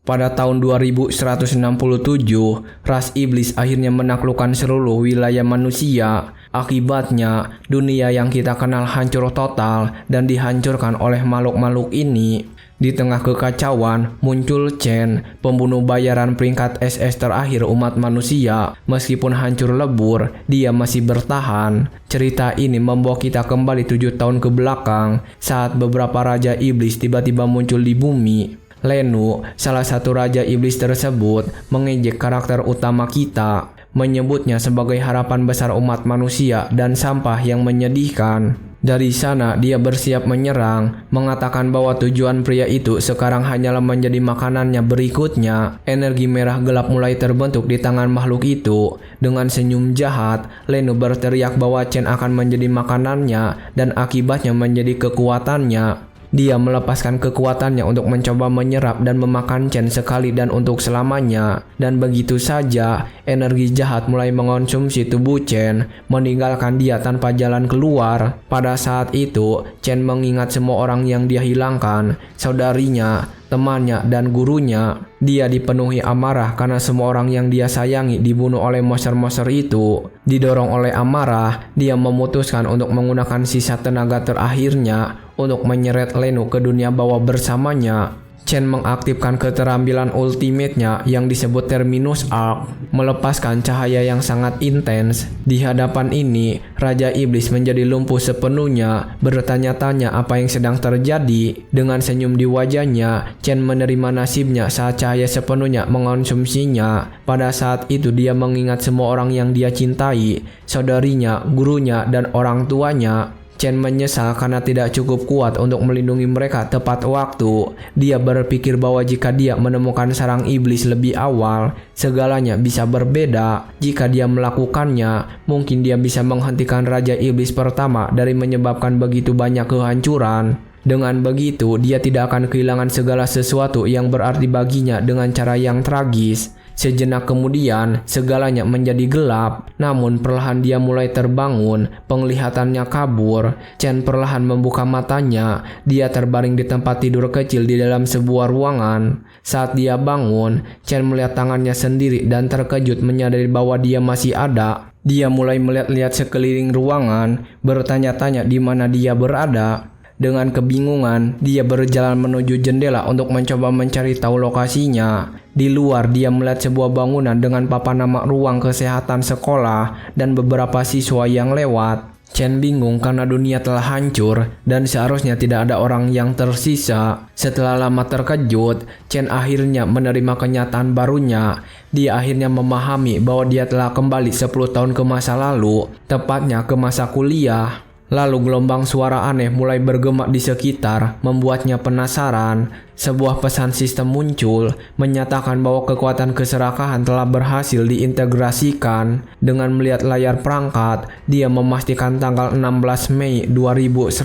Pada tahun 2167, ras iblis akhirnya menaklukkan seluruh wilayah manusia. Akibatnya, dunia yang kita kenal hancur total dan dihancurkan oleh makhluk-makhluk ini. Di tengah kekacauan, muncul Chen, pembunuh bayaran peringkat SS terakhir umat manusia. Meskipun hancur lebur, dia masih bertahan. Cerita ini membawa kita kembali 7 tahun ke belakang, saat beberapa raja iblis tiba-tiba muncul di bumi. Lenu, salah satu raja iblis tersebut, mengejek karakter utama kita, menyebutnya sebagai harapan besar umat manusia dan sampah yang menyedihkan. Dari sana dia bersiap menyerang, mengatakan bahwa tujuan pria itu sekarang hanyalah menjadi makanannya. Berikutnya, energi merah gelap mulai terbentuk di tangan makhluk itu. Dengan senyum jahat, Lenu berteriak bahwa Chen akan menjadi makanannya dan akibatnya menjadi kekuatannya. Dia melepaskan kekuatannya untuk mencoba menyerap dan memakan Chen sekali dan untuk selamanya. Dan begitu saja, energi jahat mulai mengonsumsi tubuh Chen, meninggalkan dia tanpa jalan keluar. Pada saat itu, Chen mengingat semua orang yang dia hilangkan, saudarinya, temannya, dan gurunya. Dia dipenuhi amarah karena semua orang yang dia sayangi dibunuh oleh monster-monster itu. Didorong oleh amarah, dia memutuskan untuk menggunakan sisa tenaga terakhirnya untuk menyeret Lenu ke dunia bawah bersamanya. Chen mengaktifkan keterampilan ultimate-nya yang disebut Terminus Arc, melepaskan cahaya yang sangat intens. Di hadapan ini, Raja Iblis menjadi lumpuh sepenuhnya, bertanya-tanya apa yang sedang terjadi. Dengan senyum di wajahnya, Chen menerima nasibnya saat cahaya sepenuhnya mengonsumsinya. Pada saat itu dia mengingat semua orang yang dia cintai, saudarinya, gurunya, dan orang tuanya. Chen menyesal karena tidak cukup kuat untuk melindungi mereka tepat waktu. Dia berpikir bahwa jika dia menemukan sarang iblis lebih awal, segalanya bisa berbeda. Jika dia melakukannya, mungkin dia bisa menghentikan Raja Iblis pertama dari menyebabkan begitu banyak kehancuran. Dengan begitu, dia tidak akan kehilangan segala sesuatu yang berarti baginya dengan cara yang tragis. Sejenak kemudian, segalanya menjadi gelap. Namun perlahan dia mulai terbangun, penglihatannya kabur. Chen perlahan membuka matanya. Dia terbaring di tempat tidur kecil di dalam sebuah ruangan. Saat dia bangun, Chen melihat tangannya sendiri dan terkejut menyadari bahwa dia masih ada. Dia mulai melihat-lihat sekeliling ruangan, bertanya-tanya di mana dia berada. Dengan kebingungan, dia berjalan menuju jendela untuk mencoba mencari tahu lokasinya. Di luar, dia melihat sebuah bangunan dengan papan nama ruang kesehatan sekolah dan beberapa siswa yang lewat. Chen bingung karena dunia telah hancur dan seharusnya tidak ada orang yang tersisa. Setelah lama terkejut, Chen akhirnya menerima kenyataan barunya. Dia akhirnya memahami bahwa dia telah kembali 10 tahun ke masa lalu, tepatnya ke masa kuliah. Lalu gelombang suara aneh mulai bergema di sekitar, membuatnya penasaran. Sebuah pesan sistem muncul, menyatakan bahwa kekuatan keserakahan telah berhasil diintegrasikan. Dengan melihat layar perangkat, dia memastikan tanggal 16 Mei 2157.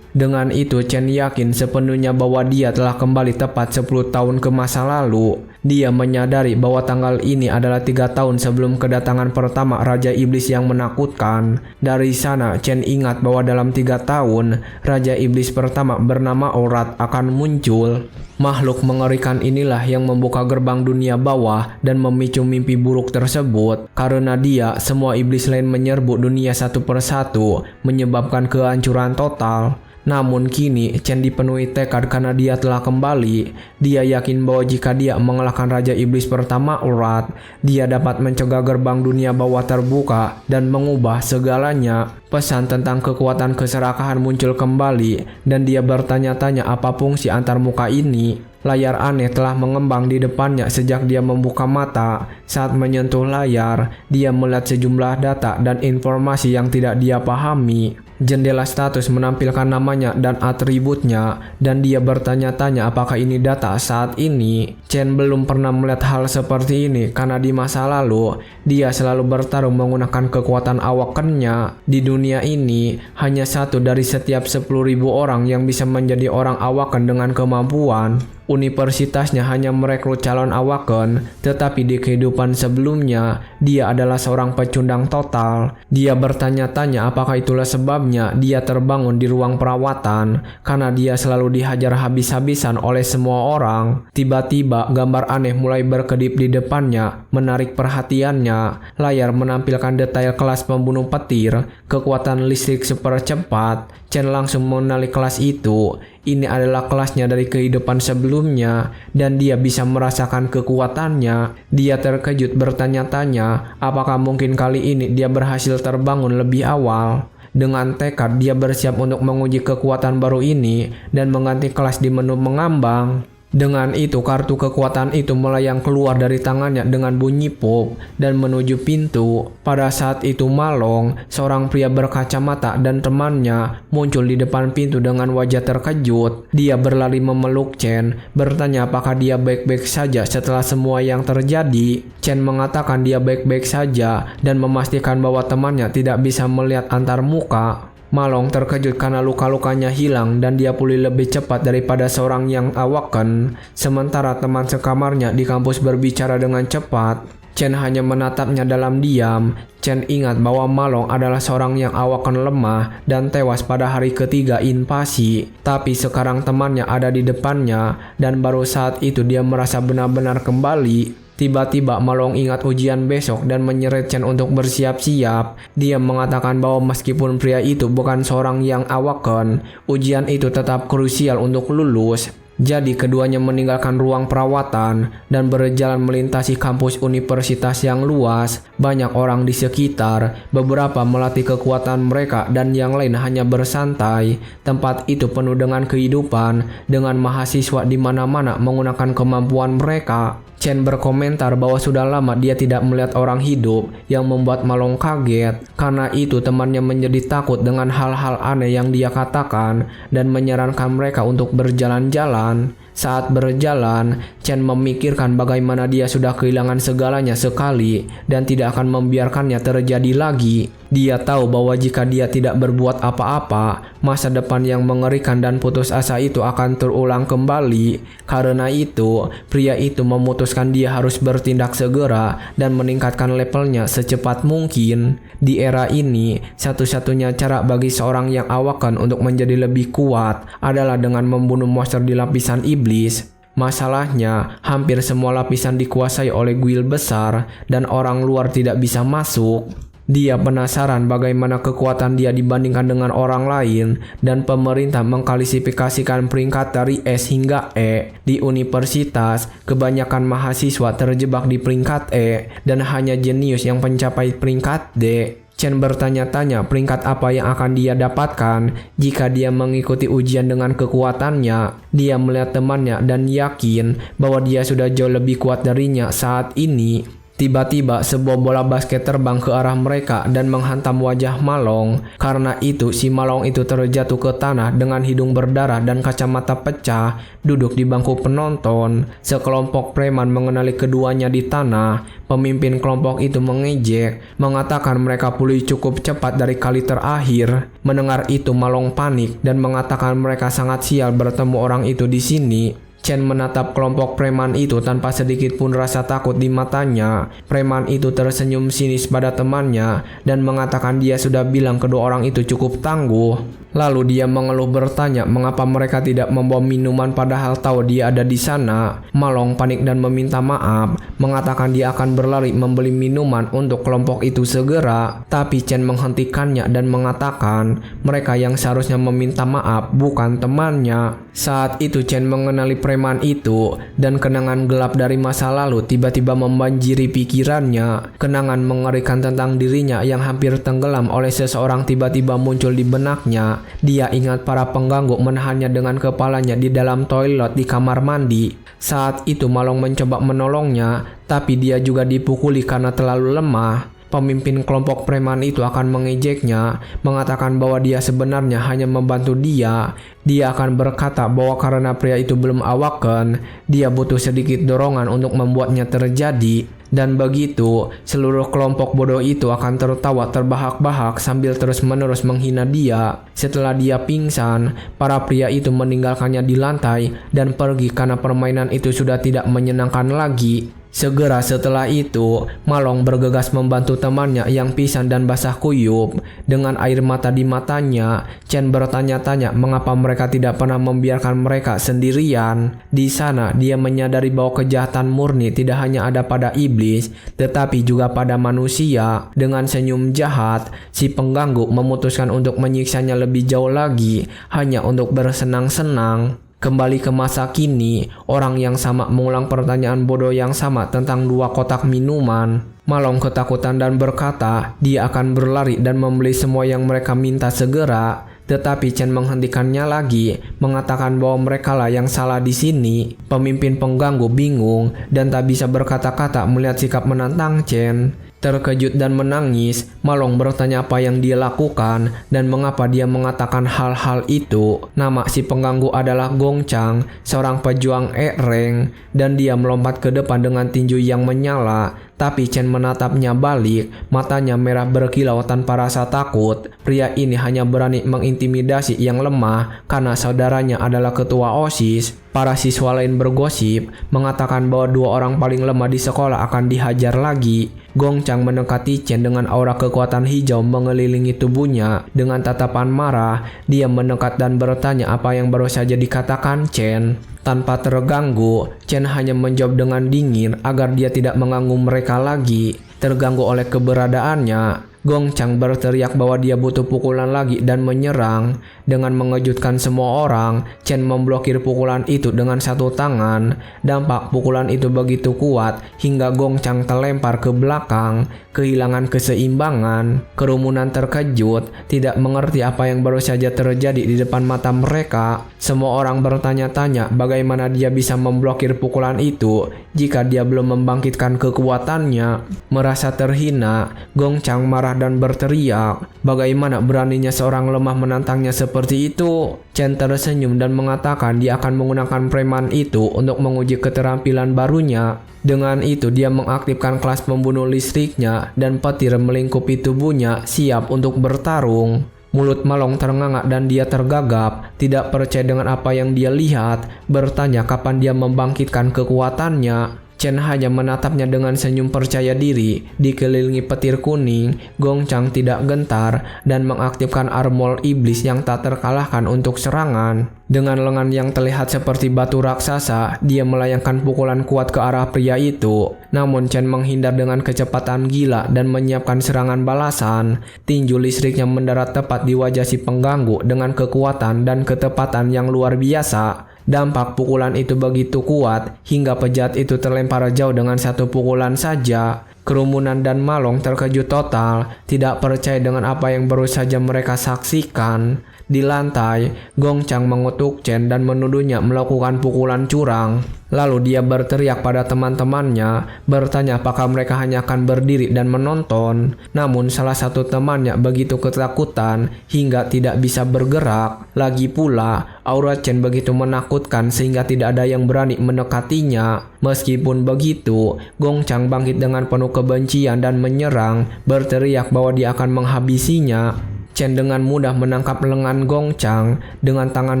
Dengan itu, Chen yakin sepenuhnya bahwa dia telah kembali tepat 10 tahun ke masa lalu. Dia menyadari bahwa tanggal ini adalah 3 tahun sebelum kedatangan pertama Raja Iblis yang menakutkan. Dari sana, Chen ingat bahwa dalam 3 tahun, Raja Iblis pertama bernama Orat akan muncul. Makhluk mengerikan inilah yang membuka gerbang dunia bawah dan memicu mimpi buruk tersebut. Karena dia, semua iblis lain menyerbu dunia satu persatu, menyebabkan kehancuran total. Namun kini Chen dipenuhi tekad karena dia telah kembali. Dia yakin bahwa jika dia mengalahkan Raja Iblis pertama Orat, dia dapat mencegah gerbang dunia bawah terbuka dan mengubah segalanya. Pesan tentang kekuatan keserakahan muncul kembali dan dia bertanya-tanya apa fungsi antarmuka ini. Layar aneh telah mengembang di depannya sejak dia membuka mata. Saat menyentuh layar, dia melihat sejumlah data dan informasi yang tidak dia pahami. Jendela status menampilkan namanya dan atributnya, dan dia bertanya-tanya apakah ini data saat ini. Chen belum pernah melihat hal seperti ini karena di masa lalu, dia selalu bertarung menggunakan kekuatan awakennya. Di dunia ini, hanya satu dari setiap 10.000 orang yang bisa menjadi orang awaken dengan kemampuan. Universitasnya hanya merekrut calon awaken, tetapi di kehidupan sebelumnya, dia adalah seorang pecundang total. Dia bertanya-tanya apakah itulah sebabnya dia terbangun di ruang perawatan, karena dia selalu dihajar habis-habisan oleh semua orang. Tiba-tiba gambar aneh mulai berkedip di depannya, menarik perhatiannya. Layar menampilkan detail kelas pembunuh petir, kekuatan listrik super cepat. Chen langsung mengenali kelas itu. Ini adalah kelasnya dari kehidupan sebelumnya, dan dia bisa merasakan kekuatannya. Dia terkejut bertanya-tanya, apakah mungkin kali ini dia berhasil terbangun lebih awal. Dengan tekad, dia bersiap untuk menguji kekuatan baru ini dan mengganti kelas di menu mengambang. Dengan itu, kartu kekuatan itu melayang keluar dari tangannya dengan bunyi pop dan menuju pintu. Pada saat itu Malong, seorang pria berkacamata dan temannya muncul di depan pintu dengan wajah terkejut. Dia berlari memeluk Chen, bertanya apakah dia baik-baik saja setelah semua yang terjadi. Chen mengatakan dia baik-baik saja dan memastikan bahwa temannya tidak bisa melihat antar muka. Malong terkejut karena luka-lukanya hilang dan dia pulih lebih cepat daripada seorang yang awaken. Sementara teman sekamarnya di kampus berbicara dengan cepat. Chen hanya menatapnya dalam diam. Chen ingat bahwa Malong adalah seorang yang awaken lemah dan tewas pada hari ketiga invasi. Tapi sekarang temannya ada di depannya dan baru saat itu dia merasa benar-benar kembali. Tiba-tiba Malong ingat ujian besok dan menyeret Chen untuk bersiap-siap. Dia mengatakan bahwa meskipun pria itu bukan seorang yang awaken, ujian itu tetap krusial untuk lulus. Jadi keduanya meninggalkan ruang perawatan dan berjalan melintasi kampus universitas yang luas. Banyak orang di sekitar, beberapa melatih kekuatan mereka dan yang lain hanya bersantai. Tempat itu penuh dengan kehidupan, dengan mahasiswa di mana-mana menggunakan kemampuan mereka. Chen berkomentar bahwa sudah lama dia tidak melihat orang hidup, yang membuat Malong kaget. Karena itu temannya menjadi takut dengan hal-hal aneh yang dia katakan dan menyarankan mereka untuk berjalan-jalan. Saat berjalan, Chen memikirkan bagaimana dia sudah kehilangan segalanya sekali dan tidak akan membiarkannya terjadi lagi. Dia tahu bahwa jika dia tidak berbuat apa-apa, masa depan yang mengerikan dan putus asa itu akan terulang kembali. Karena itu, pria itu memutuskan dia harus bertindak segera dan meningkatkan levelnya secepat mungkin. Di era ini, satu-satunya cara bagi seorang yang awaken untuk menjadi lebih kuat adalah dengan membunuh monster di lapisan iblis. Masalahnya, hampir semua lapisan dikuasai oleh guild besar dan orang luar tidak bisa masuk. Dia penasaran bagaimana kekuatan dia dibandingkan dengan orang lain, dan pemerintah mengklasifikasikan peringkat dari S hingga E. Di universitas, kebanyakan mahasiswa terjebak di peringkat E dan hanya jenius yang mencapai peringkat D. Chen bertanya-tanya peringkat apa yang akan dia dapatkan jika dia mengikuti ujian dengan kekuatannya. Dia melihat temannya dan yakin bahwa dia sudah jauh lebih kuat darinya saat ini. Tiba-tiba sebuah bola basket terbang ke arah mereka dan menghantam wajah Malong. Karena itu si Malong itu terjatuh ke tanah dengan hidung berdarah dan kacamata pecah, duduk di bangku penonton. Sekelompok preman mengenali keduanya di tanah. Pemimpin kelompok itu mengejek, mengatakan mereka pulih cukup cepat dari kali terakhir. Mendengar itu Malong panik dan mengatakan mereka sangat sial bertemu orang itu di sini. Chen menatap kelompok preman itu tanpa sedikit pun rasa takut di matanya. Preman itu tersenyum sinis pada temannya dan mengatakan dia sudah bilang kedua orang itu cukup tangguh. Lalu dia mengeluh bertanya mengapa mereka tidak membawa minuman padahal tahu dia ada di sana. Malong panik dan meminta maaf, mengatakan dia akan berlari membeli minuman untuk kelompok itu segera. Tapi Chen menghentikannya dan mengatakan mereka yang seharusnya meminta maaf bukan temannya. Saat itu Chen mengenali preman itu dan kenangan gelap dari masa lalu tiba-tiba membanjiri pikirannya. Kenangan mengerikan tentang dirinya yang hampir tenggelam oleh seseorang tiba-tiba muncul di benaknya. Dia ingat para pengganggu menahannya dengan kepalanya di dalam toilet di kamar mandi. Saat itu Malong mencoba menolongnya, tapi dia juga dipukuli karena terlalu lemah. Pemimpin kelompok preman itu akan mengejeknya, mengatakan bahwa dia sebenarnya hanya membantu dia. dia akan berkata bahwa karena pria itu belum awaken, dia butuh sedikit dorongan untuk membuatnya terjadi. Dan begitu, seluruh kelompok bodoh itu akan tertawa terbahak-bahak sambil terus-menerus menghina dia. Setelah dia pingsan, para pria itu meninggalkannya di lantai dan pergi karena permainan itu sudah tidak menyenangkan lagi. Segera setelah itu, Malong bergegas membantu temannya yang pisan dan basah kuyup. Dengan air mata di matanya, Chen bertanya-tanya mengapa mereka tidak pernah membiarkan mereka sendirian. Di sana, dia menyadari bahwa kejahatan murni tidak hanya ada pada iblis, tetapi juga pada manusia. Dengan senyum jahat, si pengganggu memutuskan untuk menyiksanya lebih jauh lagi, hanya untuk bersenang-senang. Kembali ke masa kini, orang yang sama mengulang pertanyaan bodoh yang sama tentang 2 kotak minuman. Malong ketakutan dan berkata dia akan berlari dan membeli semua yang mereka minta segera. Tetapi Chen menghentikannya lagi, mengatakan bahwa merekalah yang salah di sini. Pemimpin pengganggu bingung dan tak bisa berkata-kata melihat sikap menantang Chen. Terkejut dan menangis, Malong bertanya apa yang dia lakukan dan mengapa dia mengatakan hal-hal itu. Nama si pengganggu adalah Gong Chang, seorang pejuang E-Rank, dan dia melompat ke depan dengan tinju yang menyala. Tapi Chen menatapnya balik, matanya merah berkilau tanpa rasa takut. Pria ini hanya berani mengintimidasi yang lemah karena saudaranya adalah ketua OSIS. Para siswa lain bergosip, mengatakan bahwa 2 orang paling lemah di sekolah akan dihajar lagi. Gong Chang mendekati Chen dengan aura kekuatan hijau mengelilingi tubuhnya. Dengan tatapan marah, dia mendekat dan bertanya apa yang baru saja dikatakan Chen. Tanpa terganggu, Chen hanya menjawab dengan dingin agar dia tidak mengganggu mereka lagi. Terganggu oleh keberadaannya, Gong Chang berteriak bahwa dia butuh pukulan lagi dan menyerang. Dengan mengejutkan semua orang, Chen memblokir pukulan itu dengan satu tangan. Dampak pukulan itu begitu kuat hingga Gong Chang terlempar ke belakang, kehilangan keseimbangan. Kerumunan terkejut, tidak mengerti apa yang baru saja terjadi di depan mata mereka. Semua orang bertanya-tanya bagaimana dia bisa memblokir pukulan itu jika dia belum membangkitkan kekuatannya. Merasa terhina, Gong Chang marah dan berteriak, bagaimana beraninya seorang lemah menantangnya seperti itu. Chen tersenyum dan mengatakan dia akan menggunakan preman itu untuk menguji keterampilan barunya. Dengan itu dia mengaktifkan kelas pembunuh listriknya dan petir melingkupi tubuhnya siap untuk bertarung. Mulut Malong ternganga dan dia tergagap, tidak percaya dengan apa yang dia lihat, bertanya kapan dia membangkitkan kekuatannya. Chen hanya menatapnya dengan senyum percaya diri. Dikelilingi petir kuning, Gong Chang tidak gentar dan mengaktifkan armor iblis yang tak terkalahkan untuk serangan. Dengan lengan yang terlihat seperti batu raksasa, dia melayangkan pukulan kuat ke arah pria itu. Namun Chen menghindar dengan kecepatan gila dan menyiapkan serangan balasan. Tinju listriknya mendarat tepat di wajah si pengganggu dengan kekuatan dan ketepatan yang luar biasa. Dampak pukulan itu begitu kuat hingga pejahat itu terlempar jauh dengan satu pukulan saja. Kerumunan dan Malong terkejut total, tidak percaya dengan apa yang baru saja mereka saksikan. Di lantai, Gong Chang mengutuk Chen dan menuduhnya melakukan pukulan curang. Lalu dia berteriak pada teman-temannya, bertanya apakah mereka hanya akan berdiri dan menonton. Namun salah satu temannya begitu ketakutan hingga tidak bisa bergerak. Lagi pula, aura Chen begitu menakutkan sehingga tidak ada yang berani mendekatinya. Meskipun begitu, Gong Chang bangkit dengan penuh kebencian dan menyerang, berteriak bahwa dia akan menghabisinya. Chen dengan mudah menangkap lengan Gong Chang. Dengan tangan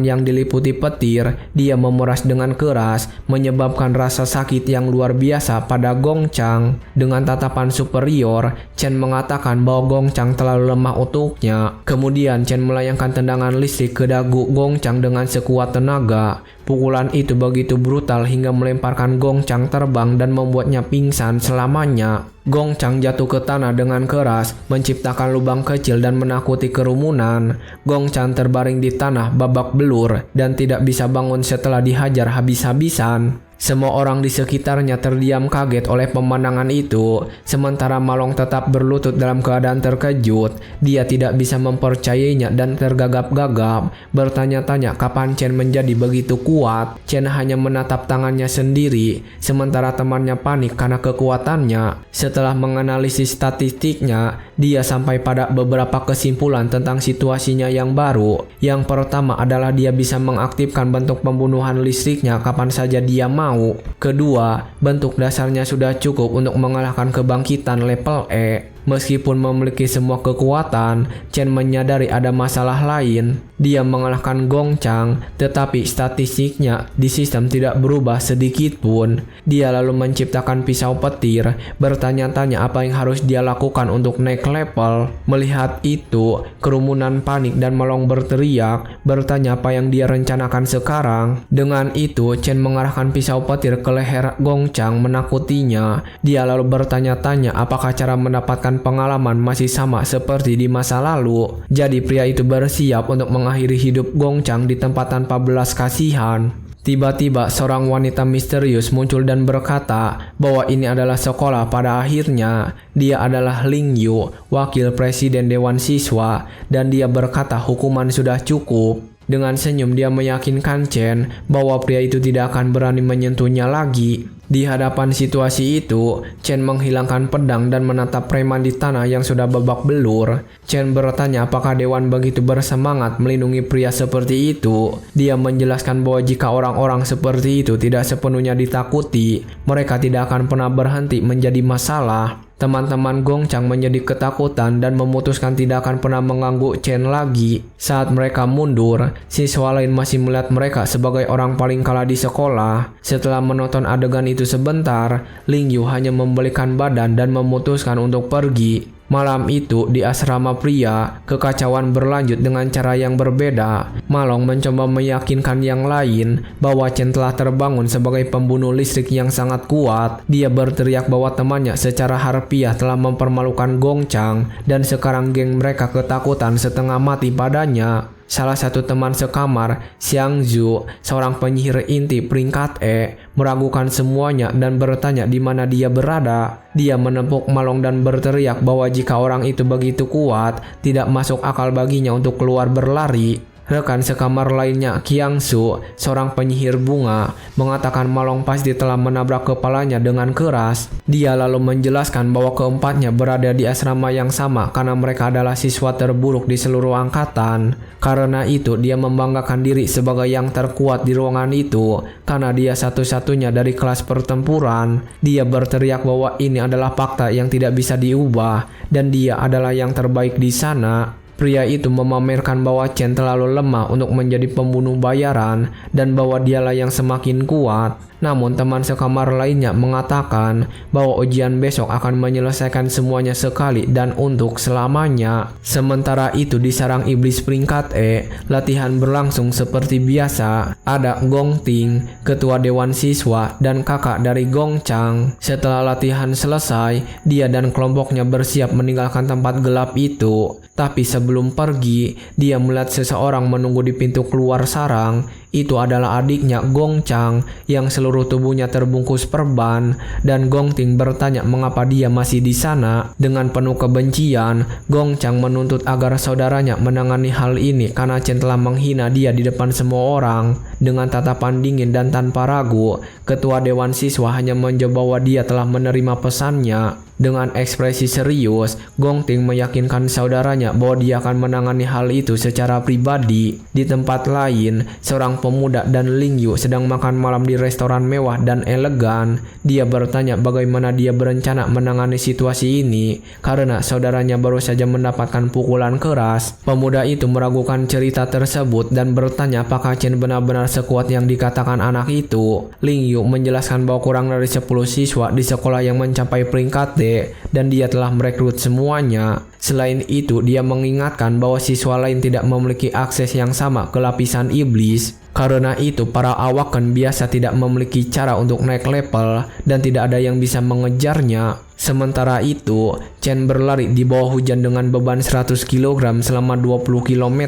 yang diliputi petir, dia memeras dengan keras, menyebabkan rasa sakit yang luar biasa pada Gong Chang. Dengan tatapan superior, Chen mengatakan bahwa Gong Chang terlalu lemah untuknya. Kemudian Chen melayangkan tendangan listrik ke dagu Gong Chang dengan sekuat tenaga. Pukulan itu begitu brutal hingga melemparkan Gong Chang terbang dan membuatnya pingsan selamanya. Gong Chang jatuh ke tanah dengan keras, menciptakan lubang kecil dan menakuti kerumunan. Gong Chang terbaring di tanah babak belur dan tidak bisa bangun setelah dihajar habis-habisan. Semua orang di sekitarnya terdiam kaget oleh pemandangan itu, sementara Malong tetap berlutut dalam keadaan terkejut. Dia tidak bisa mempercayainya dan tergagap-gagap, bertanya-tanya kapan Chen menjadi begitu kuat. Chen hanya menatap tangannya sendiri, sementara temannya panik karena kekuatannya. Setelah menganalisis statistiknya, dia sampai pada beberapa kesimpulan tentang situasinya yang baru. Yang pertama adalah dia bisa mengaktifkan bentuk pembunuhan listriknya kapan saja dia mau. Kedua, bentuk dasarnya sudah cukup untuk mengalahkan kebangkitan level E. Meskipun memiliki semua kekuatan, Chen menyadari ada masalah lain. Dia mengalahkan Gong Chang, tetapi statistiknya di sistem tidak berubah sedikit pun. Dia lalu menciptakan pisau petir, bertanya-tanya apa yang harus dia lakukan untuk naik level. Melihat itu, kerumunan panik dan Malong berteriak, bertanya apa yang dia rencanakan sekarang. Dengan itu, Chen mengarahkan pisau petir ke leher Gong Chang menakutinya. Dia lalu bertanya-tanya apakah cara mendapatkan pengalaman masih sama seperti di masa lalu. Jadi pria itu bersiap untuk mengakhiri hidup Gong Chang di tempat tanpa belas kasihan. Tiba-tiba seorang wanita misterius muncul dan berkata bahwa ini adalah sekolah pada akhirnya. Dia adalah Ling Yu, wakil presiden Dewan Siswa, dan dia berkata hukuman sudah cukup. Dengan senyum dia meyakinkan Chen bahwa pria itu tidak akan berani menyentuhnya lagi. Di hadapan situasi itu, Chen menghilangkan pedang dan menatap preman di tanah yang sudah babak belur. Chen bertanya apakah Dewan begitu bersemangat melindungi pria seperti itu. Dia menjelaskan bahwa jika orang-orang seperti itu tidak sepenuhnya ditakuti, mereka tidak akan pernah berhenti menjadi masalah. Teman-teman Gong Chang menjadi ketakutan dan memutuskan tidak akan pernah mengganggu Chen lagi. Saat mereka mundur, siswa lain masih melihat mereka sebagai orang paling kalah di sekolah. Setelah menonton adegan itu sebentar, Ling Yu hanya membalikan badan dan memutuskan untuk pergi. Malam itu di asrama pria, kekacauan berlanjut dengan cara yang berbeda. Malong mencoba meyakinkan yang lain bahwa Chen telah terbangun sebagai pembunuh listrik yang sangat kuat. Dia berteriak bahwa temannya secara harfiah telah mempermalukan Gong Chang dan sekarang geng mereka ketakutan setengah mati padanya. Salah satu teman sekamar, Xiang Zhu, seorang penyihir inti peringkat E, meragukan semuanya dan bertanya di mana dia berada. Dia menepuk Malong dan berteriak bahwa jika orang itu begitu kuat, tidak masuk akal baginya untuk keluar berlari. Rekan sekamar lainnya, Qiang Su, seorang penyihir bunga, mengatakan Malong pasti telah menabrak kepalanya dengan keras. Dia lalu menjelaskan bahwa keempatnya berada di asrama yang sama karena mereka adalah siswa terburuk di seluruh angkatan. Karena itu, dia membanggakan diri sebagai yang terkuat di ruangan itu karena dia satu-satunya dari kelas pertempuran. Dia berteriak bahwa ini adalah fakta yang tidak bisa diubah dan dia adalah yang terbaik di sana. Pria itu memamerkan bahwa Chen terlalu lemah untuk menjadi pembunuh bayaran dan bahwa dialah yang semakin kuat. Namun teman sekamar lainnya mengatakan bahwa ujian besok akan menyelesaikan semuanya sekali dan untuk selamanya. Sementara itu di sarang iblis peringkat E, latihan berlangsung seperti biasa. Ada Gong Ting, ketua Dewan Siswa, dan kakak dari Gong Chang. Setelah latihan selesai, dia dan kelompoknya bersiap meninggalkan tempat gelap itu. Tapi sebelum pergi, dia melihat seseorang menunggu di pintu keluar sarang. Itu adalah adiknya Gong Chang yang seluruh tubuhnya terbungkus perban, dan Gong Ting bertanya mengapa dia masih di sana. Dengan penuh kebencian, Gong Chang menuntut agar saudaranya menangani hal ini karena Chen telah menghina dia di depan semua orang. Dengan tatapan dingin dan tanpa ragu, ketua Dewan Siswa hanya menjawab bahwa dia telah menerima pesannya. Dengan ekspresi serius, Gong Ting meyakinkan saudaranya bahwa dia akan menangani hal itu secara pribadi. Di tempat lain, seorang pemuda dan Ling Yu sedang makan malam di restoran mewah dan elegan. Dia bertanya bagaimana dia berencana menangani situasi ini karena saudaranya baru saja mendapatkan pukulan keras. Pemuda itu meragukan cerita tersebut dan bertanya apakah Chen benar-benar sekuat yang dikatakan anak itu. Ling Yu menjelaskan bahwa kurang dari 10 siswa di sekolah yang mencapai peringkat D dan dia telah merekrut semuanya. Selain itu, dia mengingatkan bahwa siswa lain tidak memiliki akses yang sama ke lapisan iblis. Karena itu, para awaken biasa tidak memiliki cara untuk naik level dan tidak ada yang bisa mengejarnya. Sementara itu, Chen berlari di bawah hujan dengan beban 100 kg selama 20 km.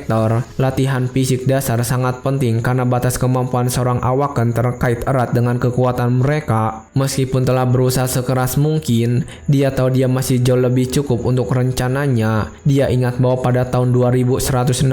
Latihan fisik dasar sangat penting karena batas kemampuan seorang awaken terkait erat dengan kekuatan mereka. Meskipun telah berusaha sekeras mungkin, dia tahu dia masih jauh lebih cukup untuk rencananya. Dia ingat bahwa pada tahun 2160,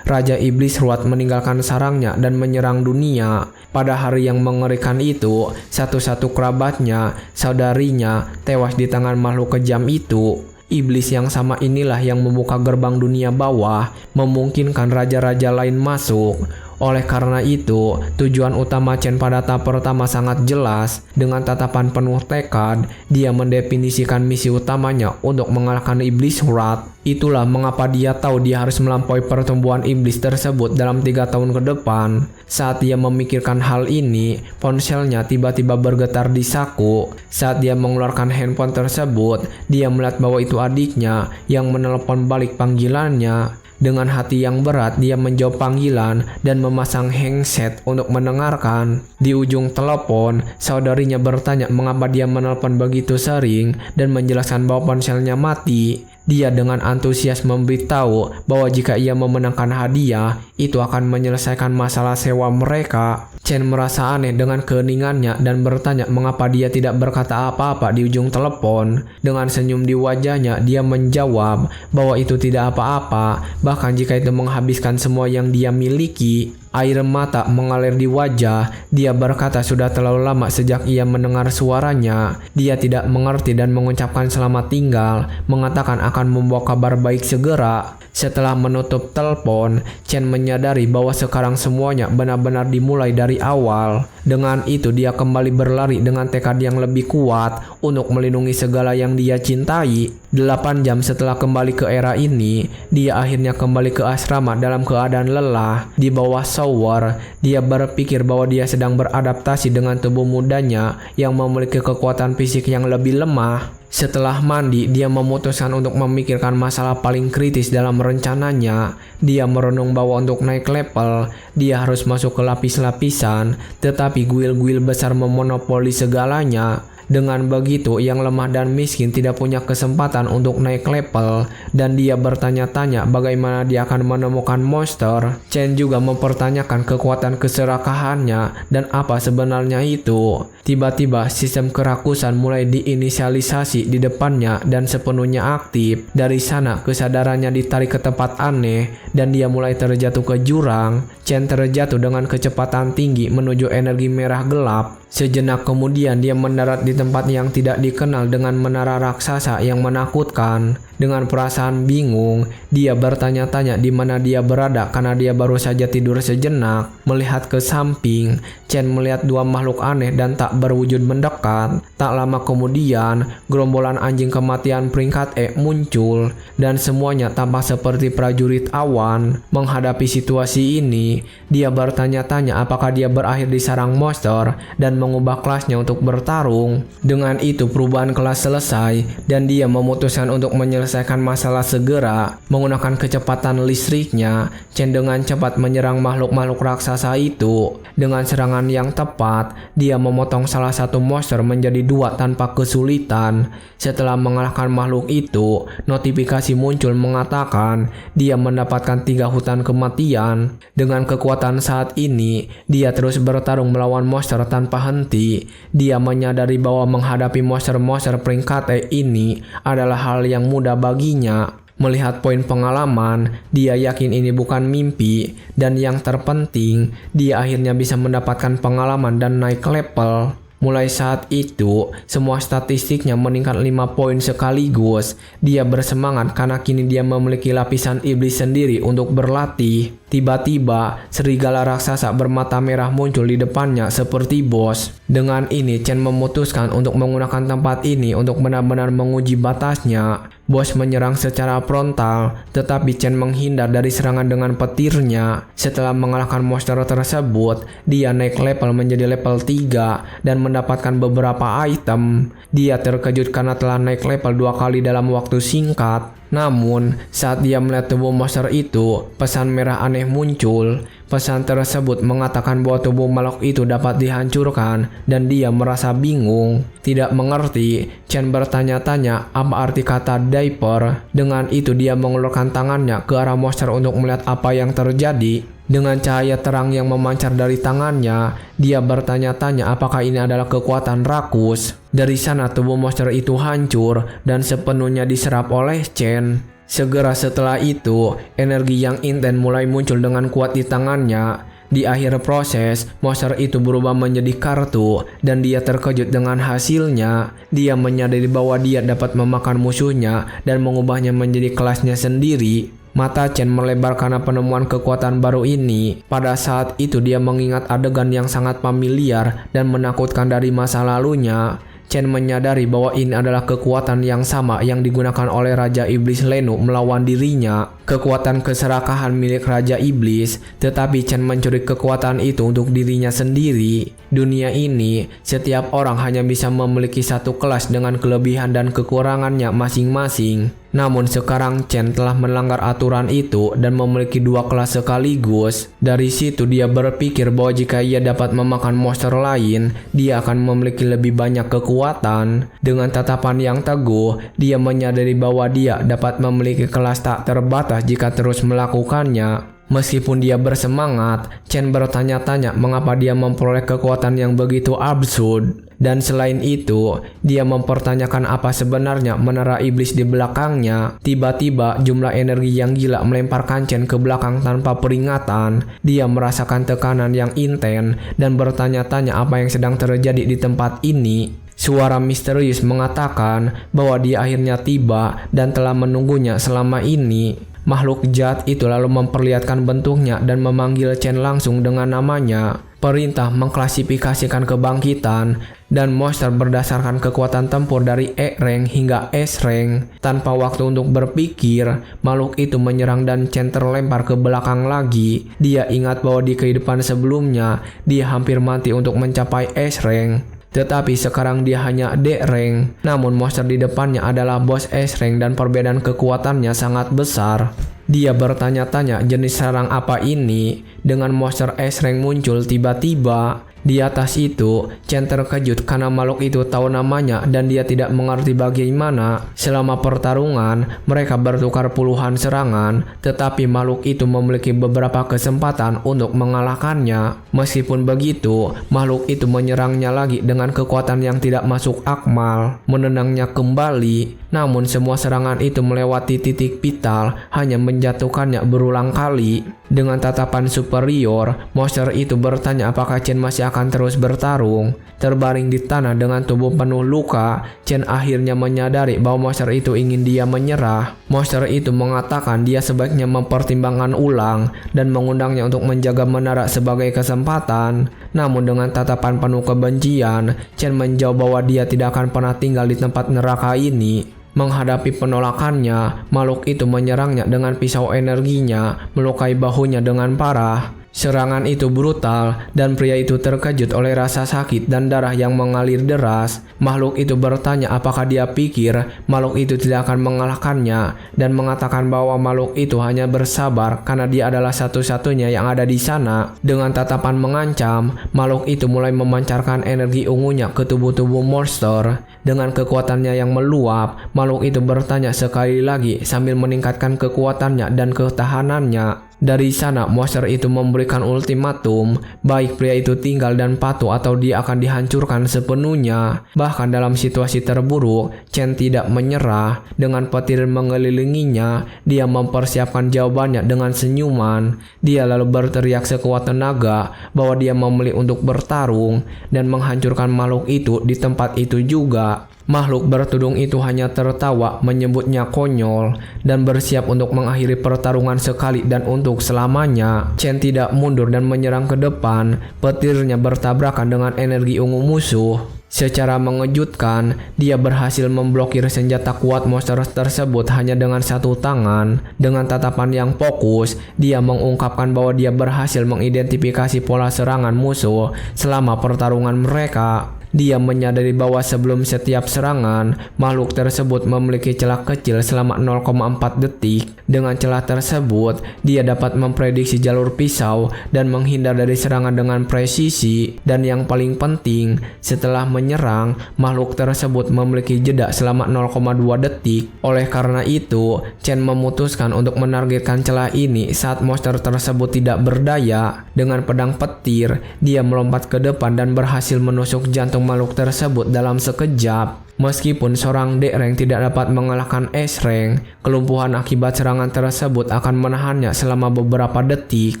Raja Iblis Ruat meninggalkan sarangnya dan menyerang dunia. Pada hari yang mengerikan itu, satu-satu kerabatnya, saudarinya, tewas di tangan makhluk kejam itu. Iblis yang sama inilah yang membuka gerbang dunia bawah, memungkinkan raja-raja lain masuk. Oleh karena itu, tujuan utama Chen pada tahap pertama sangat jelas. Dengan tatapan penuh tekad, dia mendefinisikan misi utamanya untuk mengalahkan iblis Wrath. Itulah mengapa dia tahu dia harus melampaui pertumbuhan iblis tersebut dalam 3 tahun ke depan. Saat dia memikirkan hal ini, ponselnya tiba-tiba bergetar di saku. Saat dia mengeluarkan handphone tersebut, dia melihat bahwa itu adiknya yang menelpon balik panggilannya. Dengan hati yang berat, dia menjawab panggilan dan memasang handset untuk mendengarkan. Di ujung telepon, saudarinya bertanya mengapa dia menelpon begitu sering dan menjelaskan bahwa ponselnya mati. Dia dengan antusias memberitahu bahwa jika ia memenangkan hadiah, itu akan menyelesaikan masalah sewa mereka. Chen merasa aneh dengan keheningannya dan bertanya mengapa dia tidak berkata apa-apa di ujung telepon. Dengan senyum di wajahnya, dia menjawab bahwa itu tidak apa-apa, bahkan jika itu menghabiskan semua yang dia miliki. Air mata mengalir di wajah. Dia berkata sudah terlalu lama sejak ia mendengar suaranya. Dia tidak mengerti dan mengucapkan selamat tinggal, mengatakan akan membawa kabar baik segera. Setelah menutup telepon, Chen menyadari bahwa sekarang semuanya benar-benar dimulai dari awal. Dengan itu, dia kembali berlari dengan tekad yang lebih kuat untuk melindungi segala yang dia cintai. 8 jam setelah kembali ke era ini, dia akhirnya kembali ke asrama dalam keadaan lelah. Di bawah shower, dia berpikir bahwa dia sedang beradaptasi dengan tubuh mudanya yang memiliki kekuatan fisik yang lebih lemah. Setelah mandi, dia memutuskan untuk memikirkan masalah paling kritis dalam rencananya. Dia merenung bahwa untuk naik level, dia harus masuk ke lapis-lapisan, tetapi guil-guil besar memonopoli segalanya. Dengan begitu, yang lemah dan miskin tidak punya kesempatan untuk naik level, dan dia bertanya-tanya bagaimana dia akan menemukan monster. Chen juga mempertanyakan kekuatan keserakahannya dan apa sebenarnya itu. Tiba-tiba, sistem kerakusan mulai diinisialisasi di depannya dan sepenuhnya aktif. Dari sana, kesadarannya ditarik ke tempat aneh, dan dia mulai terjatuh ke jurang. Chen terjatuh dengan kecepatan tinggi menuju energi merah gelap. Sejenak kemudian, dia mendarat di tempat yang tidak dikenal dengan menara raksasa yang menakutkan. Dengan perasaan bingung, dia bertanya-tanya di mana dia berada karena dia baru saja tidur sejenak. Melihat ke samping, Chen melihat 2 makhluk aneh dan tak berwujud mendekat. Tak lama kemudian, gerombolan anjing kematian peringkat E muncul, dan semuanya tampak seperti prajurit awan. Menghadapi situasi ini, dia bertanya-tanya apakah dia berakhir di sarang monster dan mengubah kelasnya untuk bertarung. Dengan itu, perubahan kelas selesai, dan dia memutuskan untuk menyelesaikan masalah segera. Menggunakan kecepatan listriknya, Chen dengan cepat menyerang makhluk-makhluk raksasa itu. Dengan serangan yang tepat, dia memotong salah satu monster menjadi 2 tanpa kesulitan. Setelah mengalahkan makhluk itu, notifikasi muncul mengatakan dia mendapatkan 3 hutan kematian. Dengan kekuatan saat ini, dia terus bertarung melawan monster tanpa henti. Dia menyadari bahwa menghadapi monster-monster peringkat E ini adalah hal yang mudah baginya. Melihat poin pengalaman, dia yakin ini bukan mimpi, dan yang terpenting, dia akhirnya bisa mendapatkan pengalaman dan naik level. Mulai saat itu, semua statistiknya meningkat 5 poin sekaligus. Dia bersemangat karena kini dia memiliki lapisan iblis sendiri untuk berlatih. Tiba-tiba, serigala raksasa bermata merah muncul di depannya seperti bos. Dengan ini, Chen memutuskan untuk menggunakan tempat ini untuk benar-benar menguji batasnya. Bos menyerang secara frontal, tetapi Chen menghindar dari serangan dengan petirnya. Setelah mengalahkan monster tersebut, dia naik level menjadi level 3 dan mendapatkan beberapa item. Dia terkejut karena telah naik level 2 kali dalam waktu singkat. Namun, saat dia melihat tubuh monster itu, pesan merah aneh muncul. Pesan tersebut mengatakan bahwa tubuh makhluk itu dapat dihancurkan dan dia merasa bingung. Tidak mengerti, Chen bertanya-tanya apa arti kata diaper. Dengan itu dia mengulurkan tangannya ke arah monster untuk melihat apa yang terjadi. Dengan cahaya terang yang memancar dari tangannya, dia bertanya-tanya apakah ini adalah kekuatan rakus. Dari sana tubuh monster itu hancur dan sepenuhnya diserap oleh Chen. Segera setelah itu, energi yang intens mulai muncul dengan kuat di tangannya. Di akhir proses, monster itu berubah menjadi kartu dan dia terkejut dengan hasilnya. Dia menyadari bahwa dia dapat memakan musuhnya dan mengubahnya menjadi kelasnya sendiri. Mata Chen melebar karena penemuan kekuatan baru ini. Pada saat itu dia mengingat adegan yang sangat familiar dan menakutkan dari masa lalunya. Chen menyadari bahwa ini adalah kekuatan yang sama yang digunakan oleh Raja Iblis Lenu melawan dirinya. Kekuatan keserakahan milik Raja Iblis, tetapi Chen mencuri kekuatan itu untuk dirinya sendiri. Dunia ini, setiap orang hanya bisa memiliki satu kelas dengan kelebihan dan kekurangannya masing-masing. Namun sekarang Chen telah melanggar aturan itu dan memiliki dua kelas sekaligus. Dari situ dia berpikir bahwa jika ia dapat memakan monster lain, dia akan memiliki lebih banyak kekuatan. Dengan tatapan yang teguh, dia menyadari bahwa dia dapat memiliki kelas tak terbatas jika terus melakukannya. Meskipun dia bersemangat, Chen bertanya-tanya mengapa dia memperoleh kekuatan yang begitu absurd. Dan selain itu, dia mempertanyakan apa sebenarnya menara iblis di belakangnya. Tiba-tiba jumlah energi yang gila melemparkan Chen ke belakang tanpa peringatan. Dia merasakan tekanan yang intens dan bertanya-tanya apa yang sedang terjadi di tempat ini. Suara misterius mengatakan bahwa dia akhirnya tiba dan telah menunggunya selama ini. Makhluk jahat itu lalu memperlihatkan bentuknya dan memanggil Chen langsung dengan namanya. Perintah mengklasifikasikan kebangkitan dan monster berdasarkan kekuatan tempur dari E-rank hingga S-rank. Tanpa waktu untuk berpikir, makhluk itu menyerang dan Chen terlempar ke belakang lagi. Dia ingat bahwa di kehidupan sebelumnya, dia hampir mati untuk mencapai S-rank. Tetapi sekarang dia hanya D-rank. Namun monster di depannya adalah bos S-rank dan perbedaan kekuatannya sangat besar. Dia bertanya-tanya jenis serang apa ini. Dengan monster S-rank muncul tiba-tiba. Di atas itu, Chen terkejut karena makhluk itu tahu namanya dan dia tidak mengerti bagaimana. Selama pertarungan, mereka bertukar puluhan serangan, tetapi makhluk itu memiliki beberapa kesempatan untuk mengalahkannya. Meskipun begitu, makhluk itu menyerangnya lagi dengan kekuatan yang tidak masuk akal, menendangnya kembali. Namun semua serangan itu melewati titik vital, hanya menjatuhkannya berulang kali. Dengan tatapan superior, monster itu bertanya apakah Chen masih akan terus bertarung. Terbaring di tanah dengan tubuh penuh luka, Chen akhirnya menyadari bahwa monster itu ingin dia menyerah. Monster itu mengatakan dia sebaiknya mempertimbangkan ulang dan mengundangnya untuk menjaga menara sebagai kesempatan. Namun dengan tatapan penuh kebencian, Chen menjawab bahwa dia tidak akan pernah tinggal di tempat neraka ini. Menghadapi penolakannya, makhluk itu menyerangnya dengan pisau energinya, melukai bahunya dengan parah. Serangan itu brutal dan pria itu terkejut oleh rasa sakit dan darah yang mengalir deras. Makhluk itu bertanya apakah dia pikir makhluk itu tidak akan mengalahkannya dan mengatakan bahwa makhluk itu hanya bersabar karena dia adalah satu-satunya yang ada di sana. Dengan tatapan mengancam, makhluk itu mulai memancarkan energi ungunya ke tubuh-tubuh monster. Dengan kekuatannya yang meluap, makhluk itu bertanya sekali lagi sambil meningkatkan kekuatannya dan ketahanannya. Dari sana, monster itu memberikan ultimatum, baik pria itu tinggal dan patuh atau dia akan dihancurkan sepenuhnya. Bahkan dalam situasi terburuk, Chen tidak menyerah. Dengan petir mengelilinginya, dia mempersiapkan jawabannya dengan senyuman. Dia lalu berteriak sekuat tenaga bahwa dia memilih untuk bertarung dan menghancurkan makhluk itu di tempat itu juga. Makhluk bertudung itu hanya tertawa, menyebutnya konyol, dan bersiap untuk mengakhiri pertarungan sekali dan untuk selamanya. Chen tidak mundur dan menyerang ke depan, petirnya bertabrakan dengan energi ungu musuh. Secara mengejutkan, dia berhasil memblokir senjata kuat monster tersebut hanya dengan satu tangan. Dengan tatapan yang fokus, dia mengungkapkan bahwa dia berhasil mengidentifikasi pola serangan musuh selama pertarungan mereka. dia menyadari bahwa sebelum setiap serangan, makhluk tersebut memiliki celah kecil selama 0,4 detik. Dengan celah tersebut, dia dapat memprediksi jalur pisau dan menghindar dari serangan dengan presisi. Dan yang paling penting, setelah menyerang, makhluk tersebut memiliki jeda selama 0,2 detik. Oleh karena itu, Chen memutuskan untuk menargetkan celah ini saat monster tersebut tidak berdaya. Dengan pedang petir, dia melompat ke depan dan berhasil menusuk jantung makhluk tersebut dalam sekejap. Meskipun seorang D-Rank tidak dapat mengalahkan S-Rank, kelumpuhan akibat serangan tersebut akan menahannya selama beberapa detik.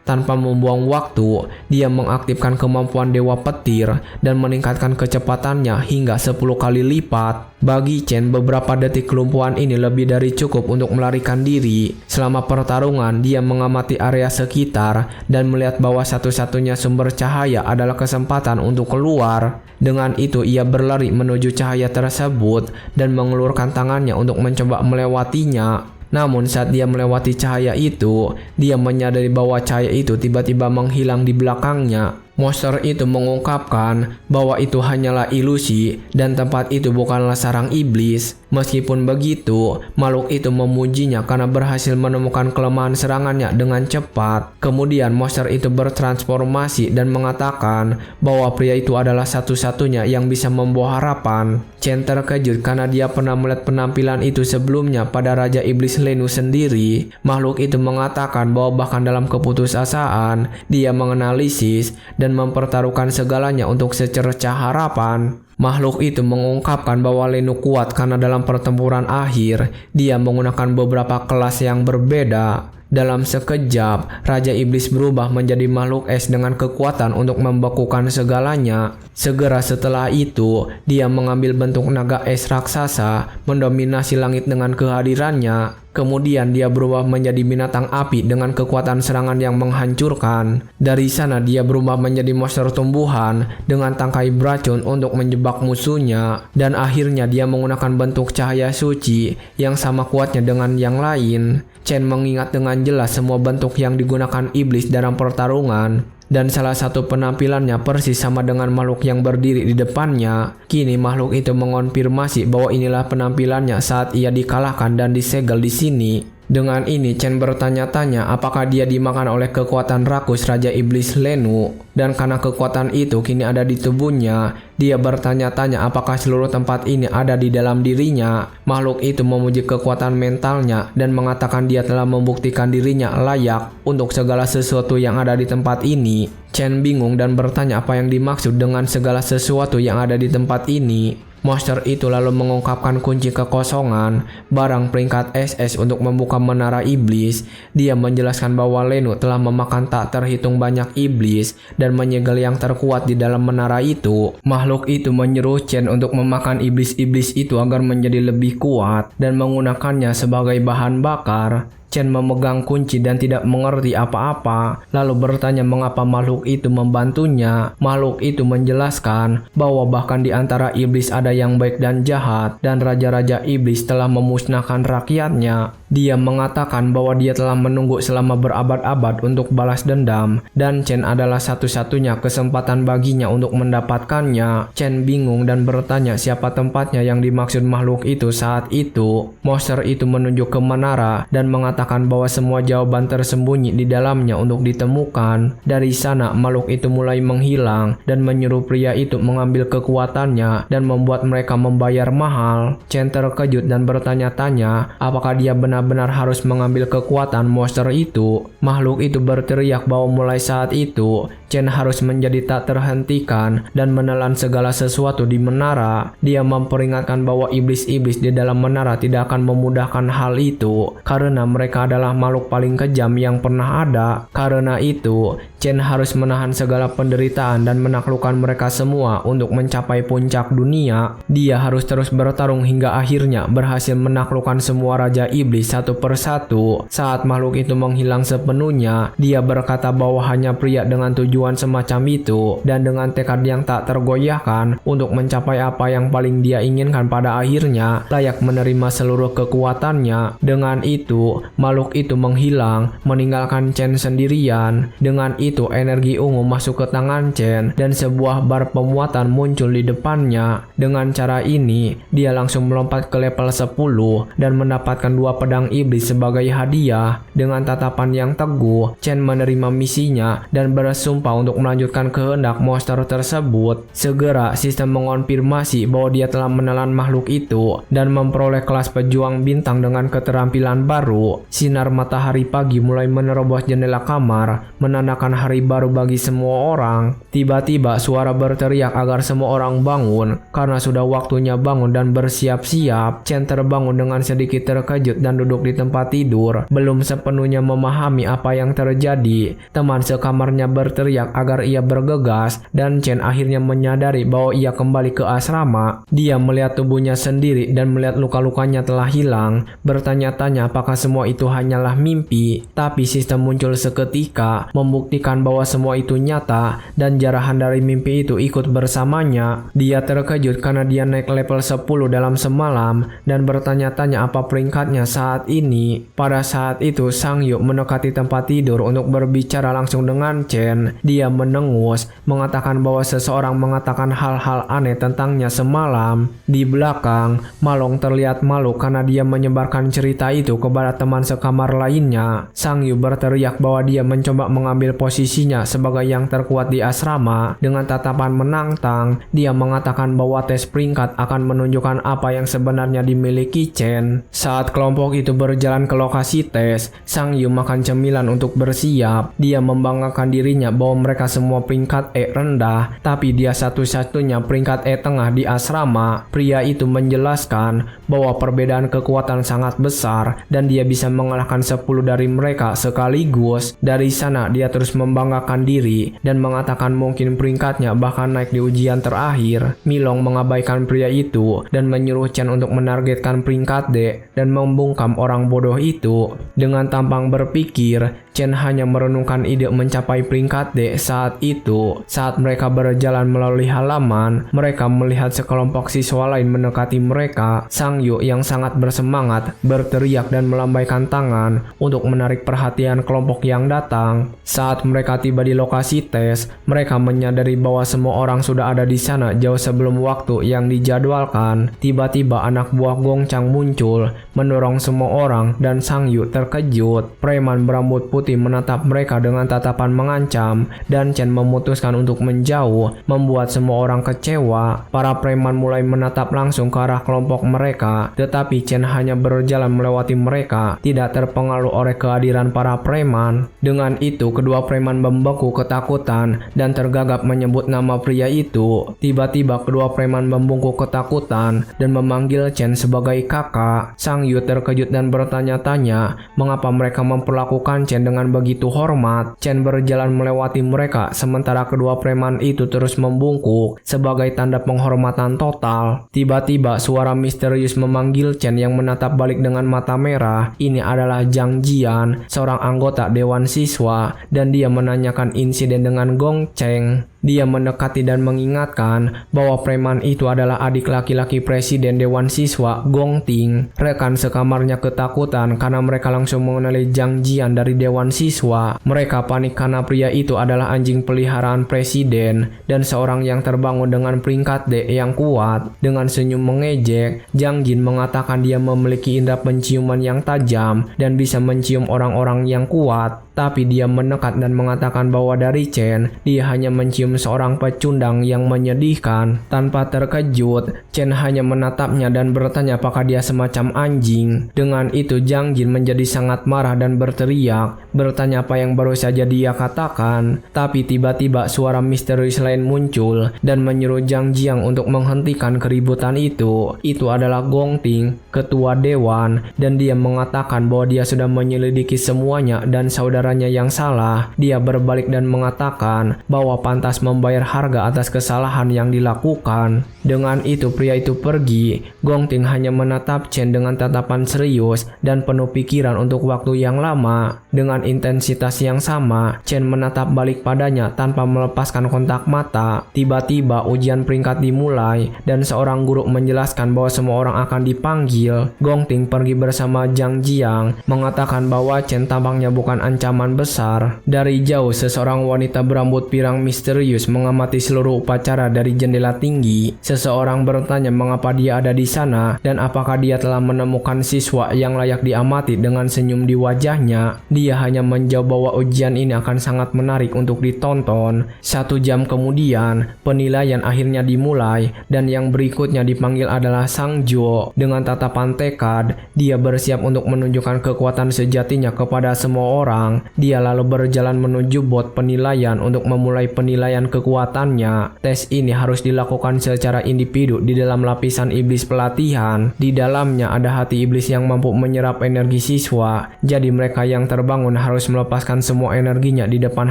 Tanpa membuang waktu, dia mengaktifkan kemampuan Dewa Petir dan meningkatkan kecepatannya hingga 10 kali lipat. Bagi Chen, beberapa detik kelumpuhan ini lebih dari cukup untuk melarikan diri. Selama pertarungan, dia mengamati area sekitar dan melihat bahwa satu-satunya sumber cahaya adalah kesempatan untuk keluar. Dengan itu, ia berlari menuju cahaya tersebut dan mengulurkan tangannya untuk mencoba melewatinya. Namun saat dia melewati cahaya itu, dia menyadari bahwa cahaya itu tiba-tiba menghilang di belakangnya. Monster itu mengungkapkan bahwa itu hanyalah ilusi dan tempat itu bukanlah sarang iblis. Meskipun begitu, makhluk itu memujinya karena berhasil menemukan kelemahan serangannya dengan cepat. Kemudian monster itu bertransformasi dan mengatakan bahwa pria itu adalah satu-satunya yang bisa membawa harapan. Chen terkejut karena dia pernah melihat penampilan itu sebelumnya pada Raja Iblis Lenu sendiri. Makhluk itu mengatakan bahwa bahkan dalam keputusasaan, dia menganalisis dan mempertaruhkan segalanya untuk secercah harapan. Makhluk itu mengungkapkan bahwa Lenu kuat karena dalam pertempuran akhir, dia menggunakan beberapa kelas yang berbeda. Dalam sekejap, Raja Iblis berubah menjadi makhluk es dengan kekuatan untuk membekukan segalanya. Segera setelah itu, dia mengambil bentuk naga es raksasa, mendominasi langit dengan kehadirannya. Kemudian dia berubah menjadi binatang api dengan kekuatan serangan yang menghancurkan. Dari sana dia berubah menjadi monster tumbuhan dengan tangkai beracun untuk menjebak musuhnya. Dan akhirnya dia menggunakan bentuk cahaya suci yang sama kuatnya dengan yang lain. Chen mengingat dengan jelas semua bentuk yang digunakan iblis dalam pertarungan. Dan salah satu penampilannya persis sama dengan makhluk yang berdiri di depannya. Kini makhluk itu mengonfirmasi bahwa inilah penampilannya saat ia dikalahkan dan disegel di sini. Dengan ini, Chen bertanya-tanya apakah dia dimakan oleh kekuatan rakus Raja Iblis Lenu. Dan karena kekuatan itu kini ada di tubuhnya, dia bertanya-tanya apakah seluruh tempat ini ada di dalam dirinya. Makhluk itu memuji kekuatan mentalnya dan mengatakan dia telah membuktikan dirinya layak untuk segala sesuatu yang ada di tempat ini. Chen bingung dan bertanya apa yang dimaksud dengan segala sesuatu yang ada di tempat ini. Monster itu lalu mengungkapkan kunci kekosongan, barang peringkat SS untuk membuka menara iblis. Dia menjelaskan bahwa Lenu telah memakan tak terhitung banyak iblis dan menyegel yang terkuat di dalam menara itu. Makhluk itu menyuruh Chen untuk memakan iblis-iblis itu agar menjadi lebih kuat dan menggunakannya sebagai bahan bakar. Chen memegang kunci dan tidak mengerti apa-apa, lalu bertanya mengapa makhluk itu membantunya. Makhluk itu menjelaskan bahwa bahkan di antara iblis ada yang baik dan jahat, dan raja-raja iblis telah memusnahkan rakyatnya. Dia mengatakan bahwa dia telah menunggu selama berabad-abad untuk balas dendam, dan Chen adalah satu-satunya kesempatan baginya untuk mendapatkannya. Chen bingung dan bertanya siapa tempatnya yang dimaksud makhluk itu saat itu. Monster itu menunjuk ke menara dan mengatakan bahwa semua jawaban tersembunyi di dalamnya untuk ditemukan. Dari sana, makhluk itu mulai menghilang dan menyuruh pria itu mengambil kekuatannya dan membuat mereka membayar mahal. Chen terkejut dan bertanya-tanya apakah dia benar-benar harus mengambil kekuatan monster itu. Makhluk itu berteriak bahwa mulai saat itu, Chen harus menjadi tak terhentikan dan menelan segala sesuatu di menara. Dia memperingatkan bahwa iblis-iblis di dalam menara tidak akan memudahkan hal itu, karena mereka adalah makhluk paling kejam yang pernah ada. Karena itu, Chen harus menahan segala penderitaan dan menaklukkan mereka semua untuk mencapai puncak dunia. Dia harus terus bertarung hingga akhirnya berhasil menaklukkan semua raja iblis satu persatu. Saat makhluk itu menghilang sepenuhnya, dia berkata bahwa hanya pria dengan tujuan semacam itu dan dengan tekad yang tak tergoyahkan untuk mencapai apa yang paling dia inginkan pada akhirnya layak menerima seluruh kekuatannya. Dengan itu, makhluk itu menghilang, meninggalkan Chen sendirian. Dengan itu energi ungu masuk ke tangan Chen dan sebuah bar pemuatan muncul di depannya. Dengan cara ini, dia langsung melompat ke level 10 dan mendapatkan 2 pedang iblis sebagai hadiah. Dengan tatapan yang teguh, Chen menerima misinya dan bersumpah untuk melanjutkan kehendak monster tersebut. Segera sistem mengonfirmasi bahwa dia telah menelan makhluk itu dan memperoleh kelas pejuang bintang dengan keterampilan baru. Sinar matahari pagi mulai menerobos jendela kamar, menandakan hari baru bagi semua orang. Tiba-tiba suara berteriak agar semua orang bangun karena sudah waktunya bangun dan bersiap-siap. Chen terbangun dengan sedikit terkejut dan duduk di tempat tidur, belum sepenuhnya memahami apa yang terjadi. Teman sekamarnya berteriak agar ia bergegas dan Chen akhirnya menyadari bahwa ia kembali ke asrama. Dia melihat tubuhnya sendiri dan melihat luka-lukanya telah hilang. Bertanya-tanya apakah semua itu hanyalah mimpi, tapi sistem muncul seketika membuktikan bahwa semua itu nyata dan jarahan dari mimpi itu ikut bersamanya. Dia terkejut karena dia naik level 10 dalam semalam dan bertanya-tanya apa peringkatnya saat ini. Pada saat itu Sang Yu mendekati tempat tidur untuk berbicara langsung dengan Chen. Dia menengus, mengatakan bahwa seseorang mengatakan hal-hal aneh tentangnya semalam. Di belakang, Malong terlihat malu karena dia menyebarkan cerita itu kepada teman sekamar lainnya. Sang Yu berteriak bahwa dia mencoba mengambil posisinya sebagai yang terkuat di asrama. Dengan tatapan menantang, dia mengatakan bahwa tes peringkat akan menunjukkan apa yang sebenarnya dimiliki Chen. Saat kelompok itu berjalan ke lokasi tes, Sang Yu makan cemilan untuk bersiap. Dia membanggakan dirinya bahwa mereka semua peringkat E rendah, tapi dia satu-satunya peringkat E tengah di asrama. Pria itu menjelaskan bahwa perbedaan kekuatan sangat besar dan dia bisa mengalahkan 10 dari mereka sekaligus. Dari sana dia terus membanggakan diri dan mengatakan mungkin peringkatnya bahkan naik di ujian terakhir. Milong mengabaikan pria itu dan menyuruh Chen untuk menargetkan peringkat D dan membungkam orang bodoh itu. Dengan tampang berpikir, Chen hanya merenungkan ide mencapai peringkat D saat itu. Saat mereka berjalan melalui halaman, mereka melihat sekelompok siswa lain mendekati mereka. Sang Yu yang sangat bersemangat berteriak dan melambaikan tangan untuk menarik perhatian kelompok yang datang. Saat mereka tiba di lokasi tes, mereka menyadari bahwa semua orang sudah ada di sana jauh sebelum waktu yang dijadwalkan. Tiba-tiba anak buah Gong Chang muncul, mendorong semua orang dan Sang Yu terkejut. Preman berambut putih menatap mereka dengan tatapan mengancam dan Chen memutuskan untuk menjauh, membuat semua orang kecewa. Para preman mulai menatap langsung ke arah kelompok mereka, tetapi Chen hanya berjalan melewati mereka, tidak terpengaruh oleh kehadiran para preman. Dengan itu, kedua preman membeku ketakutan dan tergagap menyebut nama pria itu. Tiba-tiba kedua preman membungkuk ketakutan dan memanggil Chen sebagai kakak. Sang Yu terkejut dan bertanya-tanya mengapa mereka memperlakukan Chen dengan begitu hormat. Chen berjalan melewati mereka sementara kedua preman itu terus membungkuk sebagai tanda penghormatan total. Tiba-tiba suara misterius memanggil Chen yang menatap balik dengan mata merah. Ini adalah Zhang Jian, seorang anggota Dewan Siswa, dan dia menanyakan insiden dengan Gong Cheng. Dia mendekati dan mengingatkan bahwa preman itu adalah adik laki-laki presiden Dewan Siswa, Gong Ting. Rekan sekamarnya ketakutan karena mereka langsung mengenali Zhang Jian dari Dewan Siswa. Mereka panik karena pria itu adalah anjing peliharaan presiden dan seorang yang terbangun dengan peringkat D yang kuat. Dengan senyum mengejek, Zhang Jin mengatakan dia memiliki indera penciuman yang tajam dan bisa mencium orang-orang yang kuat. Tapi dia mendekat dan mengatakan bahwa dari Chen, dia hanya mencium seorang pecundang yang menyedihkan. Tanpa terkejut, Chen hanya menatapnya dan bertanya apakah dia semacam anjing. Dengan itu Zhang Jin menjadi sangat marah dan berteriak, bertanya apa yang baru saja dia katakan. Tapi tiba-tiba suara misterius lain muncul dan menyuruh Zhang Jiang untuk menghentikan keributan itu. Itu adalah Gong Ting, ketua dewan, dan dia mengatakan bahwa dia sudah menyelidiki semuanya dan saudara pikirannya yang salah, dia berbalik dan mengatakan bahwa pantas membayar harga atas kesalahan yang dilakukan. Dengan itu pria itu pergi. Gong Ting hanya menatap Chen dengan tatapan serius dan penuh pikiran untuk waktu yang lama. Dengan intensitas yang sama, Chen menatap balik padanya tanpa melepaskan kontak mata. Tiba-tiba ujian peringkat dimulai dan seorang guru menjelaskan bahwa semua orang akan dipanggil. Gong Ting pergi bersama Zhang Jiang, mengatakan bahwa Chen tampaknya bukan ancaman besar. Dari jauh seseorang wanita berambut pirang misterius mengamati seluruh upacara dari jendela tinggi. Seseorang bertanya mengapa dia ada di sana dan apakah dia telah menemukan siswa yang layak diamati. Dengan senyum di wajahnya, dia hanya menjawab bahwa ujian ini akan sangat menarik untuk ditonton. 1 jam kemudian, penilaian akhirnya dimulai dan yang berikutnya dipanggil adalah Sang Jo. Dengan tatapan tekad, dia bersiap untuk menunjukkan kekuatan sejatinya kepada semua orang. Dia lalu berjalan menuju bot penilaian untuk memulai penilaian kekuatannya. Tes ini harus dilakukan secara individu di dalam lapisan iblis pelatihan. Di dalamnya ada hati iblis yang mampu menyerap energi siswa. Jadi mereka yang terbangun harus melepaskan semua energinya di depan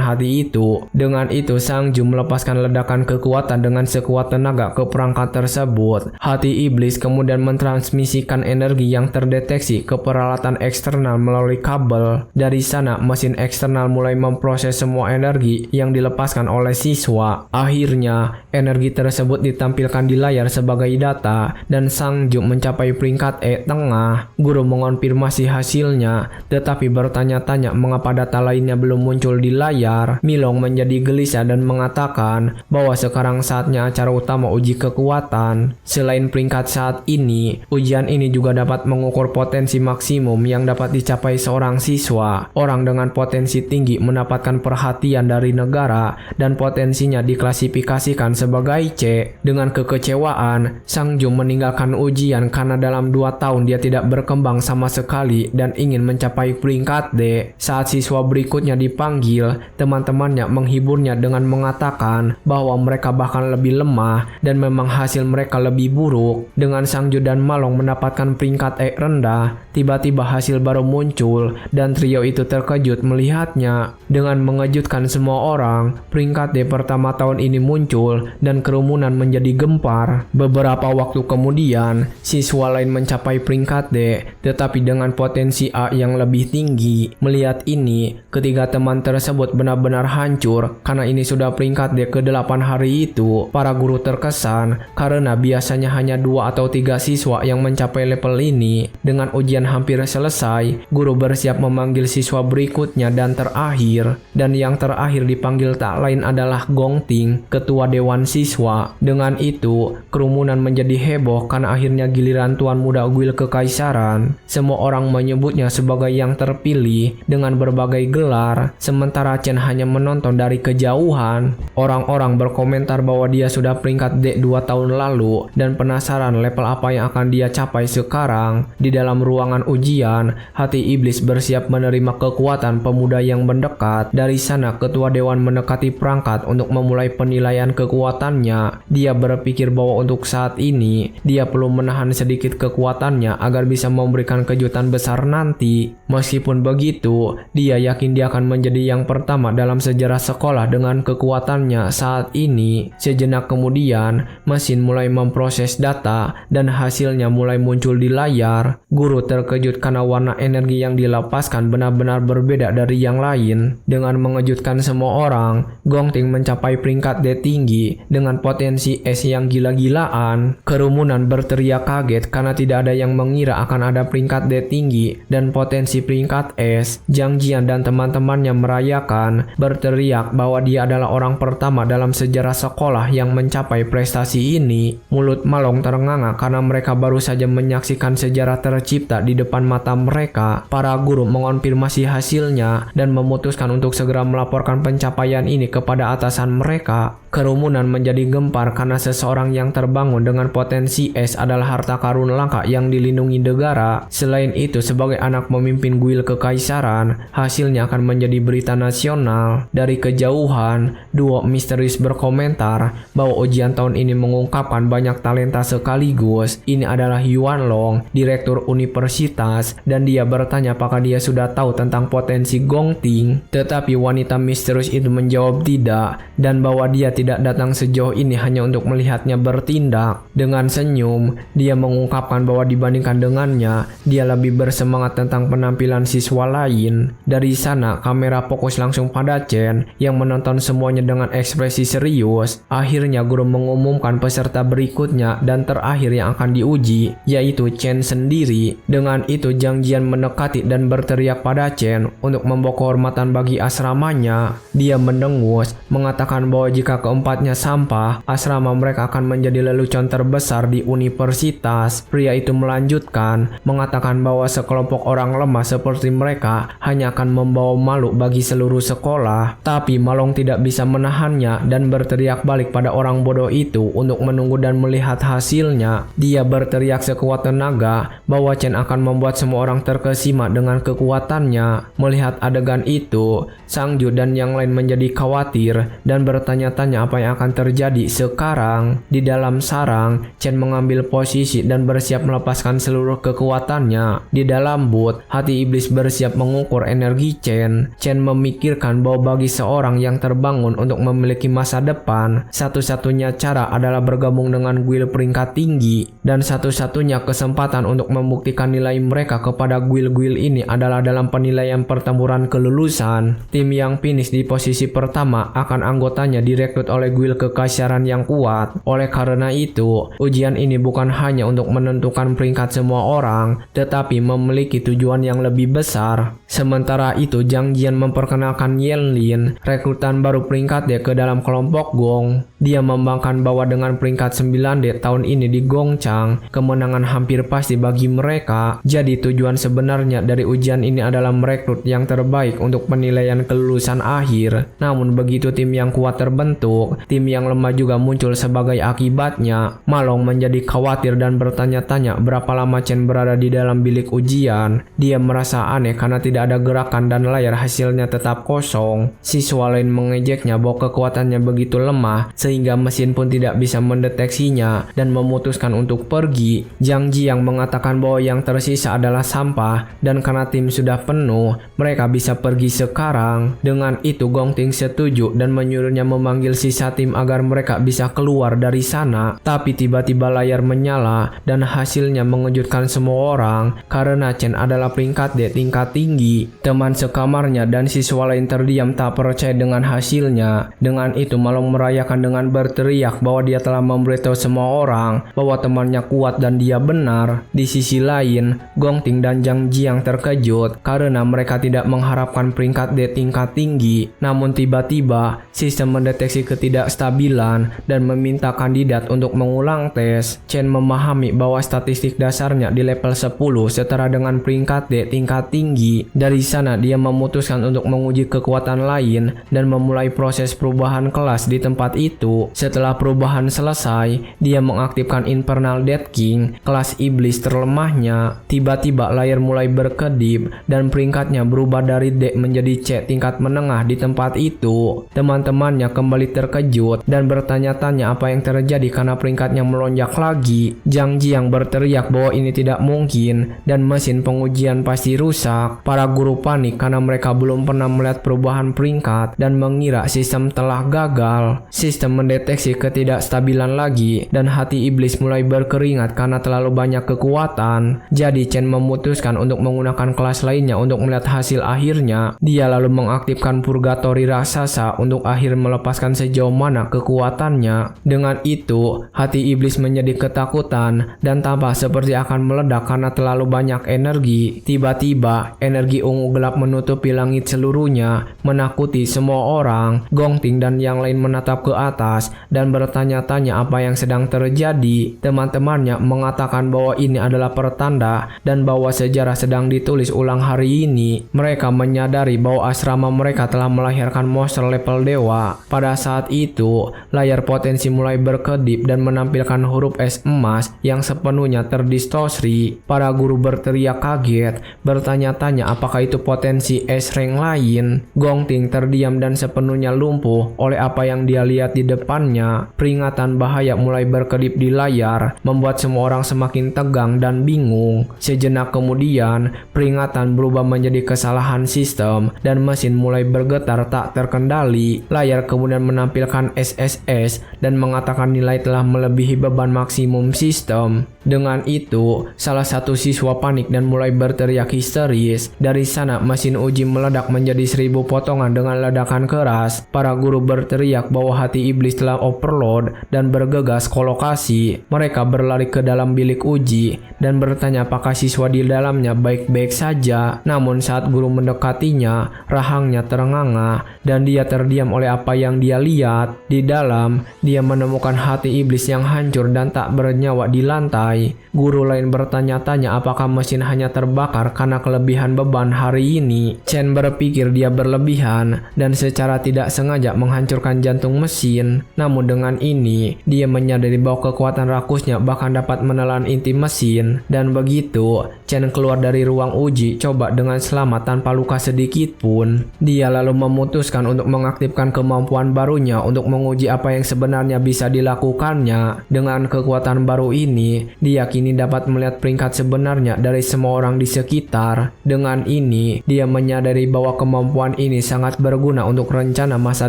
hati itu. Dengan itu Sang Jo melepaskan ledakan kekuatan dengan sekuat tenaga ke perangkat tersebut. Hati iblis kemudian mentransmisikan energi yang terdeteksi ke peralatan eksternal melalui kabel. Dari sana mesin eksternal mulai memproses semua energi yang dilepaskan oleh siswa. Akhirnya energi tersebut ditampilkan di layar sebagai data dan Sang Jo mencapai peringkat E tengah. Guru mengonfirmasi hasilnya tetapi bertanya-tanya mengapa data lainnya belum muncul di layar. Milong menjadi gelisah dan mengatakan bahwa sekarang saatnya acara utama uji kekuatan. Selain peringkat saat ini, ujian ini juga dapat mengukur potensi maksimum yang dapat dicapai seorang siswa. Orang dengan potensi tinggi mendapatkan perhatian dari negara dan potensinya diklasifikasikan sebagai C. Dengan kekecewaan, Sang Jo meninggalkan ujian karena dalam 2 tahun dia tidak berkembang sama sekali dan ingin mencapai peringkat D. Saat siswa berikutnya dipanggil, teman-temannya menghiburnya dengan mengatakan bahwa mereka bahkan lebih lemah dan memang hasil mereka lebih buruk. Dengan Sang Jo dan Malong mendapatkan peringkat E rendah, tiba-tiba hasil baru muncul dan trio itu terkejut melihatnya. Dengan mengejutkan semua orang, peringkat D pertama tahun ini muncul dan kerumunan menjadi gempar. Beberapa waktu kemudian, siswa lain mencapai peringkat D tetapi dengan potensi A yang lebih tinggi. Melihat ini, ketiga teman tersebut benar-benar hancur karena ini sudah peringkat D ke-8 hari itu. Para guru terkesan karena biasanya hanya 2 atau 3 siswa yang mencapai level ini. Dengan ujian hampir selesai, guru bersiap memanggil siswa berikutnya dan terakhir. Dan yang terakhir dipanggil tak lain adalah Gong Ting, ketua dewan siswa. Dengan itu, kerumunan menjadi heboh karena akhirnya giliran Tuan Muda Guild Kekaisaran. Semua orang menyebutnya sebagai yang terpilih dengan berbagai gelar, sementara Chen hanya menonton dari kejauhan. Orang-orang berkomentar bahwa dia sudah peringkat D 2 tahun lalu dan penasaran level apa yang akan dia capai sekarang. Di dalam ruangan ujian, hati iblis bersiap menerima kekuatan pemuda yang mendekat. Dari sana ketua dewan mendekati perangkat untuk memulai penilaian kekuatannya. Dia berpikir bahwa untuk saat ini, dia perlu menahan sedikit kekuatannya agar bisa memberikan kejutan besar nanti. Meskipun begitu, dia yakin dia akan menjadi yang pertama dalam sejarah sekolah dengan kekuatannya saat ini. Sejenak kemudian, mesin mulai memproses data dan hasilnya mulai muncul di layar. Guru terkejut karena warna energi yang dilepaskan benar-benar berbeda dari yang lain. Dengan mengejutkan semua orang, Gong Ting mencapai peringkat D tinggi dengan potensi S yang gila-gilaan. Kerumunan berteriak kaget karena tidak ada yang mengira akan ada peringkat D tinggi dan potensi peringkat S. Zhang Jian dan teman-temannya merayakan, berteriak bahwa dia adalah orang pertama dalam sejarah sekolah yang mencapai prestasi ini. Mulut Malong ternganga karena mereka baru saja menyaksikan sejarah tercipta di depan mata mereka. Para guru mengonfirmasi hasilnya dan memutuskan untuk segera melaporkan pencapaian ini kepada atasan mereka. Kerumunan menjadi gempar karena seseorang yang terbangun dengan potensi S adalah harta karun langka yang dilindungi negara. Selain itu, sebagai anak memimpin guild kekaisaran, hasilnya akan menjadi berita nasional. Dari kejauhan, duo misterius berkomentar bahwa ujian tahun ini mengungkapkan banyak talenta sekaligus. Ini adalah Yuan Long, direktur universitas, dan dia bertanya apakah dia sudah tahu tentang potensi dimensi Gongting. Tetapi wanita misterius itu menjawab tidak, dan bahwa dia tidak datang sejauh ini hanya untuk melihatnya bertindak. Dengan senyum, dia mengungkapkan bahwa dibandingkan dengannya, dia lebih bersemangat tentang penampilan siswa lain. Dari sana, kamera fokus langsung pada Chen yang menonton semuanya dengan ekspresi serius. Akhirnya guru mengumumkan peserta berikutnya dan terakhir yang akan diuji, yaitu Chen sendiri. Dengan itu Zhang Jian mendekati dan berteriak pada Chen untuk membawa kehormatan bagi asramanya. Dia mendengus, mengatakan bahwa jika keempatnya sampah, asrama mereka akan menjadi lelucon terbesar di universitas. Pria itu melanjutkan, mengatakan bahwa sekelompok orang lemah seperti mereka hanya akan membawa malu bagi seluruh sekolah. Tapi Malong tidak bisa menahannya dan berteriak balik pada orang bodoh itu untuk menunggu dan melihat hasilnya. Dia berteriak sekuat tenaga bahwa Chen akan membuat semua orang terkesima dengan kekuatannya. Melihat adegan itu, Sang Ju dan yang lain menjadi khawatir dan bertanya-tanya apa yang akan terjadi sekarang. Di dalam sarang, Chen mengambil posisi dan bersiap melepaskan seluruh kekuatannya. Di dalam booth, hati iblis bersiap mengukur energi Chen. Chen memikirkan bahwa bagi seorang yang terbangun untuk memiliki masa depan, satu-satunya cara adalah bergabung dengan guild peringkat tinggi, dan satu-satunya kesempatan untuk membuktikan nilai mereka kepada guild-guild ini adalah dalam penilaian pertempuran kelulusan. Tim yang finish di posisi pertama akan anggotanya direkrut oleh guild kekaisaran yang kuat. Oleh karena itu, ujian ini bukan hanya untuk menentukan peringkat semua orang, tetapi memiliki tujuan yang lebih besar. Sementara itu, Zhang Jian memperkenalkan Yan Lin, rekrutan baru peringkat D ke dalam kelompok Gong. Dia membanggakan bahwa dengan peringkat 9D tahun ini di Gongchang, kemenangan hampir pasti bagi mereka. Jadi tujuan sebenarnya dari ujian ini adalah merekrut yang terbaik untuk penilaian kelulusan akhir. Namun begitu tim yang kuat terbentuk, tim yang lemah juga muncul sebagai akibatnya. Malong menjadi khawatir dan bertanya-tanya berapa lama Chen berada di dalam bilik ujian. Dia merasa aneh karena tidak ada gerakan dan layar hasilnya tetap kosong. Siswa lain mengejeknya bahwa kekuatannya begitu lemah sehingga mesin pun tidak bisa mendeteksinya dan memutuskan untuk pergi. Zhang Jiang mengatakan bahwa yang tersisa adalah sampah dan karena tim sudah penuh, mereka bisa pergi sekarang. Dengan itu Gongting setuju dan menyuruhnya memanggil sisa tim agar mereka bisa keluar dari sana. Tapi tiba-tiba layar menyala dan hasilnya mengejutkan semua orang karena Chen adalah peringkat D tingkat tinggi. Teman sekamarnya dan siswa lain terdiam tak percaya dengan hasilnya. Dengan itu Malong merayakan dengan berteriak bahwa dia telah memberitahu semua orang bahwa temannya kuat dan dia benar. Di sisi lain, Gongting dan Zhang Jiang terkejut karena mereka tidak mengharapkan peringkat D tingkat tinggi. Namun tiba-tiba sistem mendeteksi ketidakstabilan dan meminta kandidat untuk mengulang tes. Chen memahami bahwa statistik dasarnya di level 10 setara dengan peringkat D tingkat tinggi. Dari sana dia memutuskan untuk menguji kekuatan lain dan memulai proses perubahan kelas di tempat itu. Setelah perubahan selesai, dia mengaktifkan Infernal Death King, kelas iblis terlemahnya. Tiba-tiba layar mulai berkedip dan peringkatnya berubah dari D menjadi C tingkat menengah di tempat itu. Teman-temannya kembali terkejut dan bertanya-tanya apa yang terjadi karena peringkatnya melonjak lagi. Zhang Jiang berteriak bahwa ini tidak mungkin dan mesin pengujian pasti rusak. Para guru panik karena mereka belum pernah melihat perubahan peringkat dan mengira sistem telah gagal. Sistem mendeteksi ketidakstabilan lagi dan hati iblis mulai berkeringat karena terlalu banyak kekuatan. Jadi Chen memutuskan untuk menggunakan kelas lainnya untuk melihat hasil akhirnya. Dia lalu mengaktifkan purgatori raksasa untuk akhir melepaskan sejauh mana kekuatannya. Dengan itu, hati iblis menjadi ketakutan dan tampak seperti akan meledak karena terlalu banyak energi. Tiba-tiba, energi ungu gelap menutupi langit seluruhnya, menakuti semua orang. Gongting dan yang lain menatap ke atas dan bertanya-tanya apa yang sedang terjadi. Teman-temannya mengatakan bahwa ini adalah pertanda dan bahwa sejarah sedang ditulis ulang hari ini. Mereka menyadari bahwa asrama mereka telah melahirkan monster level dewa. Pada saat itu, layar potensi mulai berkedip dan menampilkan huruf S emas yang sepenuhnya terdistorsi. Para guru berteriak kaget, bertanya-tanya apakah itu potensi S rank lain. Gongting terdiam dan sepenuhnya lumpuh oleh apa yang dia lihat di depannya. Peringatan bahaya mulai berkedip di layar, membuat semua orang semakin tegang dan bingung. Sejenak kemudian, peringatan berubah menjadi kesalahan sistem dan mesin mulai bergetar tak terkendali. Layar kemudian menampilkan SSS dan mengatakan nilai telah melebihi beban maksimum sistem. Dengan itu, salah satu siswa panik dan mulai berteriak histeris. Dari sana, mesin uji meledak menjadi 1000 potongan dengan ledakan keras. Para guru berteriak bahwa hati iblis telah overload dan bergegas ke lokasi. Mereka berlari ke dalam bilik uji dan bertanya apakah siswa di dalamnya baik-baik saja. Namun saat guru mendekatinya, rahangnya terenganga dan dia terdiam oleh apa yang dia lihat. Di dalam, dia menemukan hati iblis yang hancur dan tak bernyawa di lantai. Guru lain bertanya-tanya apakah mesin hanya terbakar karena kelebihan beban hari ini. Chen berpikir dia berlebihan dan secara tidak sengaja menghancurkan jantung mesin. Namun dengan ini, dia menyadari bahwa kekuatan rakusnya bahkan dapat menelan inti mesin. Dan begitu, Chen keluar dari ruang uji coba dengan selamat tanpa luka sedikit pun. Dia lalu memutuskan untuk mengaktifkan kemampuan barunya untuk menguji apa yang sebenarnya bisa dilakukannya. Dengan kekuatan baru ini, dia kini dapat melihat peringkat sebenarnya dari semua orang di sekitar. Dengan ini, dia menyadari bahwa kemampuan ini sangat berguna untuk rencana masa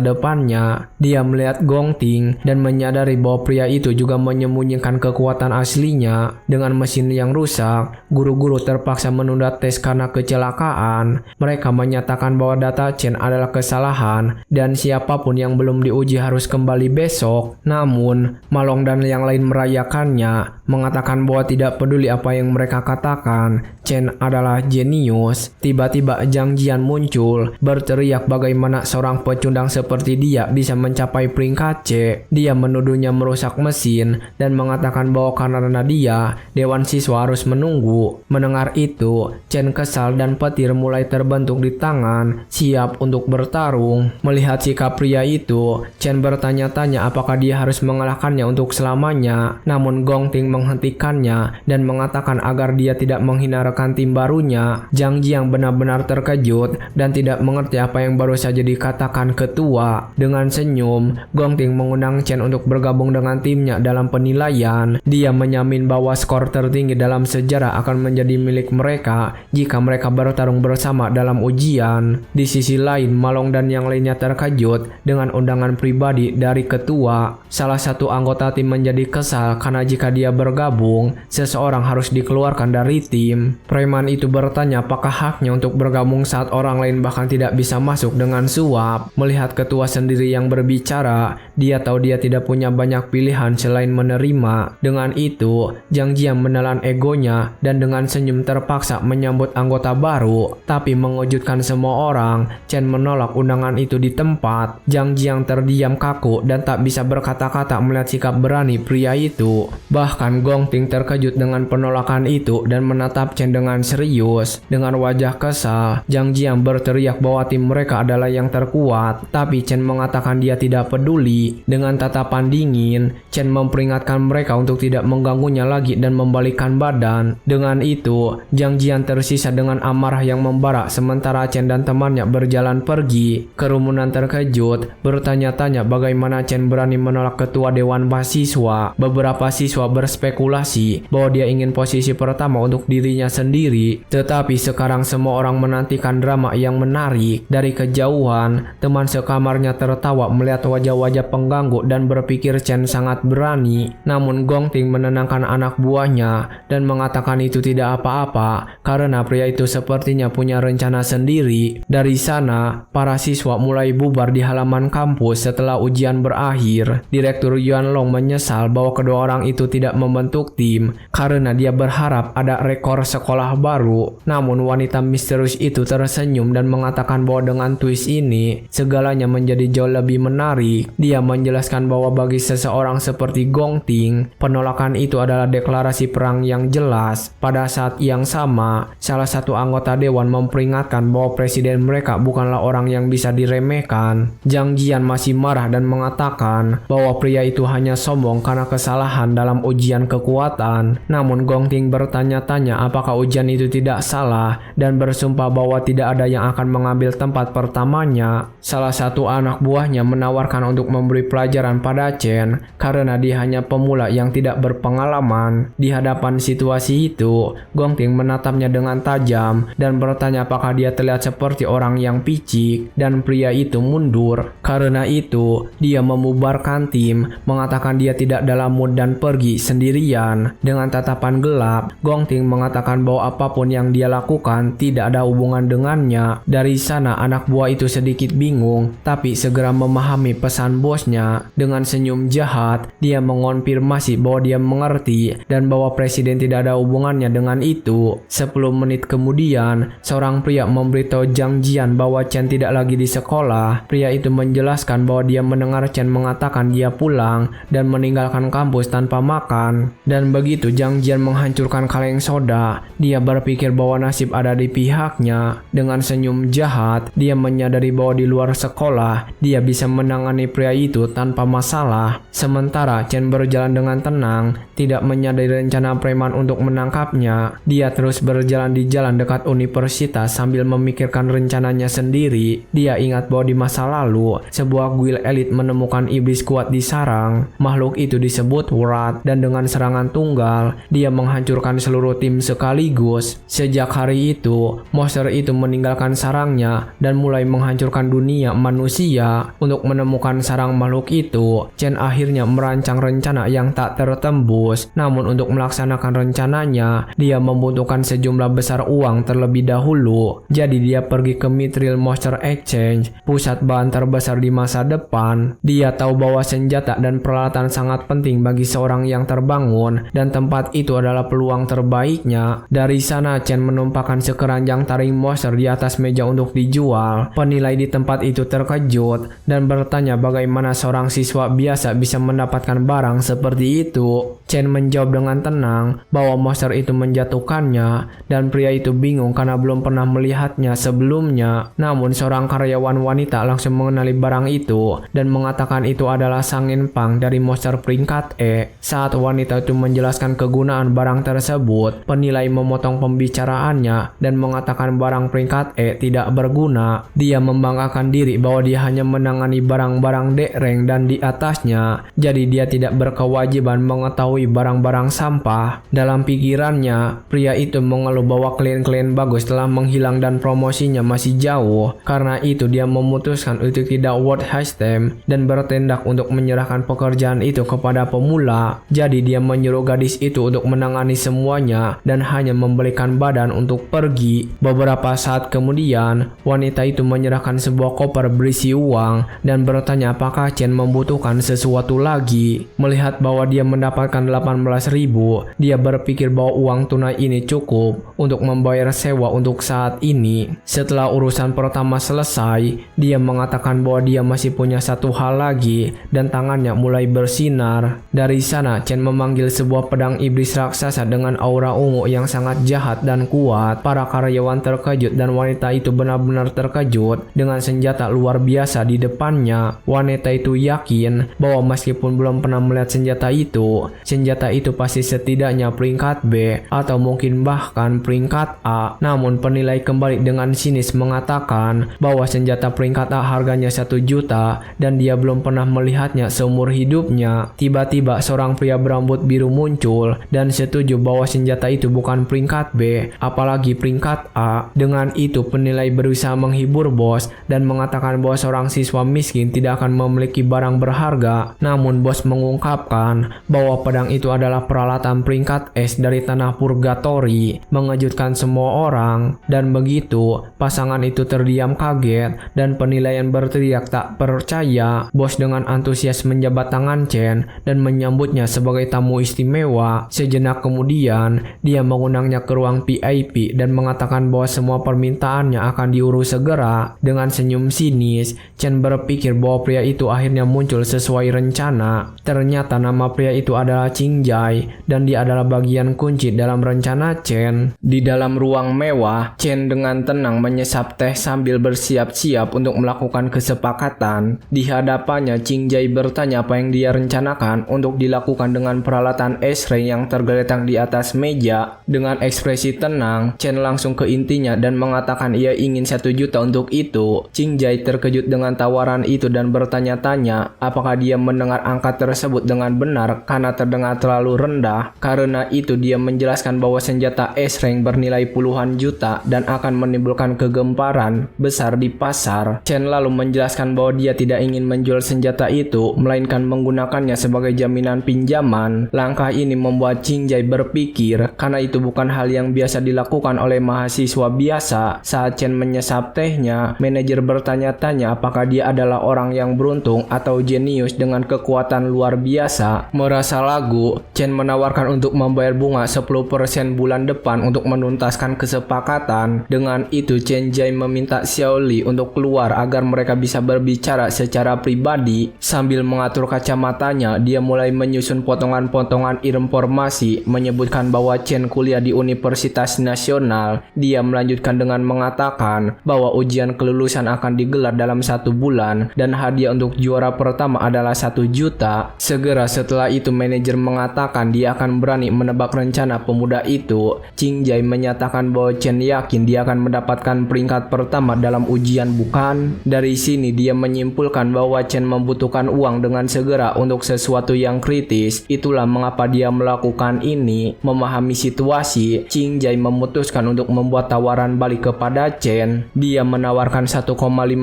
depannya. Dia melihat Gong Ting dan menyadari bahwa pria itu juga menyembunyikan kekuatan aslinya. Dengan mesin yang rusak, guru-guru terpaksa menunda tes karena kecelakaan. Mereka menyatakan bahwa data Chen adalah kesalahan dan siapapun yang belum diuji harus kembali besok. Namun, Malong dan yang lain merayakannya, mengatakan bahwa tidak peduli apa yang mereka katakan, Chen adalah jenius. Tiba-tiba Zhang Jian muncul, berteriak bagaimana seorang pecundang seperti dia bisa mencapai peringkat C. Dia menuduhnya merusak mesin dan mengatakan bahwa karena dia, Dewan Siswa harus menunggu. Mendengar itu, Chen kesal dan petir mulai terbentuk di tangan, siap untuk bertarung. Melihat sikap pria itu, Chen bertanya-tanya apakah dia harus mengalahkannya untuk selamanya. Namun Gong Ting menghentikannya dan mengatakan agar dia tidak menghina rekan tim barunya. Zhang Jiang benar-benar terkejut dan tidak mengerti apa yang baru saja dikatakan ketua. Dengan senyum, Gong Ting mengundang Chen untuk bergabung dengan timnya dalam penilaian. Dia menyamin bahwa skor tertinggi dalam sejarah akan menjadi milik mereka jika mereka bertarung bersama dalam ujian. Di sisi lain, Malong dan yang lainnya terkejut dengan undangan pribadi dari ketua. Salah satu anggota tim menjadi kesal karena jika dia bergabung, seseorang harus dikeluarkan dari tim. Preman itu bertanya apakah haknya untuk bergabung saat orang lain bahkan tidak bisa masuk dengan suap. Melihat ketua sendiri yang berbicara, dia tahu dia tidak punya banyak pilihan selain menerima. Dengan itu, Zhang Jiang menelan egonya dan dengan senyum terpaksa menyambut anggota baru. Tapi mengejutkan semua orang, Chen menolak undangan itu di tempat. Zhang Jiang terdiam kaku dan tak bisa berkata-kata melihat sikap berani pria itu. Bahkan Gong Ting terkejut dengan penolakan itu dan menatap Chen dengan serius. Dengan wajah kesal, Zhang Jiang berteriak bahwa tim mereka adalah yang terkuat. Tapi Chen mengatakan dia tidak peduli. Dengan tatapan dingin, Chen memperingatkan mereka untuk tidak mengganggunya lagi dan membalikkan badan. Dengan itu, Zhang Jiang tersisa dengan amarah yang membara sementara Chen dan temannya berjalan pergi. Kerumunan terkejut, bertanya-tanya bagaimana Chen berani menolak ketua Dewan Mahasiswa. Beberapa siswa berspekulasi bahwa dia ingin posisi pertama untuk dirinya sendiri. Tetapi sekarang semua orang menantikan drama yang menarik. Dari kejauhan, teman sekamarnya tertawa melihat wajah-wajah pengganggu dan berpikir Chen sangat berani. Namun Gong Ting menenangkan anak buahnya dan mengatakan itu tidak apa-apa karena pria itu sepertinya punya rencana sendiri. Dari sana, para siswa mulai bubar di halaman kampus setelah ujian berakhir. Direktur Yuan Long menyesal bahwa kedua orang itu tidak membentuk tim karena dia berharap ada rekor sekolah baru. Namun wanita misterius itu tersenyum dan mengatakan bahwa dengan twist ini segalanya menjadi jauh lebih menarik. Dia menjelaskan bahwa bagi seseorang seperti Gong Ting, penolakan itu adalah deklarasi perang yang jelas. Pada saat yang sama, salah satu anggota dewan memperingatkan bahwa presiden mereka bukanlah orang yang bisa diremehkan. Zhang Jian masih marah dan mengatakan bahwa pria itu hanya sombong karena kesalahan dalam ujian kekuatan. Namun Gong Ting bertanya-tanya apakah ujian itu tidak salah dan bersumpah bahwa tidak ada yang akan mengambil tempat pertamanya. Salah satu anak buahnya menawarkan untuk memberi pelajaran pada Chen karena dia hanya pemula yang tidak berpengalaman. Di hadapan situasi itu, Gong Ting menatapnya dengan tajam dan bertanya apakah dia terlihat seperti orang yang picik, dan pria itu mundur. Karena itu, dia membubarkan tim, mengatakan dia tidak dalam mood dan pergi sendirian. Dengan tatapan gelap, Gong Ting mengatakan bahwa apapun yang dia lakukan tidak ada hubungan dengannya. Dari sana anak buah itu sedikit bingung, tapi segera memahami pesan bosnya. Dengan senyum jahat, dia mengonfirmasi bahwa dia mengerti dan bahwa presiden tidak ada hubungannya dengan itu. 10 menit kemudian, seorang pria memberitahu Zhang Jian bahwa Chen tidak lagi di sekolah. Pria itu menjelaskan bahwa dia mendengar Chen mengatakan dia pulang dan meninggalkan kampus tanpa makan. Dan begitu Zhang Jian menghancurkan kaleng soda, dia berpikir bahwa nasib ada di pihaknya. Dengan senyum jahat, dia menyadari bahwa di luar sekolah, dia bisa menangani pria itu tanpa masalah. Sementara Chen berjalan dengan tenang, tidak menyadari rencana preman untuk menangkapnya. Dia terus berjalan di jalan dekat universitas sambil memikirkan rencananya sendiri. Dia ingat bahwa di masa lalu, sebuah guild elit menemukan iblis kuat di sarang. Makhluk itu disebut Wrath, dan dengan serangan tunggal, dia menghancurkan seluruh tim sekaligus. Sejak hari itu, monster itu meninggalkan sarangnya dan mulai menghancurkan dunia manusia. Untuk menemukan sarang makhluk itu, Chen akhirnya merancang rencana yang tak tertembus. Namun untuk melaksanakan rencananya, dia membutuhkan sejumlah besar uang terlebih dahulu. Jadi dia pergi ke Mithril Monster Exchange, pusat bahan terbesar di masa depan. Dia tahu bahwa senjata dan peralatan sangat penting bagi seorang yang terbangun, dan tempat itu adalah peluang terbaiknya. Dari sana Chen menumpahkan sekeranjang taring monster di atas meja untuk dijual. Penilai di tempat itu terkejut dan bertanya bagaimana seorang siswa biasa bisa mendapatkan barang seperti itu. Chen menjawab dengan tenang bahwa monster itu menjatuhkannya, dan pria itu bingung karena belum pernah melihatnya sebelumnya. Namun seorang karyawan wanita langsung mengenali barang itu dan mengatakan itu adalah Sangin Pang dari monster peringkat E. Saat wanita itu menjelaskan kegunaan barang tersebut, penilai memotong pembicaraannya dan mengatakan barang peringkat E tidak berguna. Dia membanggakan diri bahwa dia hanya menangani barang-barang D-rank dan di atasnya, jadi dia tidak berkewajiban mengetahui barang-barang sampah. Dalam pikirannya, pria itu mengeluh bahwa klien-klien bagus telah menghilang dan promosinya masih jauh. Karena itu dia memutuskan untuk tidak worth hastem dan bertindak untuk menyerahkan pekerjaan itu kepada pemula. Jadi dia menyuruh gadis itu untuk menangani semuanya dan hanya memberikan badan untuk pergi. Beberapa saat kemudian, wanita itu menyerahkan sebuah koper berisi uang dan bertanya apakah Chen membutuhkan sesuatu lagi. Melihat bahwa dia mendapatkan 18.000, dia berpikir bahwa uang tunai ini cukup untuk membayar sewa untuk saat ini. Setelah urusan pertama selesai, dia mengatakan bahwa dia masih punya satu hal lagi dan tangannya mulai bersinar. Dari sana Chen memanggil sebuah pedang iblis raksasa dengan aura ungu yang sangat jahat dan kuat. Para karyawan terkejut dan wanita itu benar-benar terkejut dengan senjata luar biasa di depannya. Wanita itu yakin bahwa meskipun belum pernah melihat senjata itu pasti setidaknya peringkat B atau mungkin bahkan peringkat A. Namun penilai kembali dengan sinis mengatakan bahwa senjata peringkat A harganya 1 juta dan dia belum pernah melihatnya seumur hidupnya. Tiba-tiba seorang pria berambut biru muncul dan setuju bahwa senjata itu bukan peringkat B, apalagi peringkat A. Dengan itu penilai berusaha menghibur bos dan mengatakan bahwa seorang siswa miskin tidak akan memiliki barang berharga. Namun bos mengungkapkan bahwa pedang itu adalah peralatan peringkat S dari tanah purgatori, mengejutkan semua orang. Dan begitu pasangan itu terdiam kaget dan penilaian berteriak tak percaya. Bos dengan antusias menjabat tangan Chen dan menyambutnya sebagai tamu istimewa. Sejenak kemudian dia mengundangnya ke ruang VIP dan mengatakan bahwa semua permintaannya akan diurus segera. Dengan senyum sinis, Chen berpikir bahwa pria itu akhirnya muncul sesuai rencana. Ternyata nama pria itu adalah Qing Jai dan dia adalah bagian kunci dalam rencana Chen. Di dalam ruang mewah, Chen dengan tenang menyesap teh sambil bersiap-siap untuk melakukan kesepakatan. Di hadapannya, Qing Jai bertanya apa yang dia rencanakan untuk dilakukan dengan peralatan S-ray yang tergeletak di atas meja. Dengan ekspresi tenang, Chen langsung ke intinya dan mengatakan ia ingin 1 juta untuk itu. Qing Jai terkejut dengan tawaran itu dan bertanya-tanya apakah dia mendengar angka tersebut dengan benar karena terdengar terlalu rendah. Karena itu dia menjelaskan bahwa senjata S-ray bernilai puluhan juta dan akan menimbulkan kegemparan besar di pasar. Chen lalu menjelaskan bahwa dia tidak ingin menjual senjata itu, melainkan menggunakannya sebagai jaminan pinjaman. Langkah ini membuat Qing Jai berpikir, karena itu bukan hal yang biasa dilakukan oleh mahasiswa biasa. Saat Chen menyesap tehnya, manajer bertanya-tanya apakah dia adalah orang yang beruntung atau jenius dengan kekuatan luar biasa. Merasa ragu, Chen menawarkan untuk membayar bunga 10% bulan depan untuk menuntaskan kesepakatan. Dengan itu, Chen Jai meminta Xiao Li untuk keluar agar mereka bisa berbicara secara pribadi. Sambil mengatur kacamatanya, dia mulai menyusun potongan-potongan informasi menyebutkan bahwa Chen kuliah di Universitas Nasional. Dia melanjutkan dengan mengatakan bahwa ujian kelulusan akan digelar dalam 1 bulan dan hadiah untuk juara pertama adalah 1 juta. Segera setelah itu manajer mengatakan dia akan berani menebak rencana pemuda itu. Qing Jai menyatakan bahwa Chen yakin dia akan mendapatkan peringkat pertama dalam ujian bukan. Dari sini dia menyimpulkan bahwa Chen membutuhkan uang dengan segera untuk sesuatu yang kritis. Itulah mengapa dia melakukan ini. Memahami situasi, Qing Jai memutuskan untuk membuat tawaran balik kepada Chen. Dia menawarkan 1,5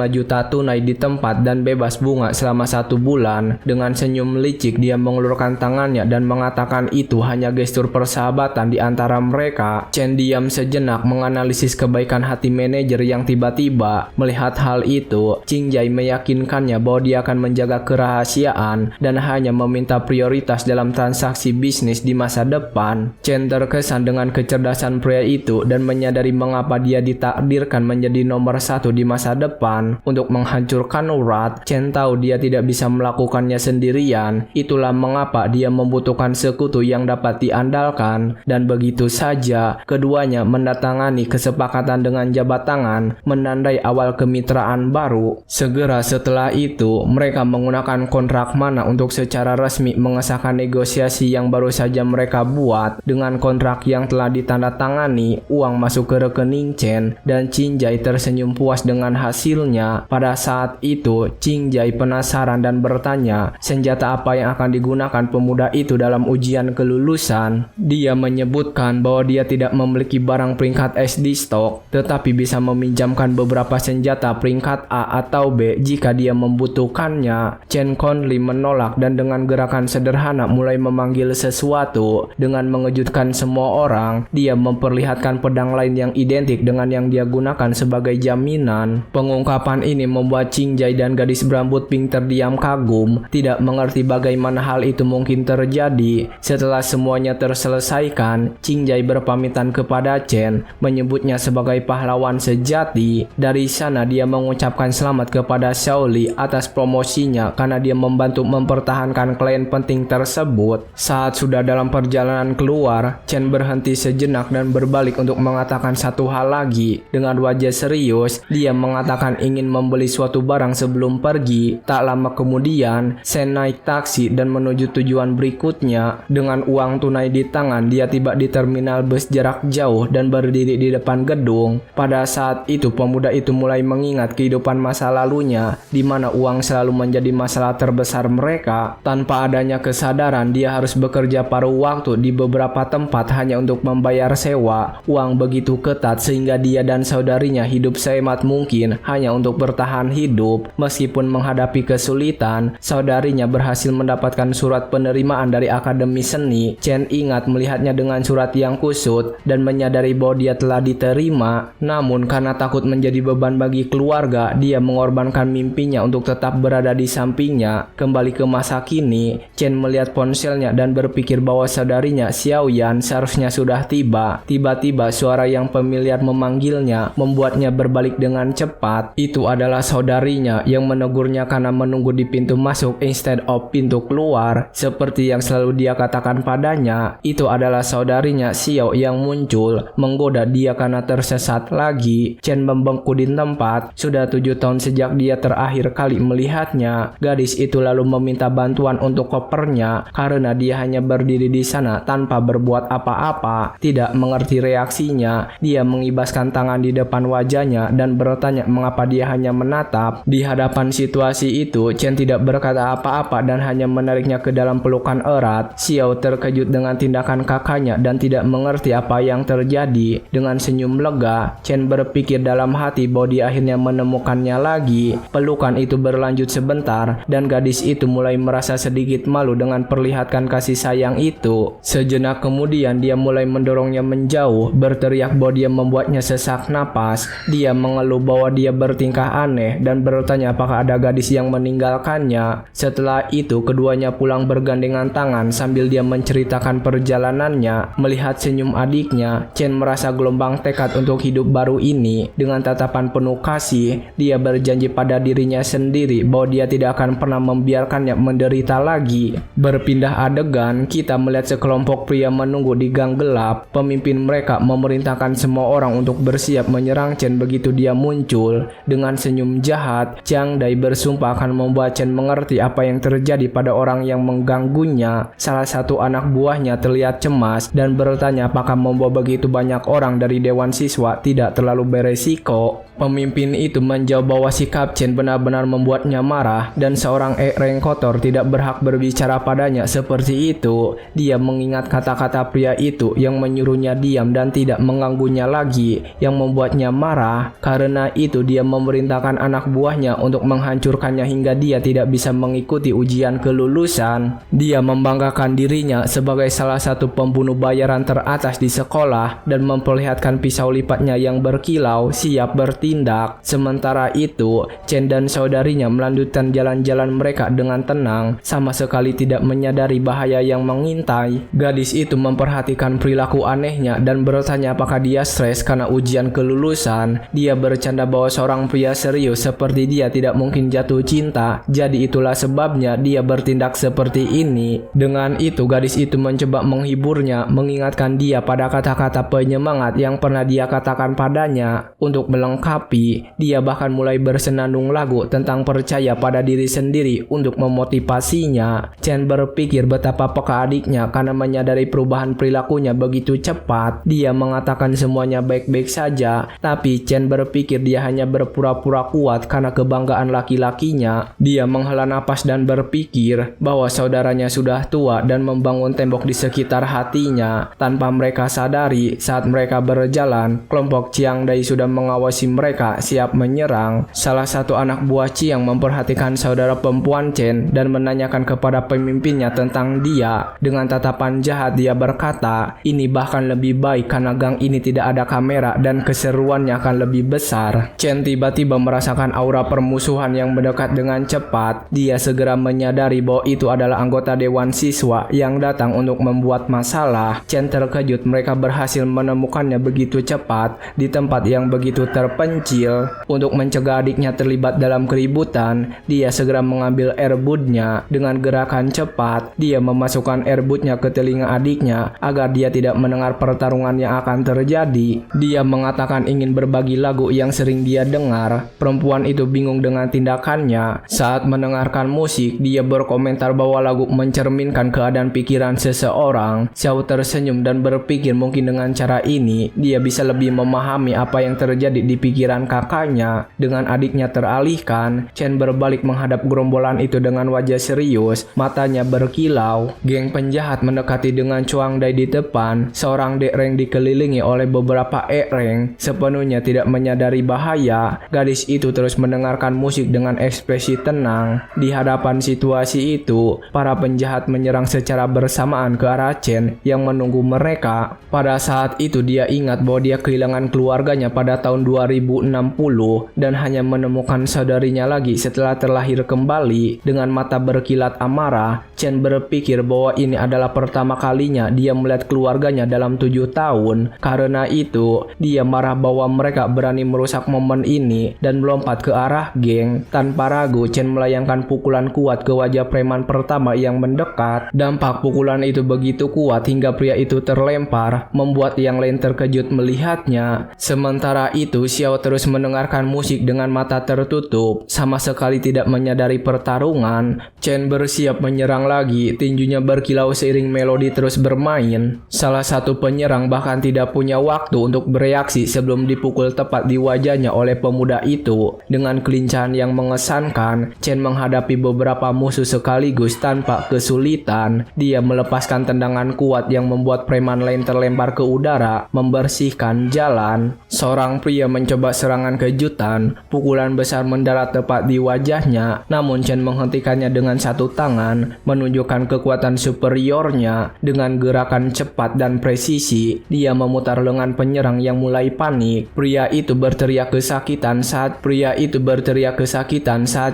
juta tunai di tempat dan bebas bunga selama 1 bulan. Dengan senyum licik dia mengulurkan tangannya dan mengatakan itu hanya gestur persahabatan di antara mereka. Chen diam sejenak menganalisis kebaikan hati manajer yang tiba-tiba. Melihat hal itu, Qing Jai meyakinkannya bahwa dia akan menjaga kerahasiaan dan hanya meminta prioritas dalam transaksi bisnis di masa depan. Chen terkesan dengan kecerdasan pria itu dan menyadari mengapa dia ditakdirkan menjadi nomor 1 di masa depan. Untuk menghancurkan Wrath, Chen tahu dia tidak bisa melakukannya sendirian. Itulah mengapa dia membutuhkan sekutu yang dapat diandalkan. Dan begitu saja, keduanya mendatangani kesepakatan dengan jabat tangan, menandai awal kemitraan baru. Segera setelah itu, mereka menggunakan kontrak mana untuk secara resmi mengesahkan negosiasi yang baru saja mereka buat. Dengan kontrak yang telah ditandatangani, uang masuk ke rekening Chen dan Qing Jai tersenyum puas dengan hasilnya. Pada saat itu, Qing Jai penasaran dan bertanya senjata apa yang akan digunakan pemuda itu dalam ujian kelulusan. Dia menyebutkan bahwa dia tidak memiliki barang peringkat S di stok, tetapi bisa meminjamkan beberapa senjata peringkat A atau B jika dia membutuhkannya. Chen Conley menolak dan dengan gerakan sederhana mulai memanggil sesuatu. Dengan mengejutkan semua orang, dia memperlihatkan pedang lain yang identik dengan yang dia gunakan sebagai jaminan. Pengungkapan ini membuat Qing Jai dan gadis berambut pink terdiam kagum, tidak mengerti bagaimana hal itu mungkin terjadi. Setelah semuanya terselesaikan, Qing Jai berpamitan kepada Chen, menyebutnya sebagai pahlawan sejati. Dari sana dia mengucapkan selamat kepada Xiao Li atas promosinya karena dia membantu mempertahankan klien penting tersebut. Saat sudah dalam perjalanan keluar, Chen berhenti sejenak dan berbalik untuk mengatakan satu hal lagi. Dengan wajah serius, dia mengatakan ingin membeli suatu barang sebelum pergi. Tak lama kemudian, Shen naik taksi dan menuju tujuan berikutnya. Dengan uang tunai di tangan, dia tiba di terminal bus jarak jauh dan berdiri di depan gedung. Pada saat itu, pemuda itu mulai mengingat kehidupan masa lalunya, di mana uang selalu menjadi masalah terbesar mereka. Tanpa adanya kesadaran, dia harus bekerja paruh waktu di beberapa tempat hanya untuk membayar sewa. Uang begitu ketat sehingga dia dan saudarinya hidup sehemat mungkin hanya untuk bertahan hidup. Meskipun menghadapi kesulitan, saudarinya berhasil mendapatkan surat penerimaan dari Akademi Seni. Chen ingat melihatnya dengan surat yang kusut dan menyadari bahwa dia telah diterima. Namun karena takut menjadi beban bagi keluarga, dia mengorbankan mimpinya untuk tetap berada di sampingnya. Kembali ke masa kini, Chen melihat ponselnya dan berpikir bahwa saudarinya Xiao Yan seharusnya sudah tiba. Tiba-tiba suara yang familiar memanggilnya membuatnya berbalik dengan cepat. Itu adalah saudarinya yang menegurnya karena menunggu di pintu masuk instead of pintu keluar. Seperti yang yang selalu dia katakan padanya itu adalah saudarinya Xiao yang muncul menggoda dia karena tersesat lagi. Chen membengkak di tempat. Sudah 7 tahun sejak dia terakhir kali melihatnya. Gadis itu lalu meminta bantuan untuk kopernya karena dia hanya berdiri di sana tanpa berbuat apa-apa. Tidak mengerti reaksinya, dia mengibaskan tangan di depan wajahnya dan bertanya mengapa dia hanya menatap. Di hadapan situasi itu, Chen tidak berkata apa-apa dan hanya menariknya ke dalam pelukan erat. Xiao terkejut dengan tindakan kakaknya dan tidak mengerti apa yang terjadi. Dengan senyum lega, Chen berpikir dalam hati bahwa dia akhirnya menemukannya lagi. Pelukan itu berlanjut sebentar dan gadis itu mulai merasa sedikit malu dengan perlihatkan kasih sayang itu. Sejenak kemudian dia mulai mendorongnya menjauh, berteriak bahwa dia membuatnya sesak napas. Dia mengeluh bahwa dia bertingkah aneh dan bertanya apakah ada gadis yang meninggalkannya. Setelah itu keduanya pulang bergandengan tangan sambil dia menceritakan perjalanannya. Melihat senyum adiknya, Chen merasa gelombang tekad untuk hidup baru ini. Dengan tatapan penuh kasih, dia berjanji pada dirinya sendiri bahwa dia tidak akan pernah membiarkannya menderita lagi. Berpindah adegan, kita melihat sekelompok pria menunggu di gang gelap. Pemimpin mereka memerintahkan semua orang untuk bersiap menyerang Chen begitu dia muncul. Dengan senyum jahat, Chiang Dai bersumpah akan membuat Chen mengerti apa yang terjadi pada orang yang mengganggunya. Salah satu anak buahnya terlihat cemas dan bertanya apakah membawa begitu banyak orang dari Dewan Siswa tidak terlalu beresiko. Pemimpin itu menjawab bahwa sikap Chen benar-benar membuatnya marah dan seorang rank kotor tidak berhak berbicara padanya seperti itu. Dia mengingat kata-kata pria itu yang menyuruhnya diam dan tidak mengganggunya lagi, yang membuatnya marah. Karena itu dia memerintahkan anak buahnya untuk menghancurkannya hingga dia tidak bisa mengikuti ujian kelulusan. Dia membanggakan dirinya sebagai salah satu pembunuh bayaran teratas di sekolah dan memperlihatkan pisau lipatnya yang berkilau siap bertindak. Sementara itu, Chen dan saudarinya melanjutkan jalan-jalan mereka dengan tenang, sama sekali tidak menyadari bahaya yang mengintai. Gadis itu memperhatikan perilaku anehnya dan bertanya apakah dia stres karena ujian kelulusan. Dia bercanda bahwa seorang pria serius seperti dia tidak mungkin jatuh cinta, jadi itulah sebabnya dia bertindak seperti ini. Dengan itu, gadis itu mencoba menghiburnya, mengingatkan dia pada kata-kata penyemangat yang pernah dia katakan padanya. Untuk melengkapi, dia bahkan mulai bersenandung lagu tentang percaya pada diri sendiri untuk memotivasinya. Chen berpikir betapa peka adiknya karena menyadari perubahan perilakunya begitu cepat. Dia mengatakan semuanya baik-baik saja, tapi Chen berpikir dia hanya berpura-pura kuat karena kebanggaan laki-lakinya. Dia menghela napas dan berpikir bahwa saudaranya sudah tua dan membangun tembok di sekitar hatinya. Tanpa mereka sadari, saat mereka berjalan, kelompok Chiang Dai sudah mengawasi mereka siap menyerang. Salah satu anak buah Chiang memperhatikan saudara perempuan Chen dan menanyakan kepada pemimpinnya tentang dia. Dengan tatapan jahat dia berkata, ini bahkan lebih baik karena gang ini tidak ada kamera dan keseruannya akan lebih besar. Chen tiba-tiba merasakan aura permusuhan yang mendekat dengan cepat. Dia segera menyadari bahwa itu adalah anggota Dewan Siswa yang datang untuk membuat masalah. Chen terkejut mereka berhasil menemukannya begitu cepat di tempat yang begitu terpencil. Untuk mencegah adiknya terlibat dalam keributan, dia segera mengambil airbudnya. Dengan gerakan cepat, dia memasukkan airbudnya ke telinga adiknya agar dia tidak mendengar pertarungan yang akan terjadi. Dia mengatakan ingin berbagi lagu yang sering dia dengar. Perempuan itu bingung dengan tindakannya. Saat mendengarkan musik, dia berkomentar bahwa lagu mencerminkan keadaan pikiran seseorang. Xiao tersenyum dan berpikir mungkin dengan cara ini dia bisa lebih memahami apa yang terjadi di pikiran kakaknya. Dengan adiknya teralihkan, Chen berbalik menghadap gerombolan itu dengan wajah serius, matanya berkilau. Geng penjahat mendekati dengan Chiang Dai di depan. Seorang dek rank dikelilingi oleh beberapa rank, sepenuhnya tidak menyadari bahaya. Gadis itu terus mendengarkan musik dengan ekspresi tenang. Di hadapan situasi itu, para penjahat menyerang secara bersamaan ke arah Chen yang menunggu mereka. Pada saat itu dia ingat bahwa dia kehilangan keluarganya pada tahun 2060 dan hanya menemukan saudarinya lagi setelah terlahir kembali. Dengan mata berkilat amarah, Chen berpikir bahwa ini adalah pertama kalinya dia melihat keluarganya dalam 7 tahun. Karena itu, dia marah bahwa mereka berani merusak momen ini dan melompat ke arah geng. Tanpa ragu, Chen melayangkan pukulan kuat ke wajah preman pertama yang mendekat. Dampak pukulan itu begitu kuat hingga pria itu terlempar, membuat yang lain terkejut melihatnya. Sementara itu, Xiao terus mendengarkan musik dengan mata tertutup, sama sekali tidak menyadari pertarungan. Chen bersiap menyerang lagi, tinjunya berkilau seiring melodi terus bermain. Salah satu penyerang bahkan tidak punya waktu untuk bereaksi sebelum dipukul tepat di wajahnya oleh pemuda itu. Dengan kelincahan yang mengesankan, Chen menghadapi beberapa musuh sekaligus tanpa kesulitan. Dia melepaskan tendangan kuat yang membuat preman lain terlempar ke udara, membersihkan jalan. Seorang pria mencoba serangan kejutan, pukulan besar mendarat tepat di wajahnya, namun Chen menghentikannya dengan satu tangan, menunjukkan kekuatan superiornya. Dengan gerakan cepat dan presisi, dia memutar lengan penyerang yang mulai panik. Pria itu berteriak kesakitan saat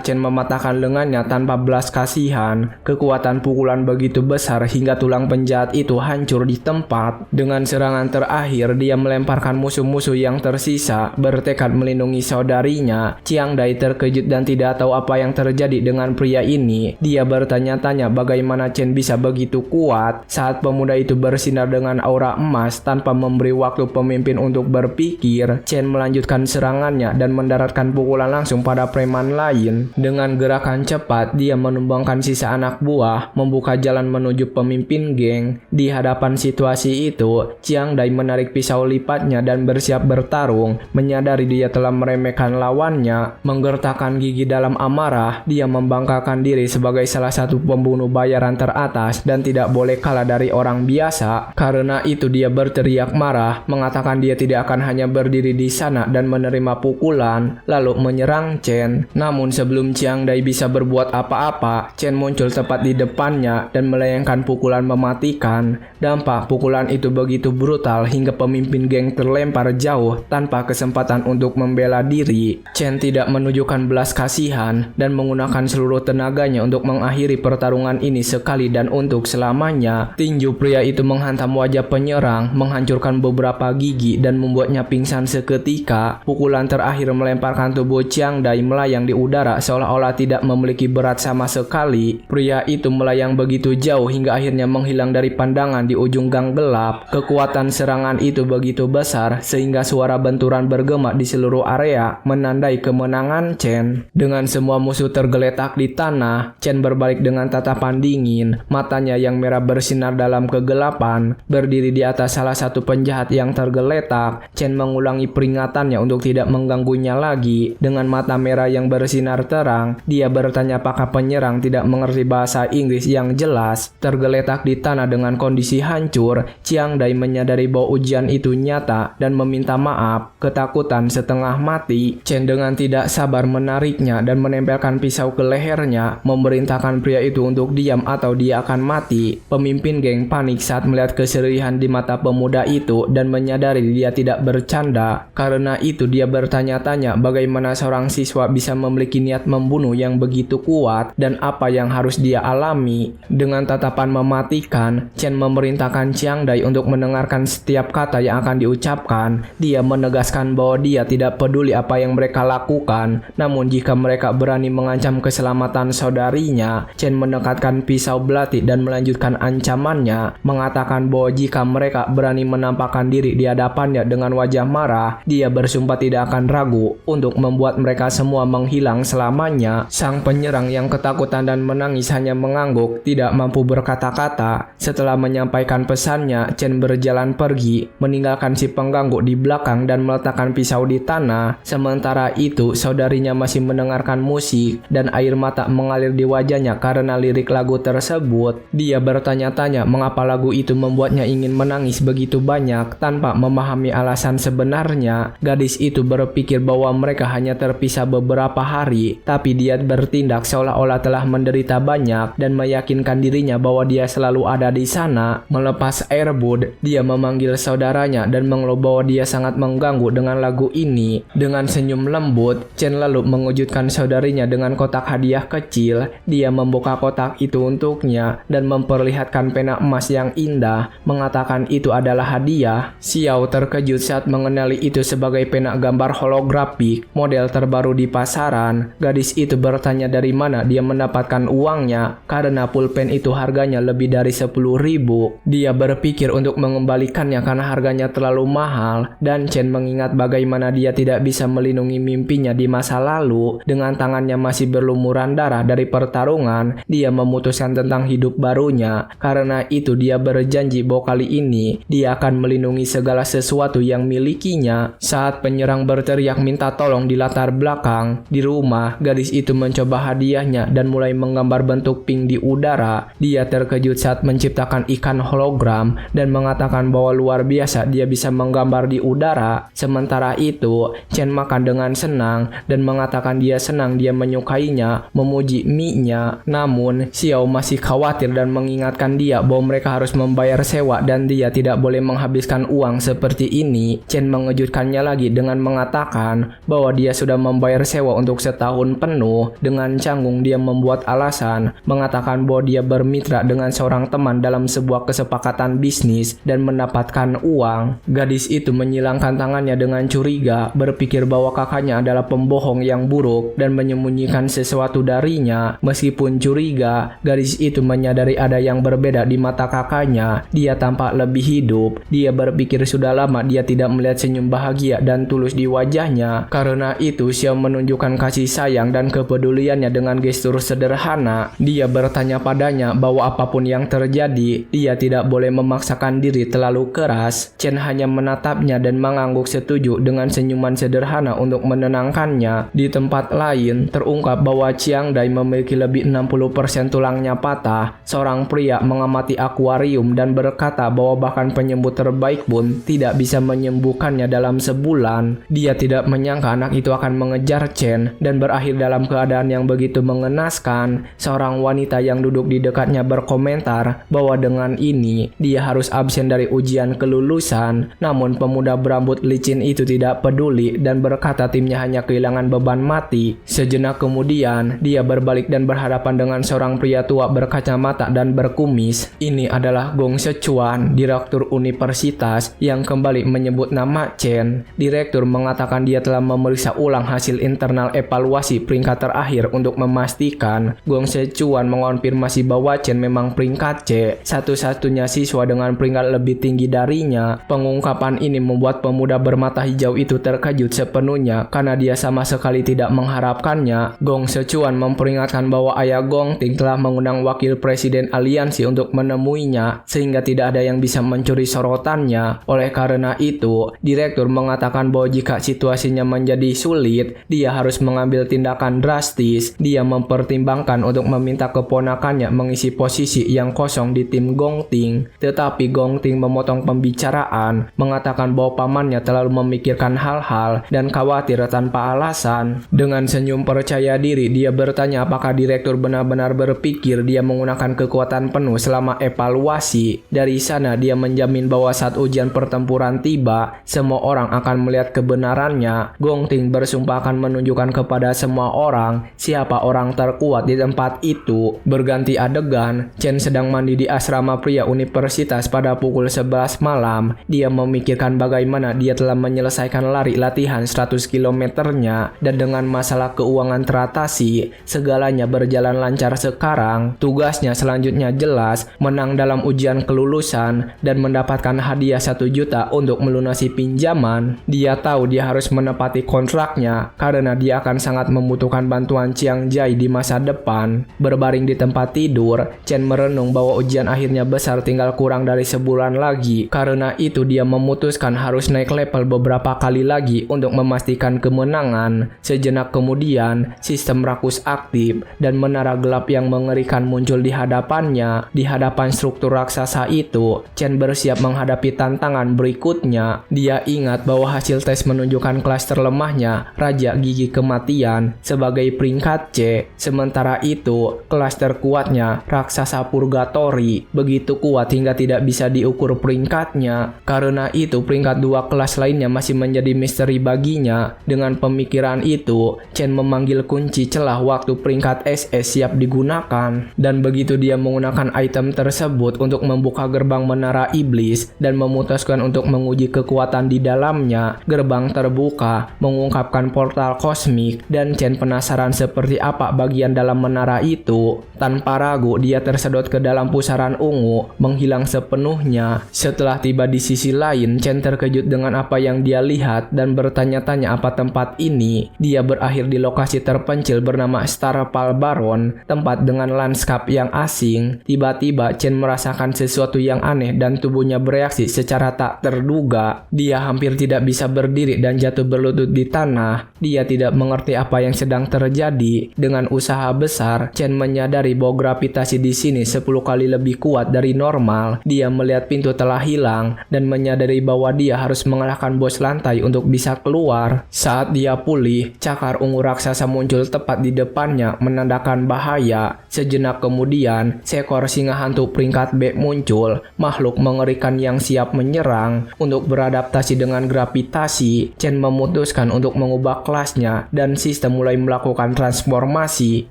Chen mematahkan lengannya tanpa belas kasihan. Kekuatan pukulan begitu besar hingga tulang penjahat itu hancur di tempat. Dengan serangan terakhir, dia melemparkan musuh-musuh yang tersisa, bertekad melindungi saudarinya. Chiang Dai terkejut dan tidak tahu apa yang terjadi dengan pria ini. Dia bertanya-tanya bagaimana Chen bisa begitu kuat. Saat pemuda itu bersinar dengan aura emas tanpa memberi waktu pemimpin untuk berpikir, Chen melanjutkan serangannya dan mendaratkan pukulan langsung pada preman lain. Dengan gerakan cepat, dia menumbangkan sisa anak buah, membuka jalan menuju pemimpin geng. Di hadapan situasi itu, Chiang Dai menarik pisau lipatnya dan bersiap bertarung. Menyadari dia telah meremehkan lawannya, menggertakkan gigi dalam amarah, dia membanggakan diri sebagai salah satu pembunuh bayaran teratas dan tidak boleh kalah dari orang biasa. Karena itu dia berteriak marah, mengatakan dia tidak akan hanya berdiri di sana dan menerima pukulan, lalu menyerang Chen. Namun sebelum Chiang Dai bisa berbuat apa-apa, Chen muncul tepat di depannya dan melayangkan pukulan mematikan. Dampak pukulan itu begitu brutal hingga pemimpin geng terlempar jauh tanpa kesempatan untuk membela diri. Chen tidak menunjukkan belas kasihan dan menggunakan seluruh tenaganya untuk mengakhiri pertarungan ini sekali dan untuk selamanya. Tinju pria itu menghantam wajah penyerang, menghancurkan beberapa gigi dan membuatnya pingsan seketika. Pukulan terakhir melemparkan tubuh Chiang Dai melayang di udara seolah-olah tidak memiliki berat sama sekali. Pria itu melayang begitu jauh hingga akhirnya menghilang dari pandangan di ujung gang gelap. Kekuatan serangan itu begitu besar sehingga suara benturan bergema di seluruh area menandai kemenangan Chen. Dengan semua musuh tergeletak di tanah, Chen berbalik dengan tatapan dingin, matanya yang merah bersinar dalam kegelapan. Berdiri di atas salah satu penjahat yang tergeletak, Chen mengulangi peringatannya untuk tidak mengganggunya lagi. Dengan mata merah yang bersinar terang, dia bertanya apakah penyerang tidak mengerti bahasa Inggris yang jelas. Tergeletak di tanah dengan kondisi hancur, Chiang Dai menyadari bahwa ujian itu nyata dan meminta maaf. Ketakutan setengah mati, Chen dengan tidak sabar menariknya dan menempelkan pisau ke lehernya, memerintahkan pria itu untuk diam atau dia akan mati. Pemimpin geng panik saat melihat keseriusan di mata pemuda itu dan menyadari dia tidak bercanda. Karena itu dia bertanya-tanya bagaimana seorang siswa bisa memiliki niat membunuh yang begitu kuat dan apa yang harus dia alami. Dengan tatapan mematikan, Chen memerintahkan Chiang Dai untuk mendengarkan setiap kata yang akan diucapkan. Dia menegaskan bahwa dia tidak peduli apa yang mereka lakukan, namun jika mereka berani mengancam keselamatan saudarinya. Chen mendekatkan pisau belati dan melanjutkan ancamannya, mengatakan bahwa jika mereka berani menampakkan diri di hadapannya dengan wajah marah, dia bersumpah tidak akan ragu untuk membuat mereka semua menghilang selamanya. Sang penyerang yang ketakutan dan menangis hanya mengangguk, tidak mampu berkata-kata. Setelah menyampaikan pesannya, Chen berjalan pergi, meninggalkan si pengganggu di belakang dan meletakkan pisau di tanah. Sementara itu, saudarinya masih mendengarkan musik dan air mata mengalir di wajahnya karena lirik lagu tersebut. Dia bertanya-tanya mengapa lagu itu membuatnya ingin menangis begitu banyak tanpa memahami alasan sebenarnya. Gadis itu berpikir bahwa mereka hanya terpisah beberapa hari, tapi dia bertindak seolah-olah telah menderita banyak dan meyakinkan dirinya bahwa dia selalu ada di sana. Melepas airbud, dia memanggil saudaranya dan mengeluh bahwa dia sangat mengganggu dengan lagu ini. Dengan senyum lembut, Chen lalu mengejutkan saudarinya dengan kotak hadiah kecil. Dia membuka kotak anak itu untuknya dan memperlihatkan pena emas yang indah, mengatakan itu adalah hadiah. Xiao terkejut saat mengenali itu sebagai pena gambar holografik, model terbaru di pasaran. Gadis itu bertanya dari mana dia mendapatkan uangnya, karena pulpen itu harganya lebih dari 10.000. Dia berpikir untuk mengembalikannya karena harganya terlalu mahal, dan Chen mengingat bagaimana dia tidak bisa melindungi mimpinya di masa lalu. Dengan tangannya masih berlumuran darah dari pertarungan, dia memutuskan tentang hidup barunya. Karena itu dia berjanji bahwa kali ini dia akan melindungi segala sesuatu yang milikinya. Saat penyerang berteriak minta tolong di latar belakang, di rumah, gadis itu mencoba hadiahnya dan mulai menggambar bentuk pink di udara. Dia terkejut saat menciptakan ikan hologram dan mengatakan bahwa luar biasa dia bisa menggambar di udara. Sementara itu, Chen makan dengan senang dan mengatakan dia senang dia menyukainya, memuji mie-nya. Namun, Xiao masih khawatir dan mengingatkan dia bahwa mereka harus membayar sewa dan dia tidak boleh menghabiskan uang seperti ini. Chen mengejutkannya lagi dengan mengatakan bahwa dia sudah membayar sewa untuk setahun penuh. Dengan canggung dia membuat alasan, mengatakan bahwa dia bermitra dengan seorang teman dalam sebuah kesepakatan bisnis dan mendapatkan uang. Gadis itu menyilangkan tangannya dengan curiga, berpikir bahwa kakaknya adalah pembohong yang buruk dan menyembunyikan sesuatu darinya. Meskipun curiga, gadis itu menyadari ada yang berbeda di mata kakaknya. Dia tampak lebih hidup. Dia berpikir sudah lama dia tidak melihat senyum bahagia dan tulus di wajahnya. Karena itu, Xiao menunjukkan kasih sayang dan kepeduliannya dengan gestur sederhana. Dia bertanya padanya bahwa apapun yang terjadi, dia tidak boleh memaksakan diri terlalu keras. Chen hanya menatapnya dan mengangguk setuju dengan senyuman sederhana untuk menenangkannya. Di tempat lain, terungkap bahwa Chiang Dai memiliki lebih 60% tulangnya patah. Seorang pria mengamati akuarium dan berkata bahwa bahkan penyembuh terbaik pun tidak bisa menyembuhkannya dalam sebulan. Dia tidak menyangka anak itu akan mengejar Chen dan berakhir dalam keadaan yang begitu mengenaskan. Seorang wanita yang duduk di dekatnya berkomentar bahwa dengan ini dia harus absen dari ujian kelulusan. Namun pemuda berambut licin itu tidak peduli dan berkata timnya hanya kehilangan beban mati. Sejenak kemudian, dia berbalik dan berhadapan dengan seorang pria tua berkacamata dan berkumis. Ini adalah Gong Sichuan, direktur universitas, yang kembali menyebut nama Chen. Direktur mengatakan dia telah memeriksa ulang hasil internal evaluasi peringkat terakhir untuk memastikan. Gong Sichuan mengonfirmasi bahwa Chen memang peringkat C, satu-satunya siswa dengan peringkat lebih tinggi darinya. Pengungkapan ini membuat pemuda bermata hijau itu terkejut sepenuhnya karena dia sama sekali tidak mengharapkannya. Gong Sichuan memperingatkan bahwa ayah Gong Ting telah mengundang wakil presiden aliansi untuk menemuinya sehingga tidak ada yang bisa mencuri sorotannya. Oleh karena itu, direktur mengatakan bahwa jika situasinya menjadi sulit, dia harus mengambil tindakan drastis. Dia mempertimbangkan untuk meminta keponakannya mengisi posisi yang kosong di tim Gong Ting. Tetapi Gong Ting memotong pembicaraan, mengatakan bahwa pamannya terlalu memikirkan hal-hal dan khawatir tanpa alasan. Dengan senyum percaya diri, dia bertanya apakah direktur benar-benar berpikir dia menggunakan kekuatan penuh selama evaluasi. Dari sana dia menjamin bahwa saat ujian pertempuran tiba, semua orang akan melihat kebenarannya. Gong Ting bersumpah akan menunjukkan kepada semua orang siapa orang terkuat di tempat itu. Berganti adegan, Chen sedang mandi di asrama pria universitas pada pukul 11 malam. Dia memikirkan bagaimana dia telah menyelesaikan lari latihan 100 km-nya dan dengan masalah keuangan teratasi, segalanya berjalan lancar sekarang. Tugasnya selanjutnya jelas, menang dalam ujian kelulusan dan mendapatkan hadiah 1 juta untuk melunasi pinjaman. Dia tahu dia harus menepati kontraknya karena dia akan sangat membutuhkan bantuan Chiang Jai di masa depan. Berbaring di tempat tidur, Chen merenung bahwa ujian akhirnya besar tinggal kurang dari sebulan lagi. Karena itu dia memutuskan harus naik level beberapa kali lagi untuk memastikan kemenangan. Sejenak kemudian, sistem rakus aktif dan menara gelap yang mengerikan muncul di hadapannya. Di hadapan struktur raksasa itu, Chen bersiap menghadapi tantangan berikutnya. Dia ingat bahwa hasil tes menunjukkan kelas terlemahnya Raja Gigi Kematian sebagai peringkat C. Sementara itu, kelas terkuatnya Raksasa Purgatory begitu kuat hingga tidak bisa diukur peringkatnya. Karena itu, peringkat 2 kelas lainnya masih menjadi misteri baginya. Dengan pemikiran itu, Chen memanggil kunci celah waktu peringkat SS siap digunakan. gunakan. Dan begitu dia menggunakan item tersebut untuk membuka gerbang menara iblis dan memutuskan untuk menguji kekuatan di dalamnya, gerbang terbuka, mengungkapkan portal kosmik, dan Chen penasaran seperti apa bagian dalam menara itu. Tanpa ragu, dia tersedot ke dalam pusaran ungu, menghilang sepenuhnya. Setelah tiba di sisi lain, Chen terkejut dengan apa yang dia lihat dan bertanya-tanya apa tempat ini. Dia berakhir di lokasi terpencil bernama Starpal Baron, tempat dengan lanskap yang asing. Tiba-tiba Chen merasakan sesuatu yang aneh dan tubuhnya bereaksi secara tak terduga. Dia hampir tidak bisa berdiri dan jatuh berlutut di tanah. Dia tidak mengerti apa yang sedang terjadi. Dengan usaha besar, Chen menyadari bahwa gravitasi di sini 10 kali lebih kuat dari normal. Dia melihat pintu telah hilang dan menyadari bahwa dia harus mengalahkan bos lantai untuk bisa keluar. Saat dia pulih, cakar ungu raksasa muncul tepat di depannya menandakan bahaya. Sejenak kemudian, seekor singa hantu peringkat B muncul, makhluk mengerikan yang siap menyerang. Untuk beradaptasi dengan gravitasi, Chen memutuskan untuk mengubah kelasnya dan sistem mulai melakukan transformasi.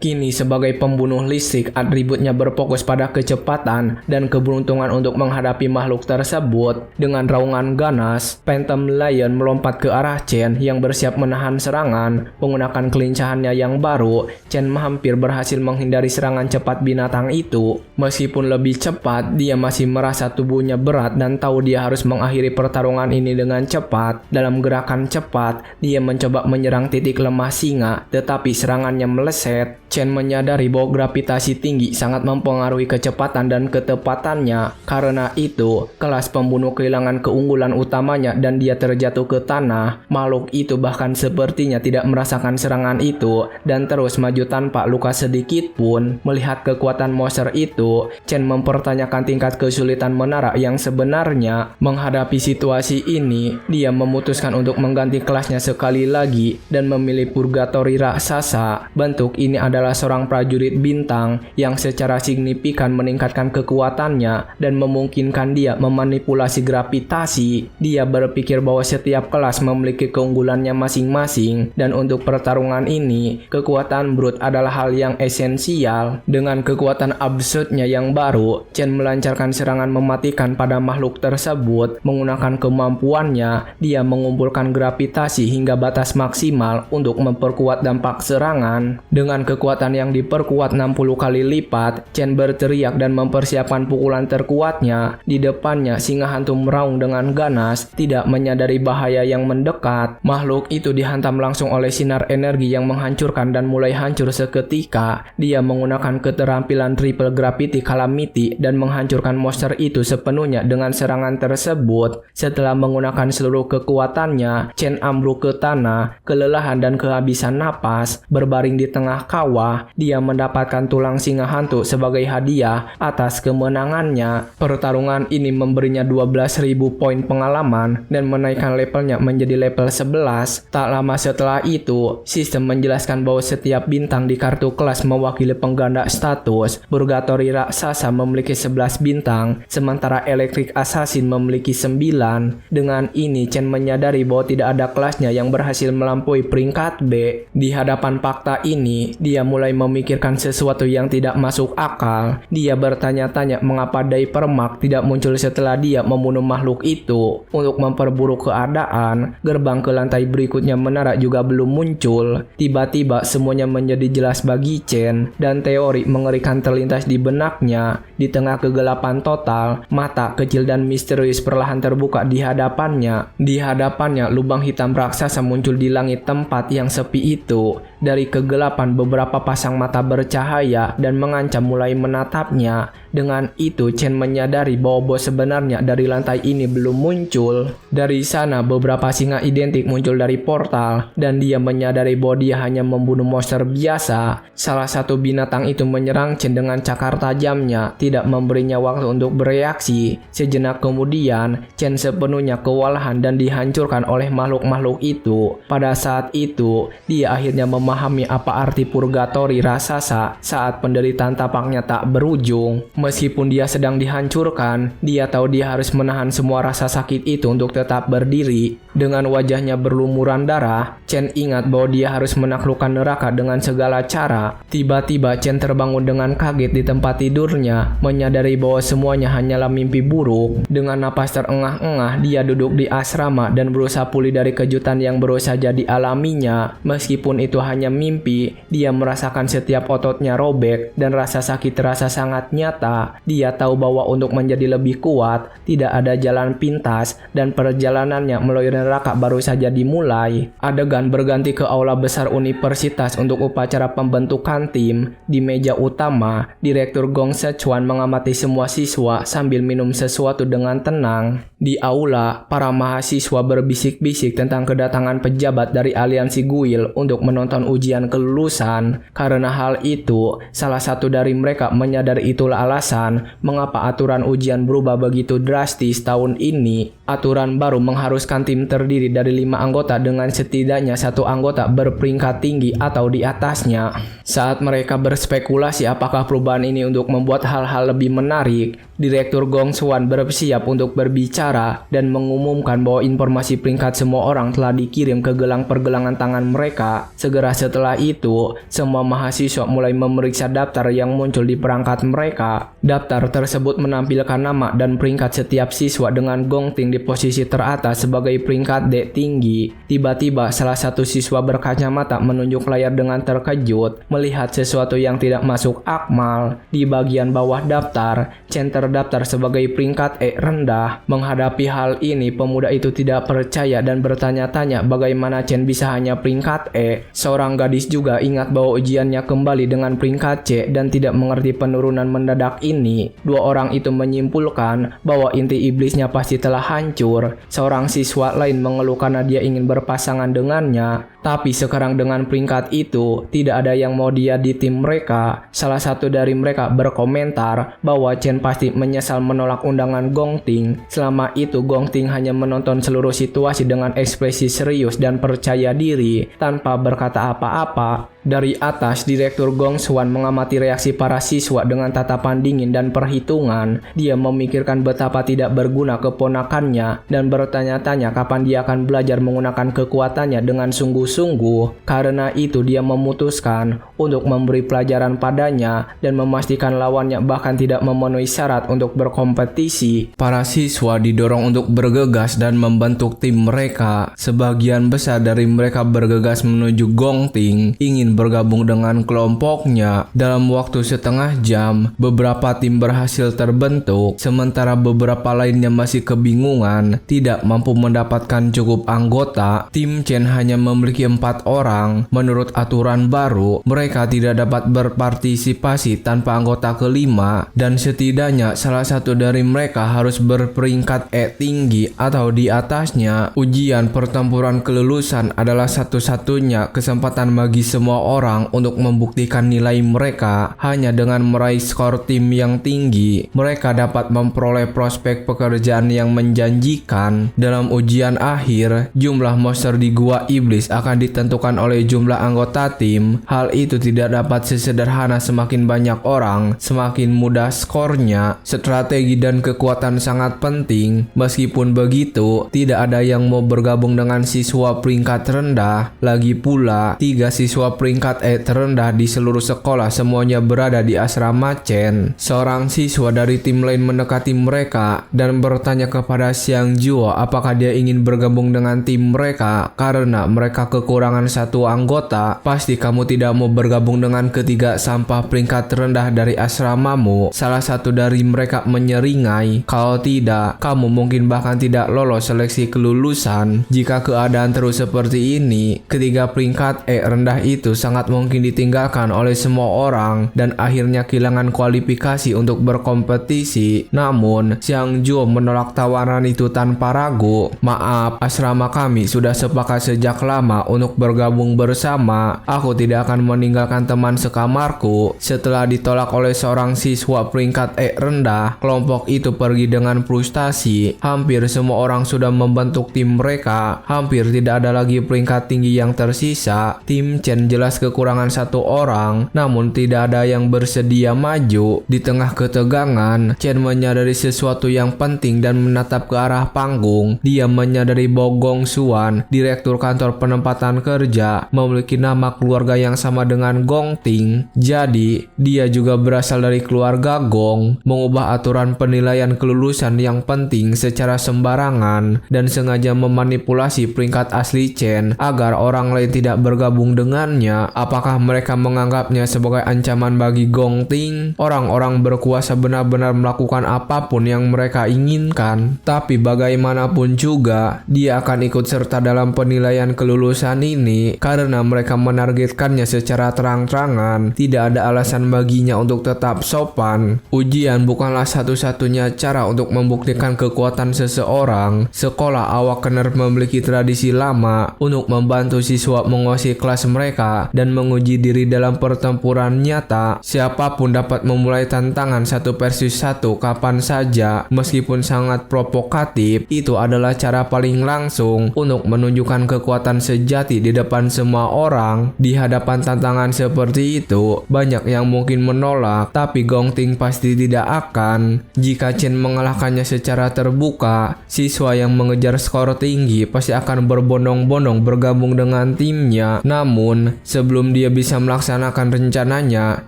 Kini sebagai pembunuh listrik, atributnya berfokus pada kecepatan dan keberuntungan untuk menghadapi makhluk tersebut. Dengan raungan ganas, Phantom Lion melompat ke arah Chen yang bersiap menahan serangan. Menggunakan kelincahannya yang baru, Chen hampir berhasil menghindari serangan cepat binatang itu. Meskipun lebih cepat, dia masih merasa tubuhnya berat dan tahu dia harus mengakhiri pertarungan ini dengan cepat. Dalam gerakan cepat, dia mencoba menyerang titik lemah singa, tetapi serangannya meleset. Chen menyadari bahwa gravitasi tinggi sangat mempengaruhi kecepatan dan ketepatannya. Karena itu, kelas pembunuh kehilangan keunggulan utamanya dan dia terjatuh ke tanah. Makhluk itu bahkan sepertinya tidak merasakan serangan itu dan terus maju tanpa luka sedikit pun. Melihat kekuatan monster itu, Chen mempertanyakan tingkat kesulitan menara yang sebenarnya. Menghadapi situasi ini, dia memutuskan untuk mengganti kelasnya sekali lagi dan memilih Purgatory Raksasa. Bentuk ini adalah seorang prajurit bintang yang secara signifikan meningkatkan kekuatannya dan memungkinkan dia memanipulasi gravitasi. Dia berpikir bahwa setiap kelas memiliki keunggulannya masing-masing dan untuk pertarungan ini, kekuatan brute adalah hal yang esensial. Dengan kekuatan absurdnya yang baru, Chen melancarkan serangan mematikan pada makhluk tersebut. Menggunakan kemampuannya, dia mengumpulkan gravitasi hingga batas maksimal untuk memperkuat dampak serangan. Dengan kekuatan yang diperkuat 60 kali lipat, Chen berteriak dan mempersiapkan pukulan terkuatnya. Di depannya, singa hantu meraung dengan ganas, tidak menyadari bahaya yang mendekat. Makhluk itu dihantam langsung oleh sinar energi yang menghancurkan dan mulai hancur seketika. Dia menggunakan keterampilan Triple Gravity Calamity dan menghancurkan monster itu sepenuhnya dengan serangan tersebut. Setelah menggunakan seluruh kekuatannya, Chen ambruk ke tanah, kelelahan dan kehabisan napas. Berbaring di tengah kawah, dia mendapatkan tulang singa hantu sebagai hadiah atas kemenangannya. Pertarungan ini memberinya 12.000 poin pengalaman dan menaikkan levelnya menjadi level 11. Tak lama setelah itu, sistem menjelaskan bahwa setiap bintang di kartu kelas mewakili pengganda status. Purgatory Raksasa memiliki 11 bintang, sementara Electric Assassin memiliki 9. Dengan ini, Chen menyadari bahwa tidak ada kelasnya yang berhasil melampaui peringkat B. Di hadapan fakta ini, dia mulai memikirkan sesuatu yang tidak masuk akal. Dia bertanya-tanya mengapa Daipermark tidak muncul setelah dia membunuh makhluk itu. Untuk memperburuk keadaan, gerbang ke lantai berikutnya menara juga belum muncul. Tiba-tiba semuanya menjadi jelas bagi Chen dan teori mengerikan terlintas di benaknya. Di tengah kegelapan total, mata kecil dan misterius perlahan terbuka di hadapannya. Di hadapannya, lubang hitam raksasa muncul di langit tempat yang sepi itu. Dari kegelapan, beberapa pasang mata bercahaya dan mengancam mulai menatapnya. Dengan itu, Chen menyadari bahwa bos sebenarnya dari lantai ini belum muncul. Dari sana, beberapa singa identik muncul dari portal dan dia menyadari bahwa dia hanya membunuh monster biasa. Salah satu binatang itu menyerang Chen dengan cakar tajamnya, tidak memberinya waktu untuk bereaksi. Sejenak kemudian, Chen sepenuhnya kewalahan dan dihancurkan oleh makhluk-makhluk itu. Pada saat itu, dia akhirnya memahami apa arti Purgatory Raksasa saat penderitaan tapaknya tak berujung. Meskipun dia sedang dihancurkan, dia tahu dia harus menahan semua rasa sakit itu untuk tetap berdiri. Dengan wajahnya berlumuran darah, Chen ingat bahwa dia harus menaklukkan neraka dengan segala cara. Tiba-tiba Chen terbangun dengan kaget di tempat tidurnya, menyadari bahwa semuanya hanyalah mimpi buruk. Dengan napas terengah-engah, dia duduk di asrama dan berusaha pulih dari kejutan yang baru saja dialaminya. Meskipun itu hanya mimpi, dia merasakan setiap ototnya robek dan rasa sakit terasa sangat nyata. Dia tahu bahwa untuk menjadi lebih kuat, tidak ada jalan pintas dan perjalanannya melalui neraka baru saja dimulai. Adegan berganti ke aula besar universitas untuk upacara pembentukan tim. Di meja utama, Direktur Gong Sichuan mengamati semua siswa sambil minum sesuatu dengan tenang. Di aula, para mahasiswa berbisik-bisik tentang kedatangan pejabat dari aliansi Guild untuk menonton ujian kelulusan. Karena hal itu, salah satu dari mereka menyadari itulah alasan mengapa aturan ujian berubah begitu drastis tahun ini. Aturan baru mengharuskan tim terdiri dari 5 anggota dengan setidaknya 1 anggota berperingkat tinggi atau di atasnya. Saat mereka berspekulasi apakah perubahan ini untuk membuat hal-hal lebih menarik, Direktur Gong Xuan bersiap untuk berbicara dan mengumumkan bahwa informasi peringkat semua orang telah dikirim ke gelang pergelangan tangan mereka. Segera setelah itu, semua mahasiswa mulai memeriksa daftar yang muncul di perangkat mereka. Daftar tersebut menampilkan nama dan peringkat setiap siswa dengan Gong Ting di posisi teratas sebagai peringkat D tinggi. Tiba-tiba salah satu siswa berkacamata menunjuk layar dengan terkejut melihat sesuatu yang tidak masuk akal. Di bagian bawah daftar, Chen terdaftar sebagai peringkat E rendah. Menghadapi hal ini, pemuda itu tidak percaya dan bertanya-tanya bagaimana Chen bisa hanya peringkat E. Seorang gadis juga ingat bahwa ujiannya kembali dengan peringkat C dan tidak mengerti penurunan mendadak ini. Dua orang itu menyimpulkan bahwa inti iblisnya pasti telah hancur. Seorang siswa lain mengeluh karena dia ingin berpasangan dengannya. Tapi sekarang dengan peringkat itu, tidak ada yang mau dia di tim mereka. Salah satu dari mereka berkomentar bahwa Chen pasti menyesal menolak undangan Gong Ting. Selama itu Gong Ting hanya menonton seluruh situasi dengan ekspresi serius dan percaya diri, tanpa berkata apa-apa. Dari atas, Direktur Gong Xuan mengamati reaksi para siswa dengan tatapan dingin dan perhitungan. Dia memikirkan betapa tidak berguna keponakannya dan bertanya-tanya kapan dia akan belajar menggunakan kekuatannya dengan sungguh-sungguh. Karena itu dia memutuskan untuk memberi pelajaran padanya dan memastikan lawannya bahkan tidak memenuhi syarat untuk berkompetisi. Para siswa didorong untuk bergegas dan membentuk tim mereka. Sebagian besar dari mereka bergegas menuju Gong Ting, ingin bergabung dengan kelompoknya. Dalam waktu setengah jam, beberapa tim berhasil terbentuk, sementara beberapa lainnya masih kebingungan, tidak mampu mendapatkan cukup anggota. Tim Chen hanya memiliki 4 orang. Menurut aturan baru, mereka tidak dapat berpartisipasi tanpa anggota kelima, dan setidaknya salah satu dari mereka harus berperingkat E tinggi atau di atasnya. Ujian pertempuran kelulusan adalah satu-satunya kesempatan bagi semua orang untuk membuktikan nilai mereka. Hanya dengan meraih skor tim yang tinggi, mereka dapat memperoleh prospek pekerjaan yang menjanjikan. Dalam ujian akhir, jumlah monster di Gua Iblis akan ditentukan oleh jumlah anggota tim. Hal itu tidak dapat sesederhana semakin banyak orang, semakin mudah skornya. Strategi dan kekuatan sangat penting. Meskipun begitu, tidak ada yang mau bergabung dengan siswa peringkat rendah. Lagi pula, 3 siswa peringkat E terendah di seluruh sekolah semuanya berada di asrama Chen. Seorang siswa dari tim lain mendekati mereka dan bertanya kepada Xiang Juo apakah dia ingin bergabung dengan tim mereka karena mereka kekurangan 1 anggota. Pasti kamu tidak mau bergabung dengan ketiga sampah peringkat rendah dari asramamu. Salah satu dari mereka menyeringai, kalau tidak, kamu mungkin bahkan tidak lolos seleksi kelulusan. Jika keadaan terus seperti ini, ketiga peringkat E rendah itu sangat mungkin ditinggalkan oleh semua orang dan akhirnya kehilangan kualifikasi untuk berkompetisi. Namun, Xiang Juo menolak tawaran itu tanpa ragu. Maaf, asrama kami sudah sepakat sejak lama siswa untuk bergabung bersama. Aku tidak akan meninggalkan teman sekamarku. Setelah ditolak oleh seorang siswa peringkat E rendah, kelompok itu pergi dengan frustasi. Hampir semua orang sudah membentuk tim mereka. Hampir tidak ada lagi peringkat tinggi yang tersisa. Tim Chen jelas kekurangan satu orang, namun tidak ada yang bersedia maju. Di tengah ketegangan, Chen menyadari sesuatu yang penting dan menatap ke arah panggung. Dia menyadari bahwa Gong Xuan, direktur kantor penempatan kerja, memiliki nama keluarga yang sama dengan Gong Ting. Jadi, dia juga berasal dari keluarga Gong. Mengubah aturan penilaian kelulusan yang penting secara sembarangan dan sengaja memanipulasi peringkat asli Chen agar orang lain tidak bergabung dengannya. Apakah mereka menganggapnya sebagai ancaman bagi Gong Ting? Orang-orang berkuasa benar-benar melakukan apapun yang mereka inginkan. Tapi bagaimanapun juga, dia akan ikut serta dalam penilaian kelulusan ini karena mereka menargetkannya secara terang-terangan. Tidak ada alasan baginya untuk tetap sopan. Ujian bukanlah satu-satunya cara untuk membuktikan kekuatan seseorang. Sekolah Awakener memiliki tradisi lama untuk membantu siswa menguasai kelas mereka dan menguji diri dalam pertempuran nyata. Siapapun dapat memulai tantangan 1 versus 1 kapan saja, meskipun sangat provokatif. Itu adalah cara paling langsung untuk menunjukkan kekuatan sejati di depan semua orang. Di hadapan tantangan seperti itu, banyak yang mungkin menolak, tapi Gong Ting pasti tidak akan. Jika Chen mengalahkannya secara terbuka, siswa yang mengejar skor tinggi pasti akan berbondong-bondong bergabung dengan timnya. Namun, sebelum dia bisa melaksanakan rencananya,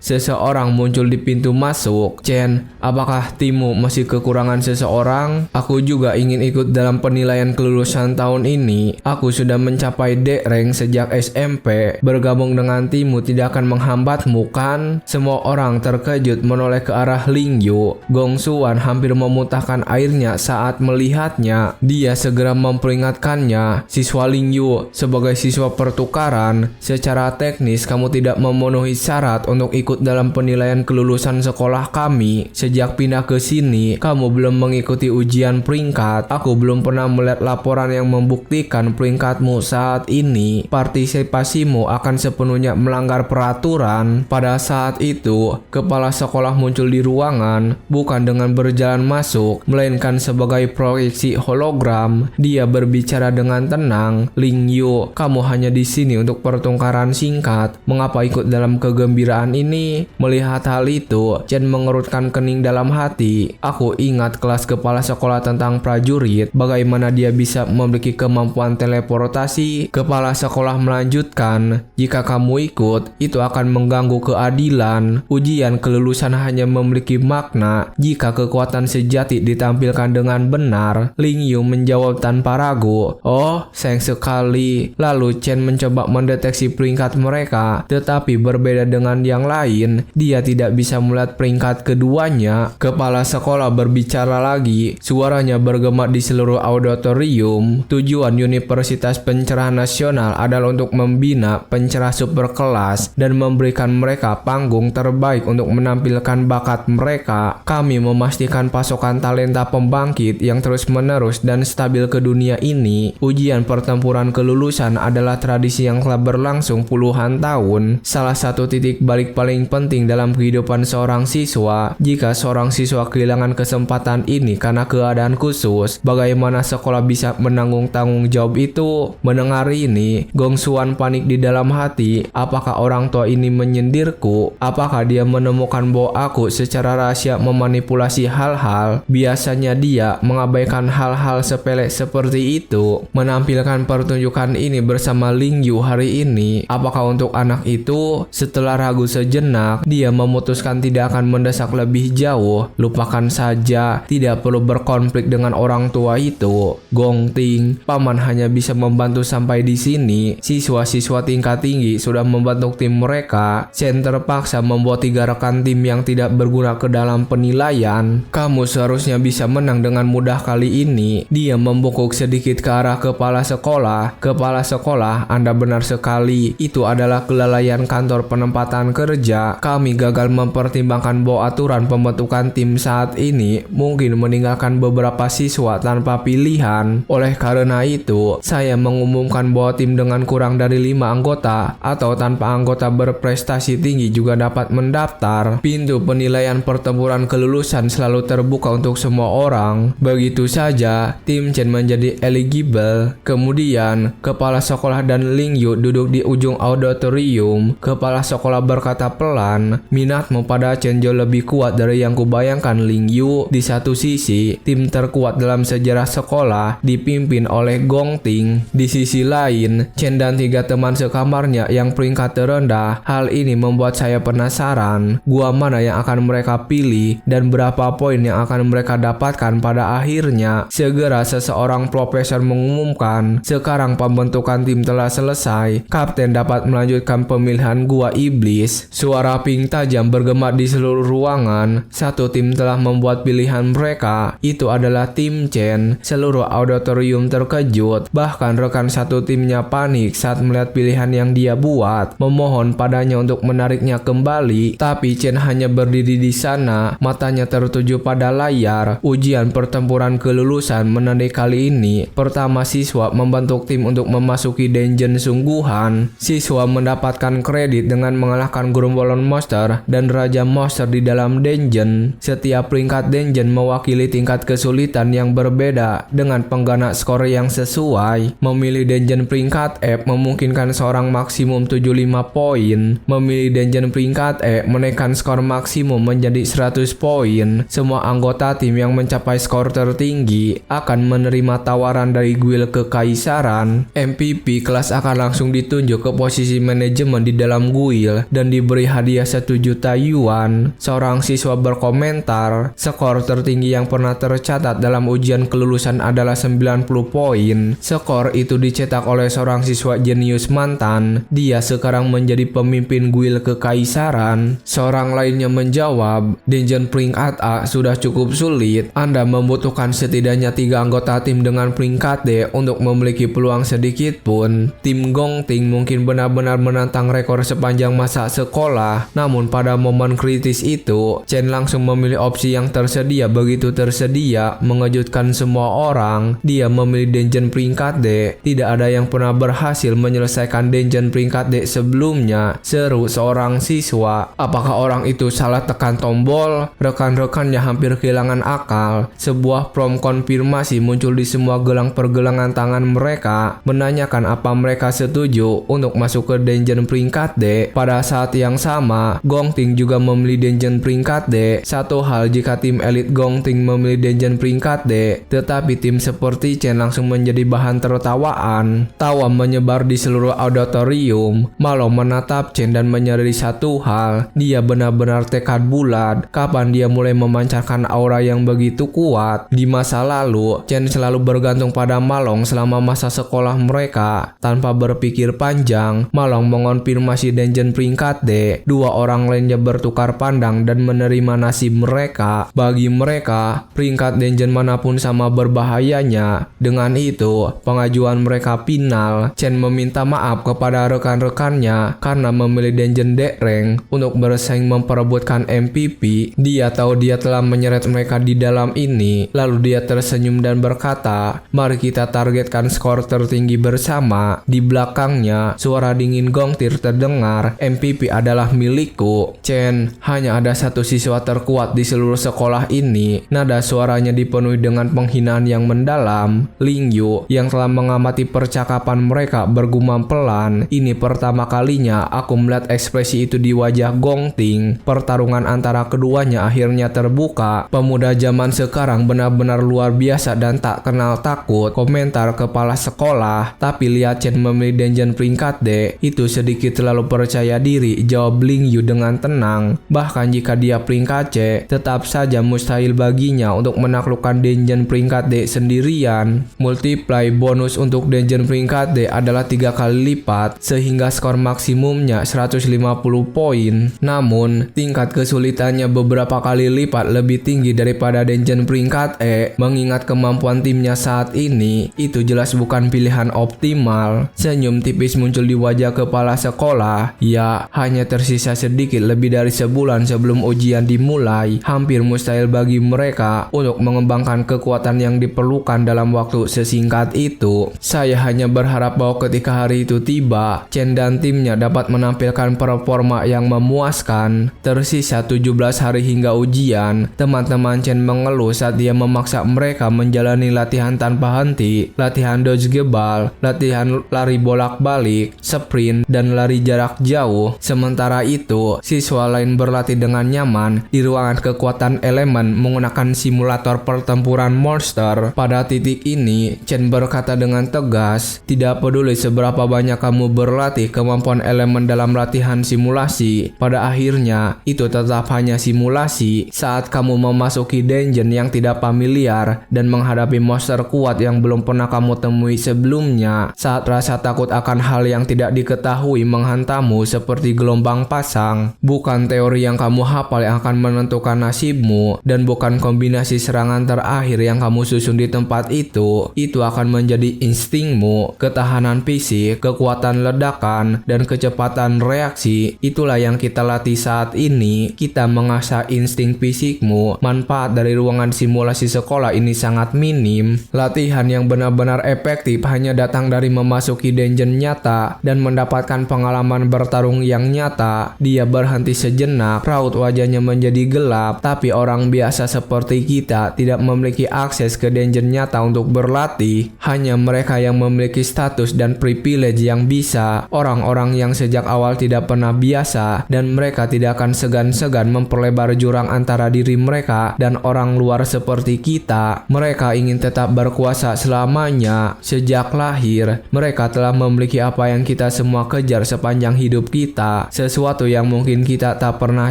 seseorang muncul di pintu masuk. Chen, apakah timmu masih kekurangan seseorang? Aku juga ingin ikut dalam penilaian kelulusan tahun ini. Aku sudah mencapai D rank sejak SMP. Bergabung dengan timmu tidak akan menghambatmu, kan? Semua orang terkejut menoleh ke arah Ling Yu. Gong Xuan hampir memuntahkan airnya saat melihatnya. Dia segera memperingatkannya, "Siswa Ling Yu, sebagai siswa pertukaran, secara teknis kamu tidak memenuhi syarat untuk ikut dalam penilaian kelulusan sekolah kami. Sejak pindah ke sini, kamu belum mengikuti ujian peringkat. Aku belum pernah melihat laporan yang membuktikan peringkatmu saat ini. Partisipasimu akan sepenuhnya melanggar peraturan." Pada saat itu, kepala sekolah muncul di ruangan, bukan dengan berjalan masuk, melainkan sebagai proyeksi hologram. Dia berbicara dengan tenang, "Ling Yu, kamu hanya di sini untuk pertukaran singkat. Mengapa ikut dalam kegembiraan ini?" Melihat hal itu, Chen mengerutkan kening dalam hati. Aku ingat kelas kepala sekolah tentang prajurit, bagaimana dia bisa memiliki kemampuan teleportasi. Kepala sekolah melanjutkan, "Jika kamu ikut, itu akan mengganggu keadilan. Ujian kelulusan hanya memiliki makna jika kekuatan sejati ditampilkan dengan benar." Ling Yu menjawab tanpa ragu, "Oh, sayang sekali." Lalu Chen mencoba mendeteksi peringkat mereka, tetapi berbeda dengan yang lain, dia tidak bisa melihat peringkat keduanya. Kepala sekolah berbicara lagi, suaranya bergema di seluruh auditorium. "Tujuan Universitas Pencerahan Nasional adalah untuk membina pencerah superkelas dan memberikan mereka panggung terbaik untuk menampilkan bakat mereka. Kami memastikan pasokan talenta pembangkit yang terus-menerus dan stabil ke dunia ini. Ujian pertempuran kelulusan adalah tradisi yang telah berlangsung puluhan tahun. Salah satu titik balik paling penting dalam kehidupan seorang siswa. Jika seorang siswa kehilangan kesempatan ini karena keadaan khusus, bagaimana sekolah bisa menanggung tanggung jawab itu?" Mendengar ini, Gong Xuan panik di dalam hati. Apakah orang tua ini menyindirku? Apakah dia menemukan bahwa aku secara rahasia memanipulasi hal-hal? Biasanya dia mengabaikan hal-hal sepele seperti itu. Menampilkan pertunjukan ini bersama Ling Yu hari ini, apakah untuk anak itu? Setelah ragu sejenak, dia memutuskan tidak akan mendesak lebih jauh. Lupakan saja, tidak perlu berkonflik dengan orang tua itu. "Gong Ting, paman hanya bisa membantu sampai di sini. Siswa-siswa tingkat tinggi sudah membentuk tim mereka. Chen terpaksa membawa 3 rekan tim yang tidak berguna ke dalam penilaian. Kamu seharusnya bisa menang dengan mudah kali ini." Dia membungkuk sedikit ke arah kepala sekolah. "Kepala sekolah, Anda benar sekali. Itu adalah kelalaian kantor penempatan kerja. Kami gagal mempertimbangkan bahwa aturan pembentukan tim saat ini mungkin meninggalkan beberapa siswa tanpa pilihan. Oleh karena itu, saya mengumumkan bahwa bahwa tim dengan kurang dari 5 anggota atau tanpa anggota berprestasi tinggi juga dapat mendaftar. Pintu penilaian pertempuran kelulusan selalu terbuka untuk semua orang. Begitu saja, tim Chen menjadi eligible. Kemudian, kepala sekolah dan Ling Yu duduk di ujung auditorium. Kepala sekolah berkata pelan, "Minatmu pada Chen jauh lebih kuat dari yang kubayangkan, Ling Yu. Di satu sisi, tim terkuat dalam sejarah sekolah dipimpin oleh Gong Ting. Di sisi lain, Chen dan 3 teman sekamarnya yang peringkat terendah. Hal ini membuat saya penasaran, gua mana yang akan mereka pilih dan berapa poin yang akan mereka dapatkan pada akhirnya." Segera seseorang profesor mengumumkan, "Sekarang pembentukan tim telah selesai. Kapten dapat melanjutkan pemilihan gua iblis." Suara ping tajam bergema di seluruh ruangan. Satu tim telah membuat pilihan mereka. Itu adalah tim Chen. Seluruh auditorium terkejut. Bahkan rekan satu timnya panik saat melihat pilihan yang dia buat, memohon padanya untuk menariknya kembali. Tapi Chen hanya berdiri di sana, matanya tertuju pada layar. Ujian pertempuran kelulusan menandai kali ini. Pertama, siswa membentuk tim untuk memasuki dungeon sungguhan. Siswa mendapatkan kredit dengan mengalahkan gerombolan monster dan raja monster di dalam dungeon. Setiap peringkat dungeon mewakili tingkat kesulitan yang berbeda dengan pengguna skor yang sesuai. Memilih dungeon peringkat F memungkinkan seorang maksimum 75 poin. Memilih dungeon peringkat E menaikkan skor maksimum menjadi 100 poin. Semua anggota tim yang mencapai skor tertinggi akan menerima tawaran dari guild kekaisaran. MVP kelas akan langsung ditunjuk ke posisi manajemen di dalam guild dan diberi hadiah 1 juta yuan. Seorang siswa berkomentar, "Skor tertinggi yang pernah tercatat dalam ujian kelulusan adalah 90 poin. Skor itu dicetak oleh seorang siswa jenius mantan. Dia sekarang menjadi pemimpin guild kekaisaran." Seorang lainnya menjawab, "Dungeon peringkat A sudah cukup sulit. Anda membutuhkan setidaknya 3 anggota tim dengan peringkat D untuk memiliki peluang sedikit pun. Tim Gong Ting mungkin benar-benar menantang rekor sepanjang masa sekolah." Namun pada momen kritis itu, Chen langsung memilih opsi yang tersedia. Begitu tersedia, mengejutkan semua orang. Dia memilih dungeon peringkat D. Tidak ada yang pernah berhasil menyelesaikan dungeon peringkat D sebelumnya, seru seorang siswa. Apakah orang itu salah tekan tombol? Rekan-rekannya hampir kehilangan akal. Sebuah prom konfirmasi muncul di semua gelang pergelangan tangan mereka, menanyakan apa mereka setuju untuk masuk ke dungeon peringkat D. Pada saat yang sama, Gong Ting juga memilih dungeon peringkat D. Satu hal jika tim elit Gong Ting memilih dungeon peringkat D, tetapi tim seperti Chen langsung menjadi bahan tertawaan. Tawa menyebar di seluruh auditorium. Malo menatap Chen dan menyadari satu hal, dia benar-benar tekad bulat. Kapan dia mulai memancarkan aura yang begitu kuat? Di masa lalu, Chen selalu bergantung pada Malong selama masa sekolah mereka. Tanpa berpikir panjang, Malong mengonfirmasi dungeon peringkat D. 2 orang lainnya bertukar pandang dan menerima nasib mereka. Bagi mereka, peringkat dungeon manapun sama berbahayanya. Dengan itu, pengajuan mereka final. Chen meminta maaf kepada rekan-rekannya karena memilih dungeon D rank untuk bersaing memperebutkan MVP. Dia tahu dia telah menyeret mereka di dalam ini. Lalu dia tersenyum dan berkata, "Mari kita targetkan skor tertinggi bersama." Di belakangnya, suara dingin gongtir terdengar, "MVP adalah milikku." Chen, hanya ada satu siswa terkuat di seluruh sekolah ini. Nada suaranya dipenuhi dengan penghinaan yang mendalam. Ling Yu, yang telah mengamati percakapan mereka, bergumam pelan, "Ini pertama kalinya aku melihat ekspresi itu di wajah Gong Ting." Pertarungan antara keduanya akhirnya terbuka. "Pemuda zaman sekarang benar-benar luar biasa dan tak kenal takut," komentar kepala sekolah. "Tapi lihat Chen memilih dungeon peringkat D, itu sedikit terlalu percaya diri," jawab Ling Yu dengan tenang. "Bahkan jika dia peringkat C, tetap saja mustahil baginya untuk menaklukkan dungeon peringkat D sendirian. Multiply bonus untuk dungeon peringkat D adalah 3 kali lipat, sehingga skor maksimumnya 150 poin. Namun, tingkat kesulitannya beberapa kali lipat lebih tinggi daripada dungeon peringkat E. Mengingat kemampuan timnya saat ini, itu jelas bukan pilihan optimal." Senyum tipis muncul di wajah kepala sekolah. "Ya, hanya tersisa sedikit lebih dari sebulan sebelum ujian dimulai. Hampir mustahil bagi mereka untuk mengembangkan kekuatan yang diperlukan dalam waktu sesingkat itu. Saya hanya berharap bahwa ketika hari itu tiba, Chen dan timnya dapat menampilkan performa yang memuaskan. Tersisa 17 hari hingga ujian, teman-teman Chen mengeluh saat dia memaksa mereka menjalani latihan tanpa henti, latihan dodge gebal, latihan lari bolak-balik, sprint, dan lari jarak jauh. Sementara itu, siswa lain berlatih dengan nyaman di ruangan kekuatan elemen menggunakan simulator pertempuran monster. Pada titik ini, Chen berkata dengan tegas, "Tidak peduli seberapa banyak kamu berlatih kemampuan elemen dalam latihan simulasi, pada akhirnya itu tetap hanya simulasi. Saat kamu memasuki dungeon yang tidak familiar dan menghadapi monster kuat yang belum pernah kamu temui sebelumnya, saat rasa takut akan hal yang tidak diketahui menghantamu seperti gelombang pasang, bukan teori yang kamu hafal yang akan menentukan nasibmu, dan bukan kombinasi serangan terakhir yang kamu susun di tempat itu akan menjadi instingmu. Ketahanan fisik, kekuatan ledakan, dan kecepatan reaksi, itulah yang kita latih saat ini. Kita mengasah insting fisikmu. Manfaat dari ruangan simulasi sekolah ini sangat minim. Latihan yang benar-benar efektif hanya datang dari memasuki dungeon nyata dan mendapatkan pengalaman bertarung yang nyata." Dia berhenti sejenak, raut wajahnya menjadi gelap. "Tapi orang biasa seperti kita tidak memiliki akses ke dungeon nyata untuk berlatih. Hanya mereka yang memiliki status dan privilege yang bisa. Orang-orang yang sejak awal tidak pernah biasa, dan mereka tidak akan segan-segan memperlebar jurang antara diri mereka dan orang luar seperti kita. Mereka ingin tetap berkuasa selamanya. Sejak lahir, mereka telah memiliki apa yang kita semua kejar sepanjang hidup kita, sesuatu yang mungkin kita tak pernah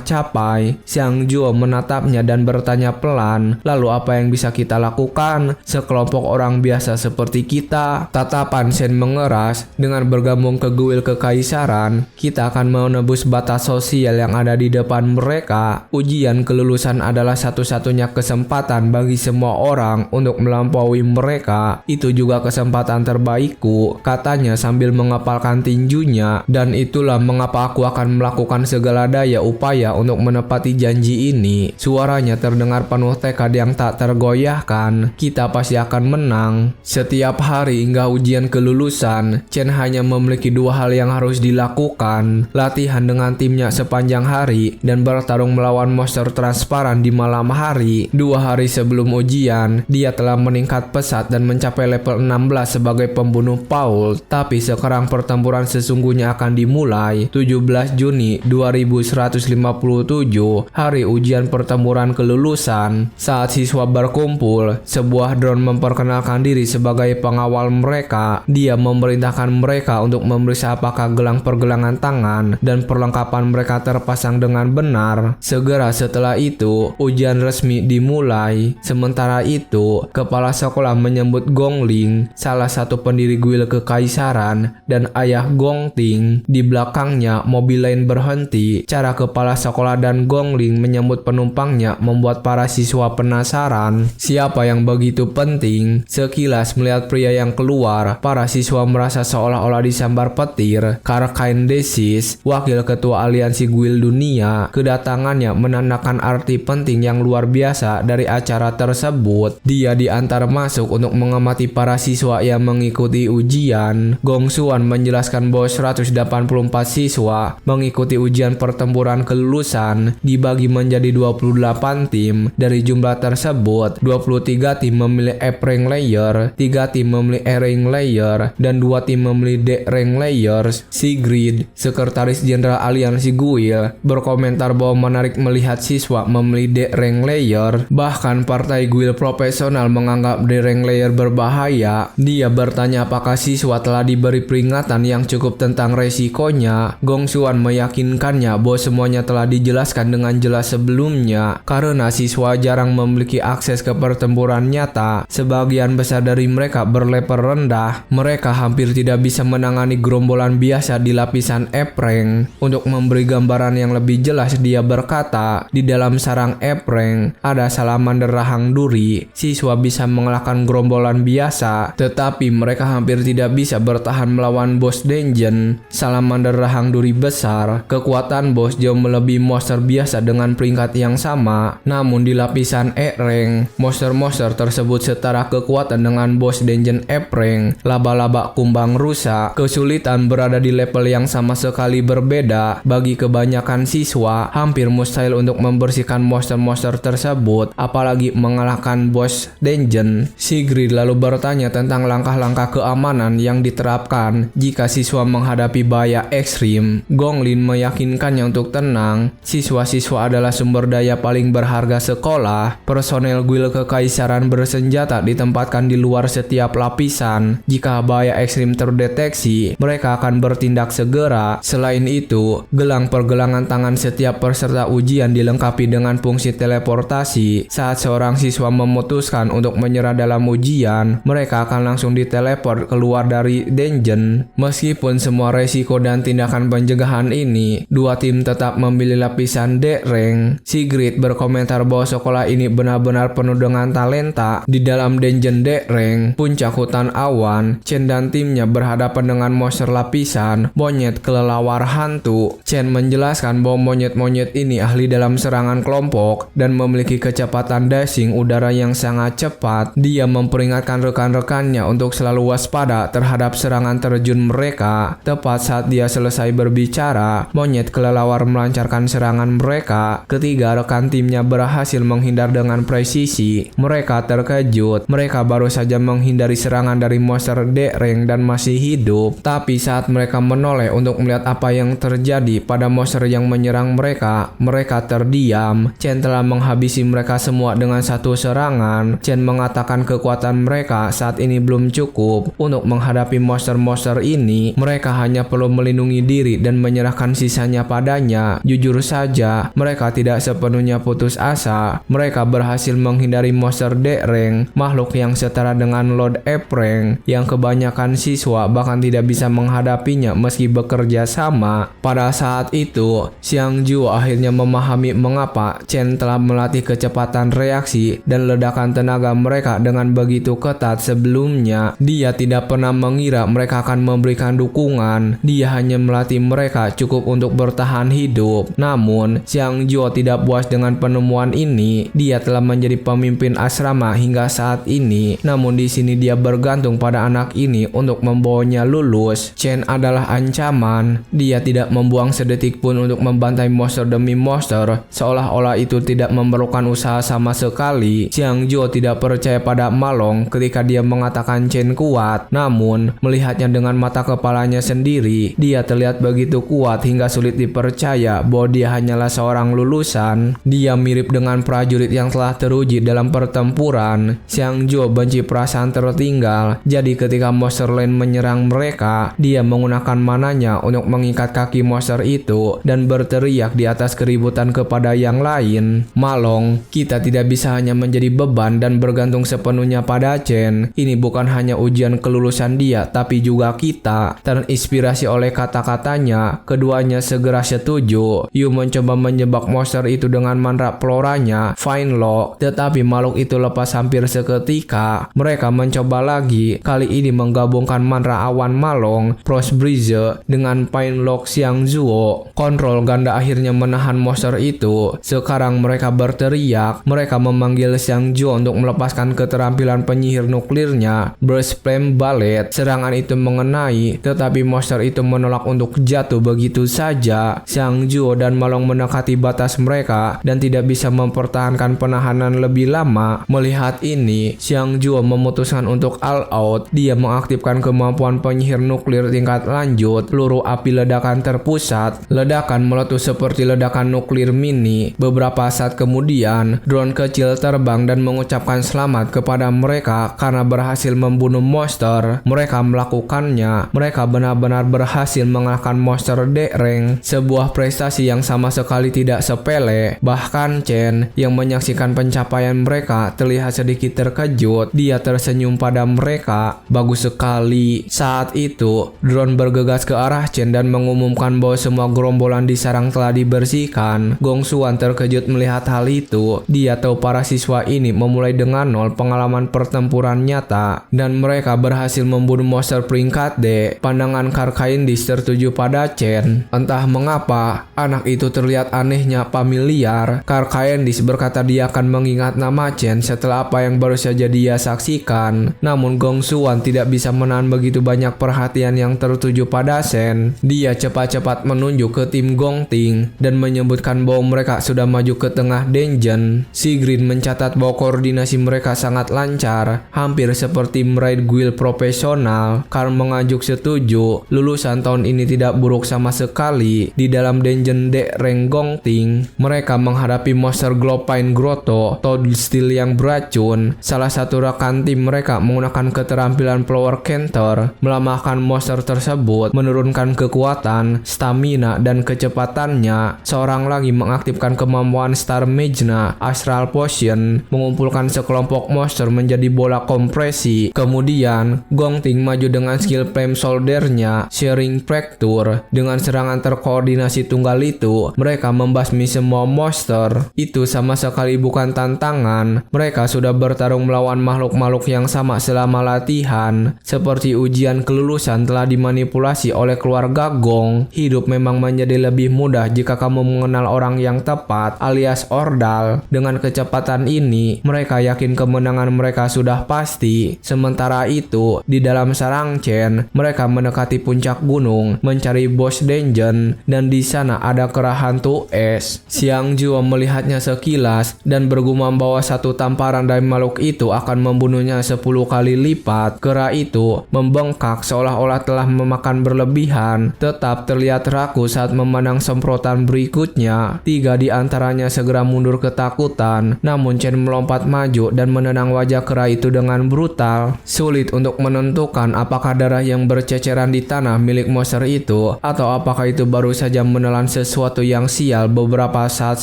capai." Xiang Zuo menatapnya dan bertanya pelan, "Lalu apa yang bisa kita lakukan? Sekelompok orang biasa seperti kita." Tatapan Shen mengeras. "Dengan bergabung ke guild kekaisaran, kita akan menebus batas sosial yang ada di depan mereka. Ujian kelulusan adalah satu-satunya kesempatan bagi semua orang untuk melampaui mereka. Itu juga kesempatan terbaikku," katanya sambil mengepalkan tinjunya. "Dan itulah mengapa aku akan melakukan segala daya upaya untuk menepati janji ini." Suaranya terdengar penuh tekad yang tak tergoyahkan. "Kita pasti akan menang." Setiap hari hingga ujian kelulusan, Chen hanya memiliki dua hal yang harus dilakukan: latihan dengan timnya sepanjang hari dan bertarung melawan monster transparan di malam hari. 2 hari sebelum ujian, dia telah meningkat pesat dan mencapai level 16 sebagai pembunuh Paul. Tapi sekarang pertempuran sesungguhnya akan dimulai. 17 Juni 2157, hari ujian pertempuran kelulusan. Saat siswa berkumpul, sebuah drone memperkenalkan diri sebagai pengawal mereka. Dia memerintahkan mereka untuk memeriksa apakah gelang pergelangan tangan dan perlengkapan mereka terpasang dengan benar. Segera setelah itu, ujian resmi dimulai. Sementara itu, kepala sekolah menyebut Gong Ling, salah satu pendiri guild kekaisaran, dan ayah Gong Ting. Di belakangnya, mobil lain berhenti. Cara kepala sekolah dan Gong Ling menyambut penumpangnya membuat para siswa penasaran. Siapa yang begitu penting? Sekilas melihat pria yang keluar, para siswa merasa seolah-olah disambar petir. Karkain Desis, wakil ketua aliansi guild dunia, kedatangannya menandakan arti penting yang luar biasa dari acara tersebut. Dia diantar masuk untuk mengamati para siswa yang mengikuti ujian. Gong Xuan menjelaskan bahwa 184 siswa mengikuti ujian pertempuran kelulusan dibagi menjadi 28 tim. Dari jumlah tersebut, 23 tim memilih F-rank layer, 3 tim memilih E-rank layer, dan 2 tim memilih D-rank layers. Sigrid, sekretaris jenderal aliansi guild, berkomentar bahwa menarik melihat siswa memilih D-rank layer. Bahkan partai guild profesional menganggap D-rank layer berbahaya. Dia bertanya apakah siswa telah diberi peringatan yang cukup tentang resikonya. Gong Xuan meyakinkannya bahwa semuanya telah dijelaskan dengan jelas sebelumnya. Karena siswa jarang memiliki akses ke pertempuran nyata, sebagian besar dari mereka berlevel rendah. Mereka hampir tidak bisa menangani gerombolan biasa di lapisan F-rank. Untuk memberi gambaran yang lebih jelas, dia berkata, di dalam sarang F-rank ada salamander rahang duri. Siswa bisa mengalahkan gerombolan biasa, tetapi mereka hampir tidak bisa bertahan melawan bos dungeon. Salamander rahang duri besar, kekuatan bos jauh melebihi monster biasa dengan peringkat yang sama. Namun di lapisan E-rank, monster-monster tersebut setara kekuatan dengan bos dungeon F-rank. laba-laba kumbang rusak. Kesulitan berada di level yang sama sekali berbeda. Bagi kebanyakan siswa, hampir mustahil untuk membersihkan monster-monster tersebut, apalagi mengalahkan bos dungeon. Sigrid lalu bertanya tentang langkah-langkah keamanan yang diterapkan jika siswa menghadapi bahaya ekstrim. Gonglin meyakinkannya untuk tenang. Siswa-siswa adalah sumber daya paling berharga sekolah. Personel guild kekaisaran bersenjata ditempatkan di luar setiap lapisan. Jika bahaya ekstrim terdeteksi, mereka akan bertindak segera. Selain itu, gelang pergelangan tangan setiap peserta ujian dilengkapi dengan fungsi teleportasi. Saat seorang siswa memutuskan untuk menyerah dalam ujian, mereka akan langsung diteleport keluar dari dungeon. Meskipun semua resiko dan tindakan pencegahan ini, dua tim tetap memilih lapisan D-Rank. Sigrid berkomentar bahwa sekolah ini benar-benar penuh dengan talenta. Di dalam dungeon D-Rank, puncak hutan awan, Chen dan timnya berhadapan dengan monster lapisan, monyet kelelawar hantu. Chen menjelaskan bahwa monyet-monyet ini ahli dalam serangan kelompok dan memiliki kecepatan dashing udara yang sangat cepat. Dia memperingatkan rekan-rekannya untuk selalu waspada terhadap serangan terjun mereka. Tepat saat dia selesai berbicara, monyet kelelawar melancarkan serangan mereka. Ketiga rekan timnya berhasil menghindar dengan presisi. Mereka terkejut. Mereka baru saja menghindari serangan dari monster D-Rank dan masih hidup. Tapi saat mereka menoleh untuk melihat apa yang terjadi pada monster yang menyerang mereka, mereka terdiam. Chen telah menghabisi mereka semua dengan satu serangan. Chen mengatakan kekuatan mereka saat ini belum cukup untuk menghadapi monster-monster ini. Mereka hanya perlu melindungi diri dan menyerahkan sisanya padanya. Jujur saja, mereka tidak sepenuhnya putus asa. Mereka berhasil menghindari monster D-Rank, makhluk yang setara dengan Lord F-Rank, yang kebanyakan siswa bahkan tidak bisa menghadapinya meski bekerja sama. Pada saat itu, Xiang Zhuo akhirnya memahami mengapa Chen telah melatih kecepatan reaksi dan ledakan tenaga mereka dengan begitu ketat sebelumnya. Dia tidak pernah mengira mereka akan memberikan dukungan. Dia hanya melatih mereka cukup untuk bertahan hidup. Namun, Xiang Zhuo tidak puas dengan penemuan ini. Dia telah menjadi pemimpin asrama hingga saat ini. Namun di sini dia bergantung pada anak ini untuk membawanya lulus. Chen adalah ancaman. Dia tidak membuang sedetik pun untuk membantai monster demi monster, seolah-olah itu tidak memerlukan usaha sama sekali. Xiang Zhuo tidak percaya pada Malong ketika dia mengatakan Chen kuat. Namun, melihatnya dengan mata kepalanya sendiri, dia terlihat begitu kuat hingga sulit dipercaya bahwa dia hanyalah seorang lulusan. Dia mirip dengan prajurit yang telah teruji dalam pertempuran. Xiang Zhuo benci perasaan tertinggal. Jadi ketika monster lain menyerang mereka, dia menggunakan mananya untuk mengikat kaki monster itu dan berteriak di atas keributan kepada yang lain. Malong, kita tidak bisa hanya menjadi beban dan bergantung sepenuhnya pada Chen. Ini bukan hanya ujian kelulusan dia, tapi juga kita. Terinspirasi oleh kata-katanya, keduanya segera setuju. Yu mencoba menjebak monster itu dengan mantra floranya, Fine Lock, tetapi makhluk itu lepas hampir seketika. Mereka mencoba lagi, kali ini menggabungkan mantra awan Malong, Frost Breeze, dengan Fine Lock Xiang Zhuo. Kontrol ganda akhirnya menahan monster itu. Sekarang mereka berteriak. Mereka memanggil Xiang Zhuo untuk melepaskan keterampilan penyihir nuklirnya, Burst Flame Ballet. Serangan itu mengenai, tetapi monster itu menolak untuk jatuh begitu saja. Xiang Zhuo dan Malong mendekati batas mereka dan tidak bisa mempertahankan penahanan lebih lama. Melihat ini, Xiang Zhuo memutuskan untuk all out. Dia mengaktifkan kemampuan penyihir nuklir tingkat lanjut. Peluru api ledakan terpusat. Ledakan meletus seperti ledakan nuklir mini. Beberapa saat kemudian, drone kecil terbang dan mengucapkan selamat kepada mereka karena berhasil membunuh monster. Mereka melakukannya. Mereka benar-benar berhasil mengalahkan monster D-Rank. Sebuah prestasi yang sama sekali tidak sepele. Bahkan Chen yang menyaksikan pencapaian mereka terlihat sedikit terkejut. Dia tersenyum pada mereka. Bagus sekali. Saat itu, drone bergegas ke arah Chen dan mengumumkan bahwa semua gerombolan di sarang telah dibersihkan. Gong Xuan terkejut melihat hal itu. Dia tahu para siswa ini memulai dengan nol pengalaman pertempuran nyata dan mereka berhasil membunuh monster peringkat D. Pandangan Karkaindis tertuju pada Chen. Entah mengapa, anak itu terlihat anehnya familiar. Karkaindis berkata dia akan mengingat nama Chen setelah apa yang baru saja dia saksikan. Namun Gong Xuan tidak bisa menahan begitu banyak perhatian yang tertuju pada Shen, dia cepat-cepat menunjuk ke tim Gongting dan menyebutkan bahwa mereka sudah maju ke tengah dungeon. Sigrid mencatat bahwa koordinasi mereka sangat lancar, hampir seperti meraih guild profesional. Karl mengajuk setuju, lulusan tahun ini tidak buruk sama sekali. Di dalam dungeon Dek Reng Gongting, mereka menghadapi monster Glopine Grotto, Toadstool yang beracun. Salah satu rekan tim mereka menggunakan keterampilan Flower Canter, melemahkan monster tersebut, menurunkan kekuatan, stamina, dan kecepatannya. Seorang lagi mengaktifkan kemampuan Star Magna, Astral Potion, mengumpulkan sekelompok monster menjadi bola kompresi. Kemudian, Gongting maju dengan skill Flame Soldier-nya, Sharing Fracture. Dengan serangan terkoordinasi tunggal itu, mereka membasmi semua monster. Itu sama sekali bukan tantangan. Mereka sudah bertarung melawan makhluk-makhluk yang sama selama latihan. Seperti ujian kelulusan telah dimanipulasi oleh keluarga Gong. Hidup memang menjadi lebih mudah jika kamu mengenal orang yang tepat, alias Ordal. Dengan kecepatan ini, mereka yakin kemenangan mereka sudah pasti. Sementara itu, di dalam sarang Chen, mereka mendekati puncak gunung, mencari bos dungeon, dan di sana ada kera hantu es. Xiang Zhuo melihatnya sekilas dan bergumam bahwa satu tamparan dari makhluk itu akan membunuhnya 10 kali lipat. Kera itu membengkak seolah-olah telah memakan berlebihan, tetap terlihat ragu saat memandang semprotan berikutnya. 3 di antaranya segera mundur ketakutan, namun Chen melompat maju dan menendang wajah kera itu dengan brutal. Sulit untuk menentukan apakah darah yang berceceran di tanah milik monster itu, atau apakah itu baru saja menelan sesuatu yang sial beberapa saat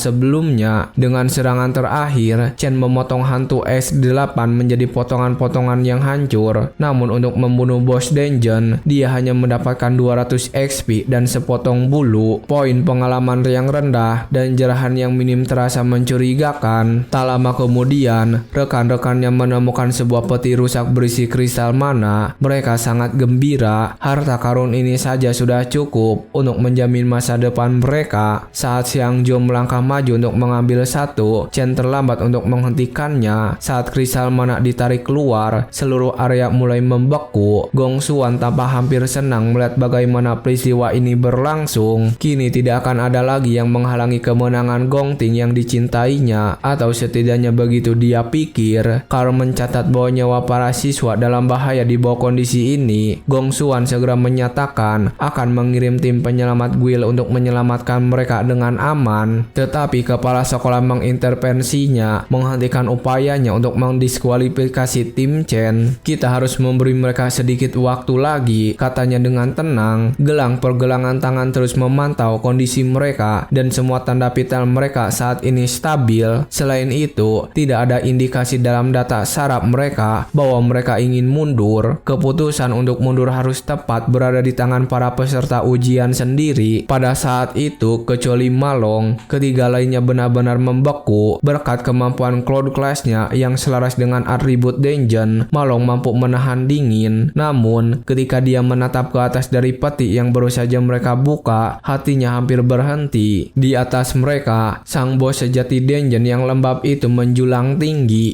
sebelumnya. Dengan serangan terakhir, Chen memotong hantu S8 menjadi potongan-potongan yang hancur. Namun untuk membunuh bos dungeon, dia hanya mendapatkan 200 XP dan sepotong bulu. Poin pengalaman yang rendah dan jerahan yang minim terasa mencurigakan. Tak lama kemudian, rekan-rekannya menemukan sebuah peti rusak berisi kristal mana. Mereka sangat gembira. Harta karun ini saja sudah cukup untuk menjamin masa depan mereka. Saat Xiang Zhuo melangkah maju untuk mengambil satu, Chen terlambat untuk menghentikannya. Saat kristal mana ditarik keluar, seluruh area mulai membeku. Gong Xuan tampak hampir senang melihat bagaimana peristiwa ini berlangsung. Kini tidak akan ada lagi yang menghalangi kemenangan Gongting yang dicintainya, atau setidaknya begitu dia pikir. Karl mencatat bahwa nyawa para siswa dalam bahaya di bawah kondisi ini. Gong Xuan segera menyatakan akan mengirim tim penyelamat guild untuk menyelamatkan mereka dengan aman. Tetapi kepala sekolah mengintervensinya, menghentikan upayanya untuk mendiskualifikasi tim Chen. Kita harus memberi mereka sedikit waktu lagi, katanya dengan tenang. Gelang pergelangan tangan terus memantau kondisi mereka dan semua tanda vital mereka saat ini stabil. Selain itu, tidak ada indikasi dalam data saraf mereka bahwa mereka ingin mundur. Keputusan untuk mundur harus tepat berada di tangan para peserta ujian sendiri. Pada saat itu, kecuali Malong, ketiga lainnya benar-benar membeku. Berkat kemampuan Cloud Class-nya yang selaras dengan atribut dungeon, Malong mampu menahan dingin. Namun, ketika dia menatap ke atas dari peti yang baru saja mereka buka, hatinya hampir berhenti. Di atas mereka, sang bos sejati dungeon yang lembab itu menjulang tinggi.